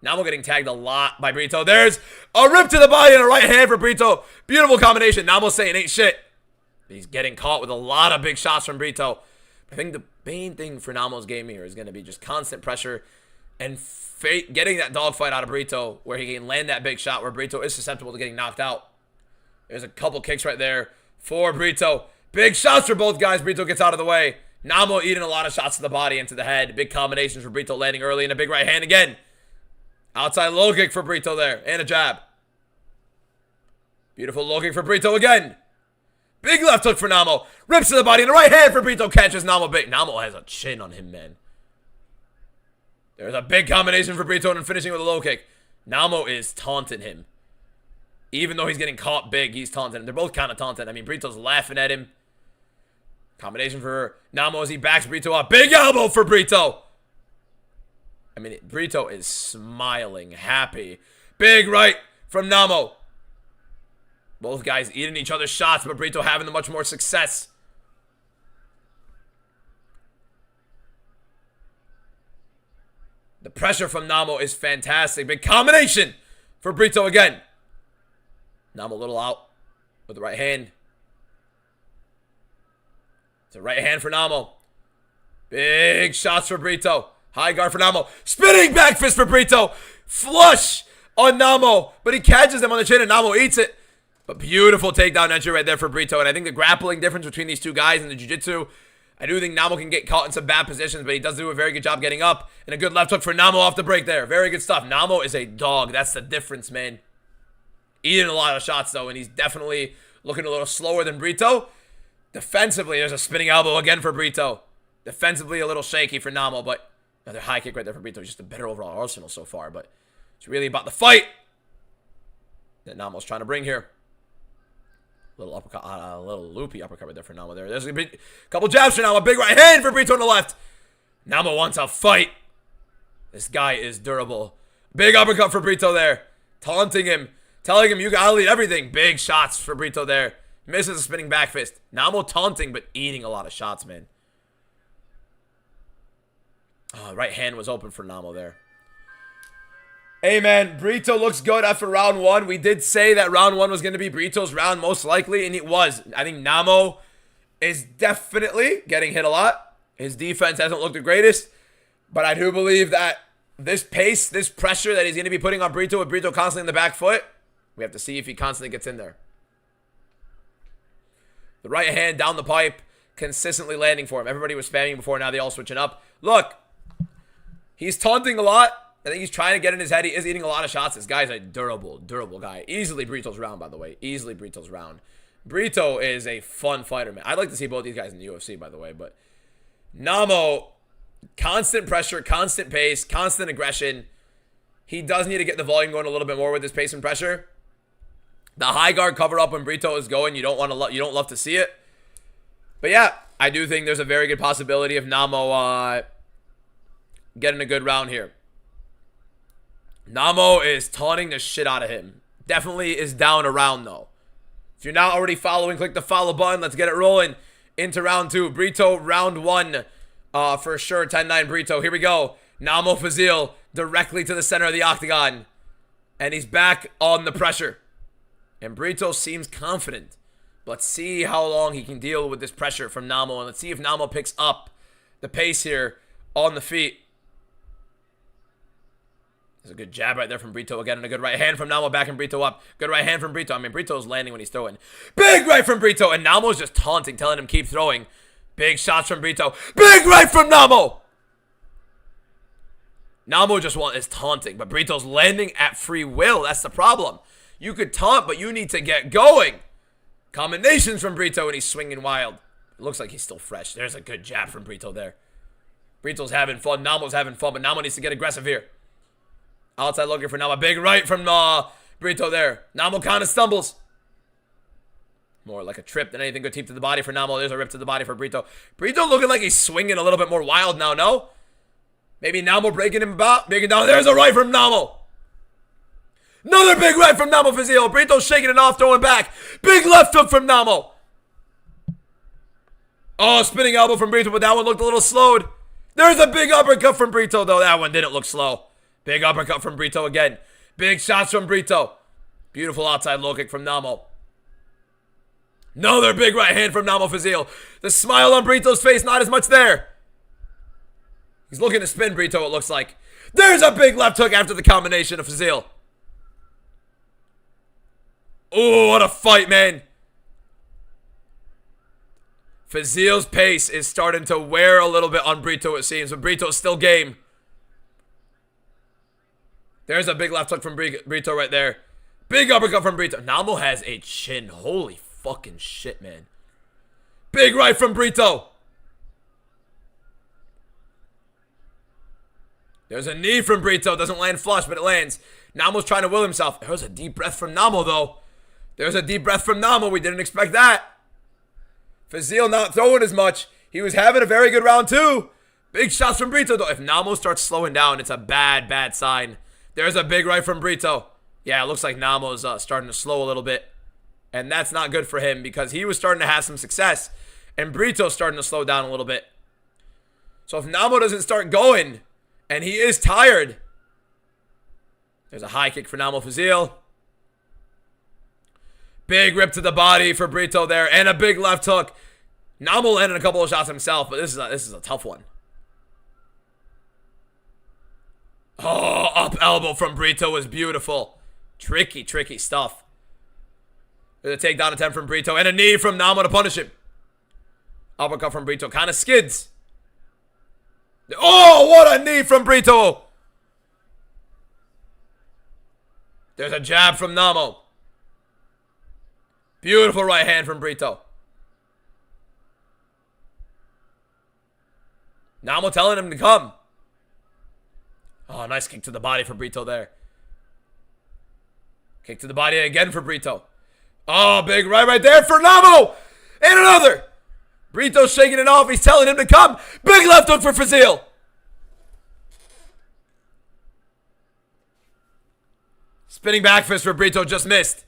Namo getting tagged a lot by Brito. There's a rip to the body and a right hand for Brito. Beautiful combination. Namo saying ain't shit. He's getting caught with a lot of big shots from Brito. I think the main thing for Namo's game here is going to be just constant pressure and getting that dogfight out of Brito where he can land that big shot where Brito is susceptible to getting knocked out. There's a couple kicks right there for Brito. Big shots for both guys. Brito gets out of the way. Namo eating a lot of shots to the body and to the head. Big combinations for Brito landing early and a big right hand again. Outside low kick for Brito there. And a jab. Beautiful low kick for Brito again. Big left hook for Namo. Rips to the body and a right hand for Brito. Catches Namo big. Namo has a chin on him, man. There's a big combination for Brito and finishing with a low kick. Namo is taunting him. Even though he's getting caught big, he's taunting him. They're both kind of taunting. I mean, Brito's laughing at him. Combination for Namo as he backs Brito up. Big elbow for Brito. I mean, Brito is smiling, happy. Big right from Namo. Both guys eating each other's shots, but Brito having the much more success. The pressure from Namo is fantastic. Big combination for Brito again. Namo a little out with the right hand. It's a right hand for Namo. Big shots for Brito. High guard for Namo. Spinning back fist for Brito. Flush on Namo. But he catches them on the chin and Namo eats it. But beautiful takedown entry right there for Brito. And I think the grappling difference between these two guys in the jiu-jitsu, I do think Namo can get caught in some bad positions, but he does do a very good job getting up. And a good left hook for Namo off the break there. Very good stuff. Namo is a dog. That's the difference, man. Eating a lot of shots, though, and he's definitely looking a little slower than Brito. Defensively, there's a spinning elbow again for Brito. Defensively, a little shaky for Namo, but another high kick right there for Brito. Just a better overall arsenal so far, but it's really about the fight that Namo's trying to bring here. Little uppercut, a little loopy uppercut right there for Namo there. There's a couple jabs for Namo. Big right hand for Brito on the left. Namo wants a fight. This guy is durable. Big uppercut for Brito there. Taunting him. Telling him you gotta lead everything. Big shots for Brito there. Misses a spinning back fist. Namo taunting, but eating a lot of shots, man. Oh, right hand was open for Namo there. Hey, man, Brito looks good after round one. We did say that round one was going to be Brito's round, most likely, and it was. I think Namo is definitely getting hit a lot. His defense hasn't looked the greatest, but I do believe that this pace, this pressure that he's going to be putting on Brito with Brito constantly in the back foot, we have to see if he constantly gets in there. The right hand down the pipe, consistently landing for him. Everybody was spamming before, now they all switching up. Look, he's taunting a lot. I think he's trying to get in his head. He is eating a lot of shots. This guy's a durable guy. Easily Brito's round, by the way. Easily Brito's round. Brito is a fun fighter, man. I'd like to see both these guys in the UFC, by the way. But Namo, constant pressure, constant pace, constant aggression. He does need to get the volume going a little bit more with his pace and pressure. The high guard cover up when Brito is going, you don't love to see it. But yeah, I do think there's a very good possibility of Namo getting a good round here. Namo is taunting the shit out of him. Definitely is down a round, though. If you're not already following, click the follow button. Let's get it rolling into round two. Brito, round one. For sure, 10-9 Brito. Here we go. Namo Fazil directly to the center of the octagon. And he's back on the pressure. And Brito seems confident. Let's see how long he can deal with this pressure from Namo. And let's see if Namo picks up the pace here on the feet. There's a good jab right there from Brito again. And a good right hand from Namo backing Brito up. Good right hand from Brito. I mean, Brito's landing when he's throwing. Big right from Brito. And Namo's just taunting, telling him keep throwing. Big shots from Brito. Big right from Namo. Namo just is taunting. But Brito's landing at free will. That's the problem. You could taunt, but you need to get going. Combinations from Brito, and he's swinging wild. It looks like he's still fresh. There's a good jab from Brito there. Brito's having fun. Namo's having fun, but Namo needs to get aggressive here. Outside looking for Namo. Big right from Brito there. Namo kind of stumbles. More like a trip than anything. Good teep to the body for Namo. There's a rip to the body for Brito. Brito looking like he's swinging a little bit more wild now, no? Maybe Namo breaking him about. Breaking down. There's a right from Namo. Another big right from Namo Fazil. Brito shaking it off, throwing back. Big left hook from Namo. Oh, spinning elbow from Brito, but that one looked a little slowed. There's a big uppercut from Brito, though. That one didn't look slow. Big uppercut from Brito again. Big shots from Brito. Beautiful outside low kick from Namo. Another big right hand from Namo Fazil. The smile on Brito's face, not as much there. He's looking to spin Brito, it looks like. There's a big left hook after the combination of Fazil. Oh, what a fight, man. Fazil's pace is starting to wear a little bit on Brito, it seems, but Brito's still game. There's a big left hook from Brito right there. Big uppercut from Brito. Namo has a chin. Holy fucking shit, man. Big right from Brito. There's a knee from Brito. Doesn't land flush, but it lands. Namo's trying to will himself. There's a deep breath from Namo, though. There's a deep breath from Namo. We didn't expect that. Fazil not throwing as much. He was having a very good round, too. Big shots from Brito, though. If Namo starts slowing down, it's a bad, bad sign. There's a big right from Brito. Yeah, it looks like Namo's starting to slow a little bit. And that's not good for him because he was starting to have some success. And Brito's starting to slow down a little bit. So if Namo doesn't start going, and he is tired. There's a high kick for Namo Fazil. Big rip to the body for Brito there. And a big left hook. Namo landed a couple of shots himself, but this is a tough one. Oh, up elbow from Brito was beautiful. Tricky, tricky stuff. There's a takedown attempt from Brito. And a knee from Namo to punish him. Uppercut from Brito. Kind of skids. Oh, what a knee from Brito. There's a jab from Namo. Beautiful right hand from Brito. Namo telling him to come. Oh, nice kick to the body for Brito there. Kick to the body again for Brito. Oh, big right there for Namo. And another. Brito's shaking it off. He's telling him to come. Big left hook for Fazil. Spinning back fist for Brito, just missed.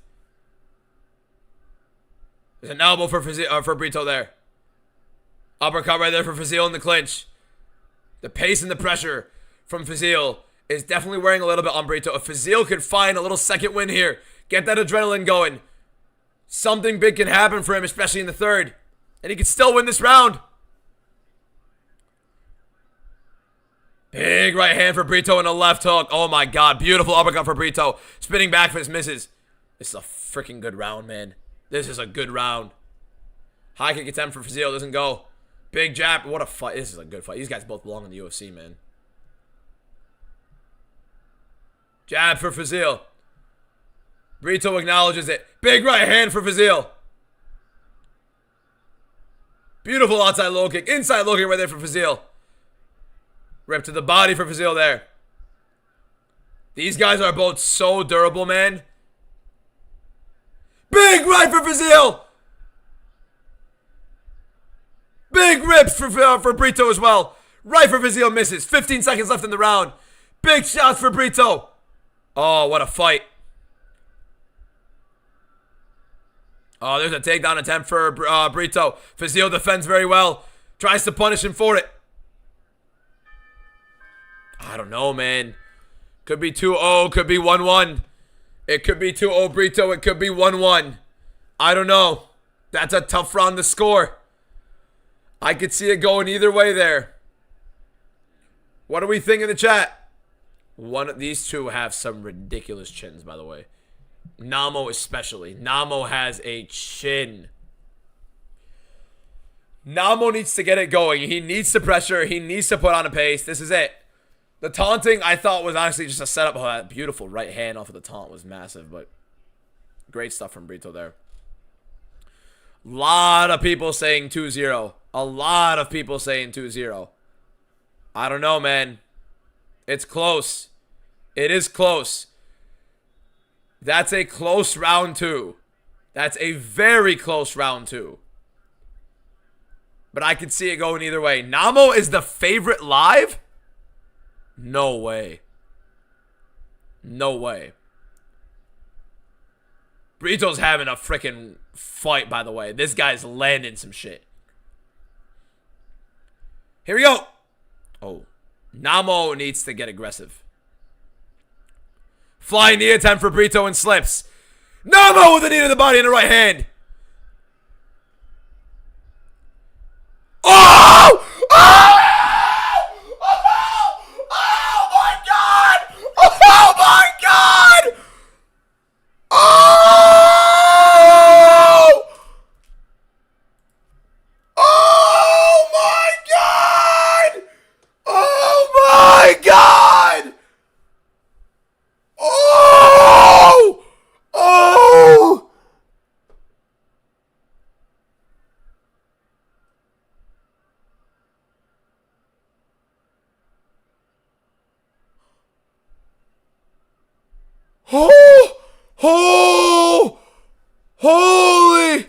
There's an elbow for Brito there. Uppercut right there for Fazil in the clinch. The pace and the pressure from Fazil is definitely wearing a little bit on Brito. If Fazil could find a little second win here, get that adrenaline going, something big can happen for him, especially in the third. And he could still win this round. Big right hand for Brito and a left hook. Oh my god, beautiful uppercut for Brito. Spinning back fist misses. This is a freaking good round, man. This is a good round. High kick attempt for Fazil, doesn't go. Big jab, what a fight. This is a good fight. These guys both belong in the UFC, man. Jab for Fazil. Brito acknowledges it. Big right hand for Fazil. Beautiful outside low kick. Inside low kick right there for Fazil. Rip to the body for Fazil there. These guys are both so durable, man. Big right for Fazil. Big rips for Brito as well. Right for Fazil misses. 15 seconds left in the round. Big shots for Brito. Oh, what a fight. Oh, there's a takedown attempt for Brito. Fazil defends very well. Tries to punish him for it. I don't know, man. Could be 2-0. Could be 1-1. It could be 2-0 Brito. It could be 1-1. I don't know. That's a tough round to score. I could see it going either way there. What do we think in the chat? These two have some ridiculous chins, by the way. Namo especially. Namo has a chin. Namo needs to get it going. He needs to pressure. He needs to put on a pace. This is it. The taunting, I thought, was honestly just a setup. Oh, that beautiful right hand off of the taunt was massive, but great stuff from Brito there. Lot of people saying 2-0. A lot of people saying 2-0. I don't know, man. It's close. It is close. That's a close round 2. That's a very close round 2. But I could see it going either way. Namo is the favorite live? No way. No way. Brito's having a freaking fight, by the way. This guy's landing some shit. Here we go. Oh. Namo needs to get aggressive. Flying knee attempt for Brito and slips. Namo with the knee to the body and the right hand. Oh! Oh! Oh my God! Oh my God! Oh! Oh my God! Oh my God! Oh! Oh! Oh! Oh! Holy!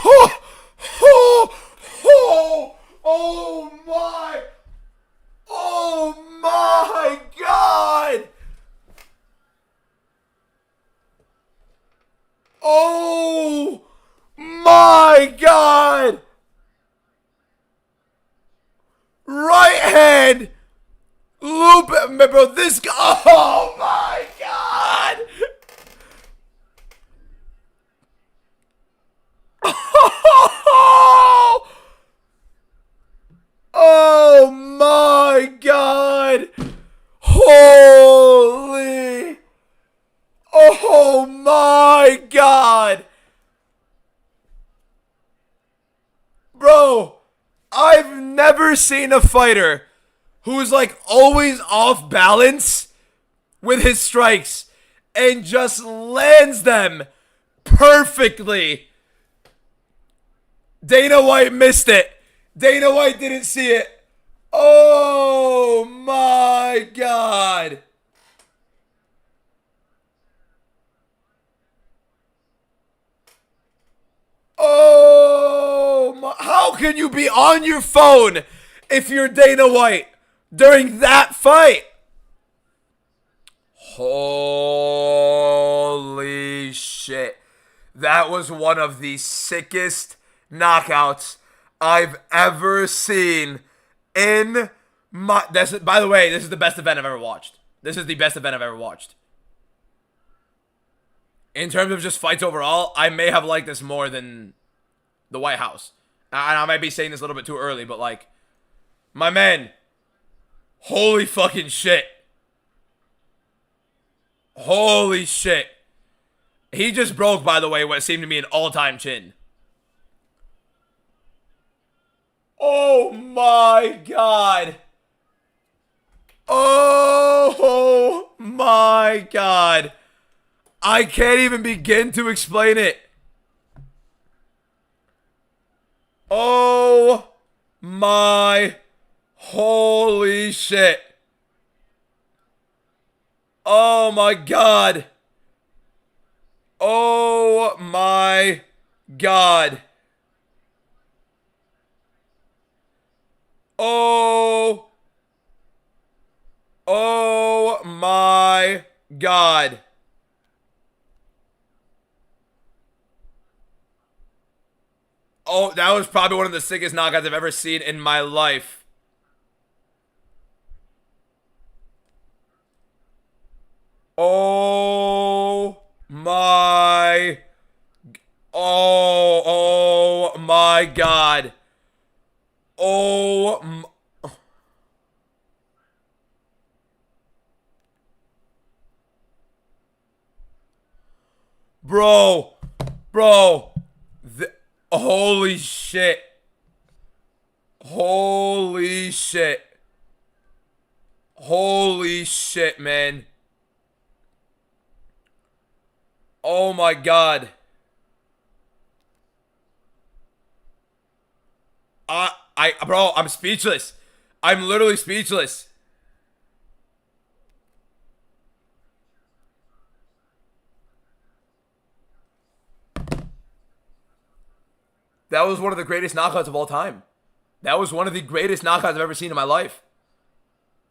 Oh! Oh! Oh! Oh my! Oh my God! Oh my God! Right hand! Loop it, bro. This guy. Oh my God! Oh my God! Holy! Oh my God! Bro, I've never seen a fighter who's like always off balance with his strikes and just lands them perfectly. Dana White missed it. Dana White didn't see it. Oh my God. Oh my. How can you be on your phone if you're Dana White during that fight? Holy shit. That was one of the sickest knockouts I've ever seen in my... by the way, this is the best event I've ever watched. This is the best event I've ever watched. In terms of just fights overall, I may have liked this more than the White House. And I might be saying this a little bit too early, but like, my man, holy fucking shit. Holy shit. He just broke, by the way, what seemed to be an all-time chin. Oh my God. Oh my God. I can't even begin to explain it. Oh my holy shit. Oh my God. Oh my God. Oh. Oh my God. Oh, that was probably one of the sickest knockouts I've ever seen in my life. Oh my. Oh my God. Oh. Bro. Bro. Holy shit. Holy shit. Holy shit, man. Oh my God. Bro, I'm speechless. I'm literally speechless. That was one of the greatest knockouts of all time. That was one of the greatest knockouts I've ever seen in my life.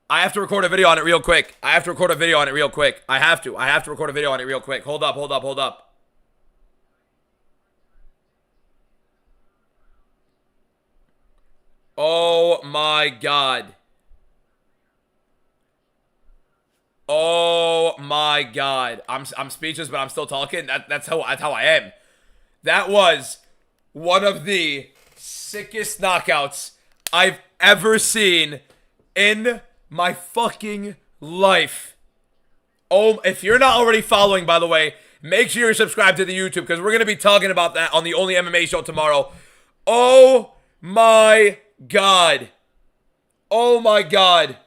I have to record a video on it real quick. I have to record a video on it real quick. I have to record a video on it real quick. Hold up, hold up, hold up. Oh my God. Oh my God. I'm speechless, but I'm still talking. That's how I am. That was one of the sickest knockouts I've ever seen in my fucking life. Oh, if you're not already following, by the way, make sure you're subscribed to the YouTube because we're going to be talking about that on the Only MMA show tomorrow. Oh my God. Oh my God.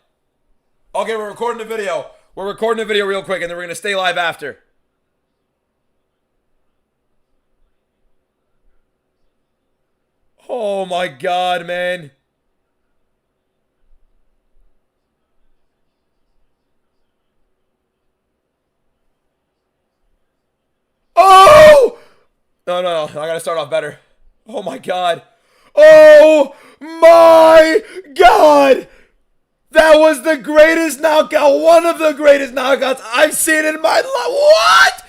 Okay, we're recording a video. We're recording a video real quick and then we're going to stay live after. Oh my God, man. Oh! No, no, no. I gotta start off better. Oh my God. Oh my God! That was the greatest knockout. One of the greatest knockouts I've seen in my life. What?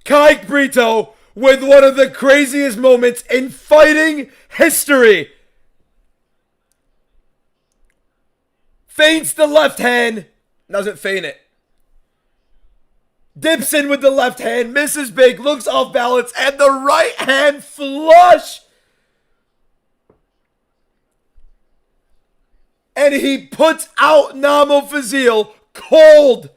Kike Brito with one of the craziest moments in fighting history. Feints the left hand. Doesn't feint it. Dips in with the left hand. Misses big. Looks off balance. And the right hand flush. And he puts out Namo Fazil cold.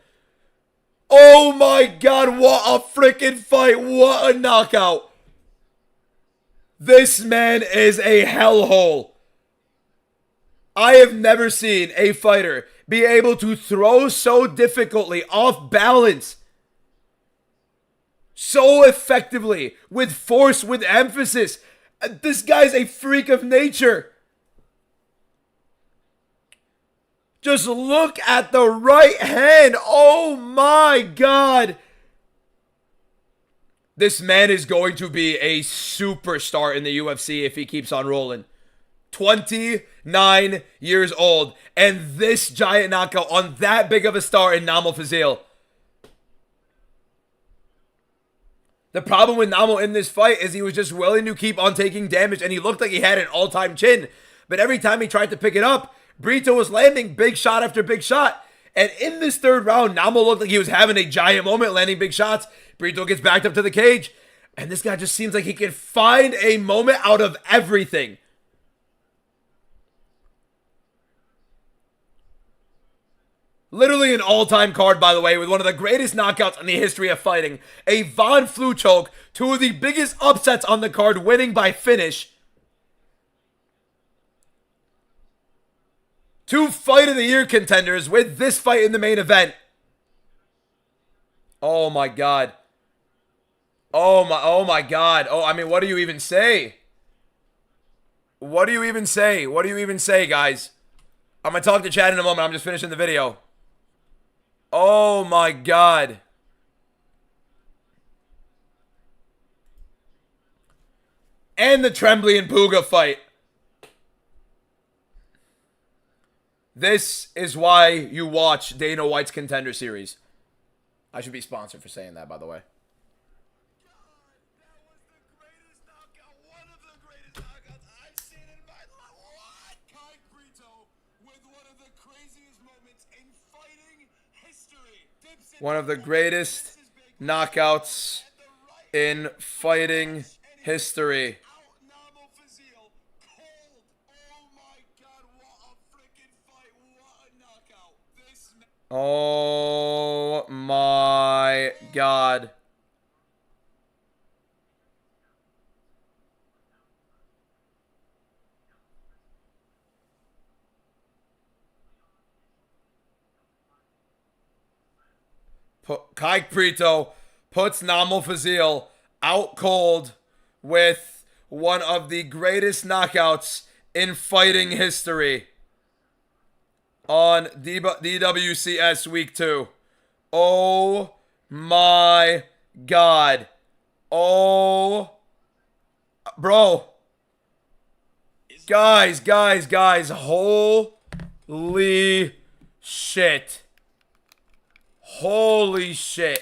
Oh my God, what a freaking fight. What a knockout. This man is a hellhole. I have never seen a fighter be able to throw so difficultly off balance, so effectively, with force, with emphasis. This guy's a freak of nature. Just look at the right hand. Oh my God. This man is going to be a superstar in the UFC if he keeps on rolling. 29 years old. And this giant knockout on that big of a star in Namo Fazil. The problem with Namo in this fight is he was just willing to keep on taking damage. And he looked like he had an all-time chin. But every time he tried to pick it up, Brito was landing big shot after big shot. And in this third round, Namo looked like he was having a giant moment, landing big shots. Brito gets backed up to the cage. And this guy just seems like he can find a moment out of everything. Literally an all-time card, by the way, with one of the greatest knockouts in the history of fighting. A Von Flue choke. Two of the biggest upsets on the card, winning by finish. Two Fight of the Year contenders with this fight in the main event. Oh my God. Oh my God. Oh, I mean, what do you even say? What do you even say? What do you even say, guys? I'm going to talk to Chad in a moment. I'm just finishing the video. Oh my God. And the Tremblay and Puga fight. This is why you watch Dana White's Contender Series. I should be sponsored for saying that, by the way. One of the greatest knockouts in fighting history. Oh my God. Kai Brito puts Namo Fazil out cold with one of the greatest knockouts in fighting history on DWCS Week 2. Oh my God. Oh, bro. Guys. Holy shit. Holy shit.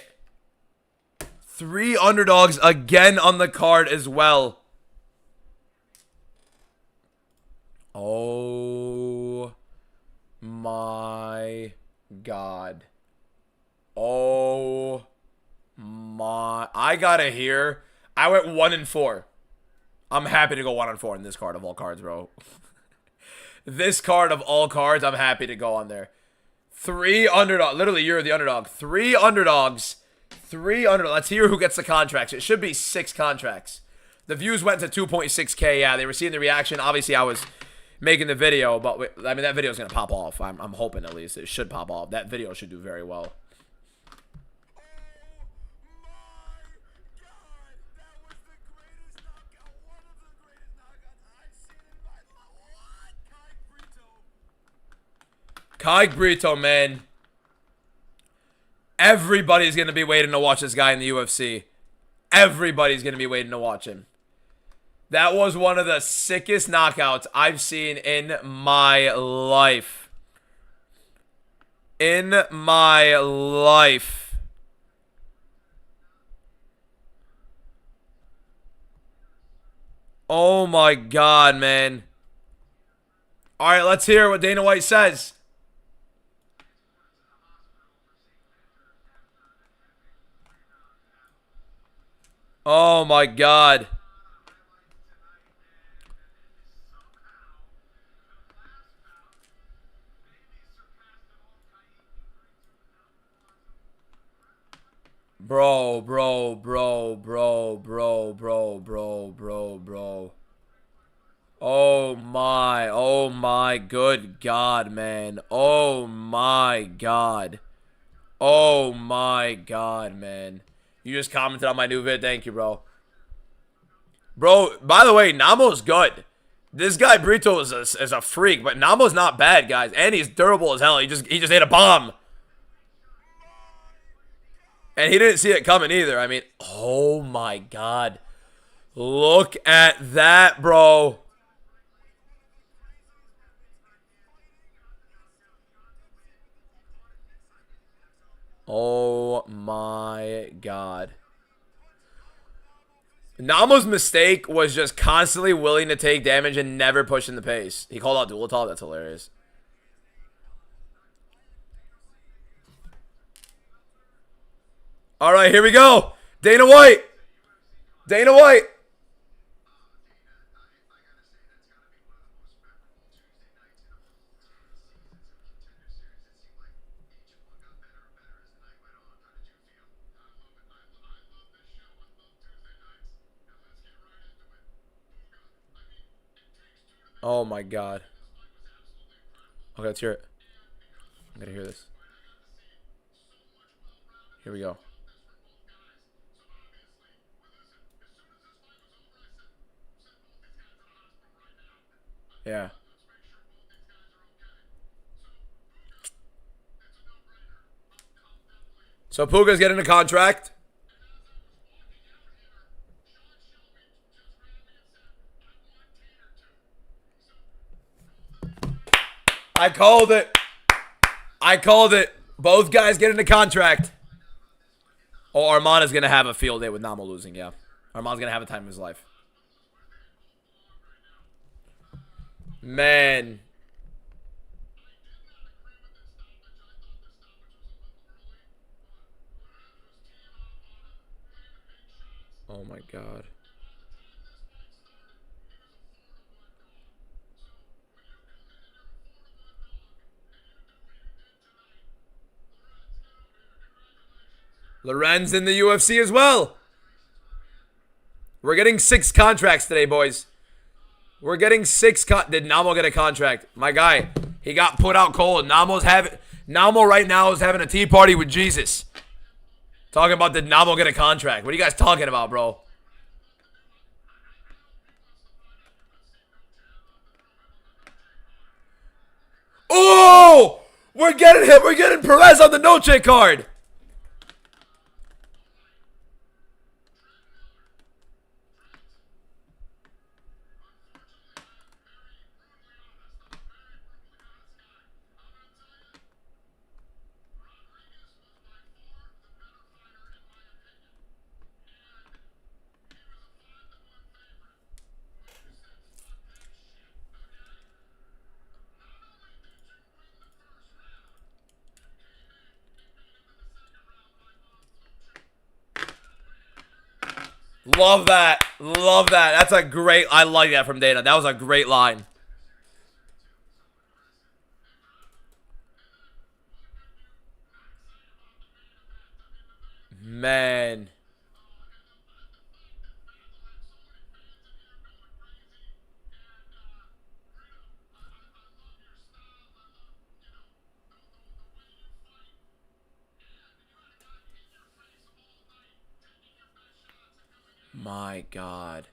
3 underdogs again on the card as well. Oh my God. Oh my. I gotta hear. I went 1-4. I'm happy to go 1-4 in this card of all cards, bro. This card of all cards, I'm happy to go on there. 3 underdogs. Literally, you're the underdog. 3 underdogs. 3 underdogs. Let's hear who gets the contracts. It should be 6 contracts. The views went to 2.6K. Yeah, they were seeing the reaction. Obviously, I was making the video, but I mean, that video is going to pop off. I'm hoping at least. It should pop off. That video should do very well. Kai Brito, man. Everybody's going to be waiting to watch this guy in the UFC. Everybody's going to be waiting to watch him. That was one of the sickest knockouts I've seen in my life. In my life. Oh my God, man. All right, let's hear what Dana White says. Oh my God. Bro. Oh my good God, man. Oh my God. Oh my God, man. You just commented on my new vid. Thank you, bro. Bro, by the way, Namo's good. This guy Brito is a freak, but Namo's not bad, guys. And he's durable as hell. He just ate a bomb. And he didn't see it coming either. I mean, oh my God. Look at that, bro. Oh my God. Namo's mistake was just constantly willing to take damage and never pushing the pace. He called out dual talk. That's hilarious. All right, here we go. Dana White. Dana White. Oh my God. Okay, let's hear it. I'm gonna hear this. Here we go. Yeah. So Puga's getting a contract. I called it. I called it. Both guys getting a contract. Oh, Arman is going to have a field day with Namo losing, yeah. Arman's going to have a time of his life. Man. Oh my god. Lorenz in the UFC as well. We're getting 6 contracts today, boys. We're getting 6 Did Namo get a contract? My guy, he got put out cold. Namo right now is having a tea party with Jesus. Talking about did Namo get a contract? What are you guys talking about, bro? Oh! We're getting him. We're getting Perez on the Noche card. Love that. Love that. That's a great... I like that from Dana. That was a great line. Man. My God.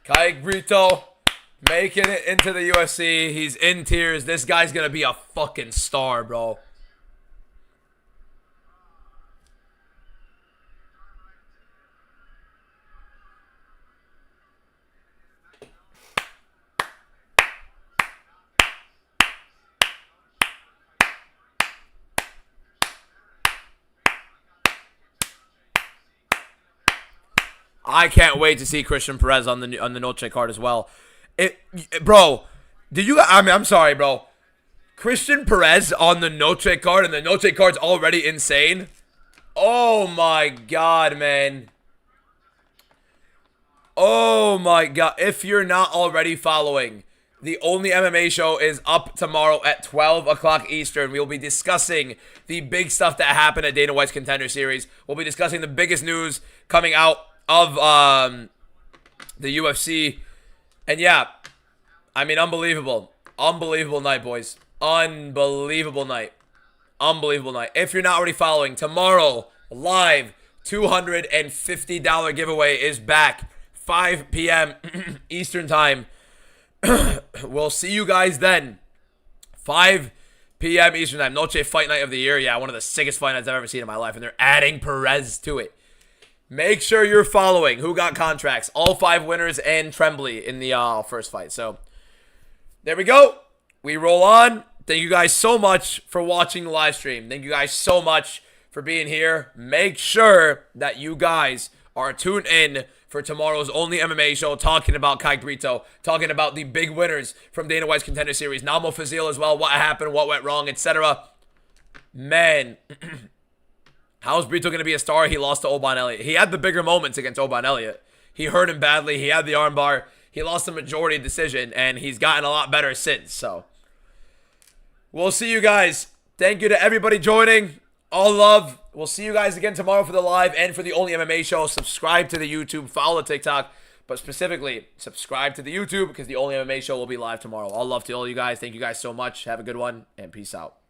Kai Brito making it into the UFC. He's in tears. This guy's going to be a fucking star, bro. I can't wait to see Christian Perez on the Noche card as well. Bro, did you? I mean, I'm sorry, bro. Christian Perez on the Noche card, and the Noche card's already insane. Oh my God, man. Oh my God. If you're not already following, the Only MMA show is up tomorrow at 12 o'clock Eastern. We will be discussing the big stuff that happened at Dana White's Contender Series. We'll be discussing the biggest news coming out of the UFC. And yeah, I mean, unbelievable. Unbelievable night, boys. Unbelievable night. Unbelievable night. If you're not already following, tomorrow, live, $250 giveaway is back. 5 p.m. Eastern time. We'll see you guys then. 5 p.m. Eastern time. Noche Fight Night of the Year. Yeah, one of the sickest fight nights I've ever seen in my life. And they're adding Perez to it. Make sure you're following who got contracts. All 5 winners and Tremblay in the first fight. So, there we go. We roll on. Thank you guys so much for watching the live stream. Thank you guys so much for being here. Make sure that you guys are tuned in for tomorrow's Only MMA show, talking about Kai Brito, talking about the big winners from Dana White's Contender Series, Namo Fazil as well, what happened, what went wrong, etc. Man, how's Brito going to be a star? He lost to Oban Elliott. He had the bigger moments against Oban Elliott. He hurt him badly. He had the armbar. He lost the majority decision, and he's gotten a lot better since. So, we'll see you guys. Thank you to everybody joining. All love. We'll see you guys again tomorrow for the live and for the Only MMA show. Subscribe to the YouTube, follow the TikTok, but specifically subscribe to the YouTube because the Only MMA show will be live tomorrow. All love to all you guys. Thank you guys so much. Have a good one, and peace out.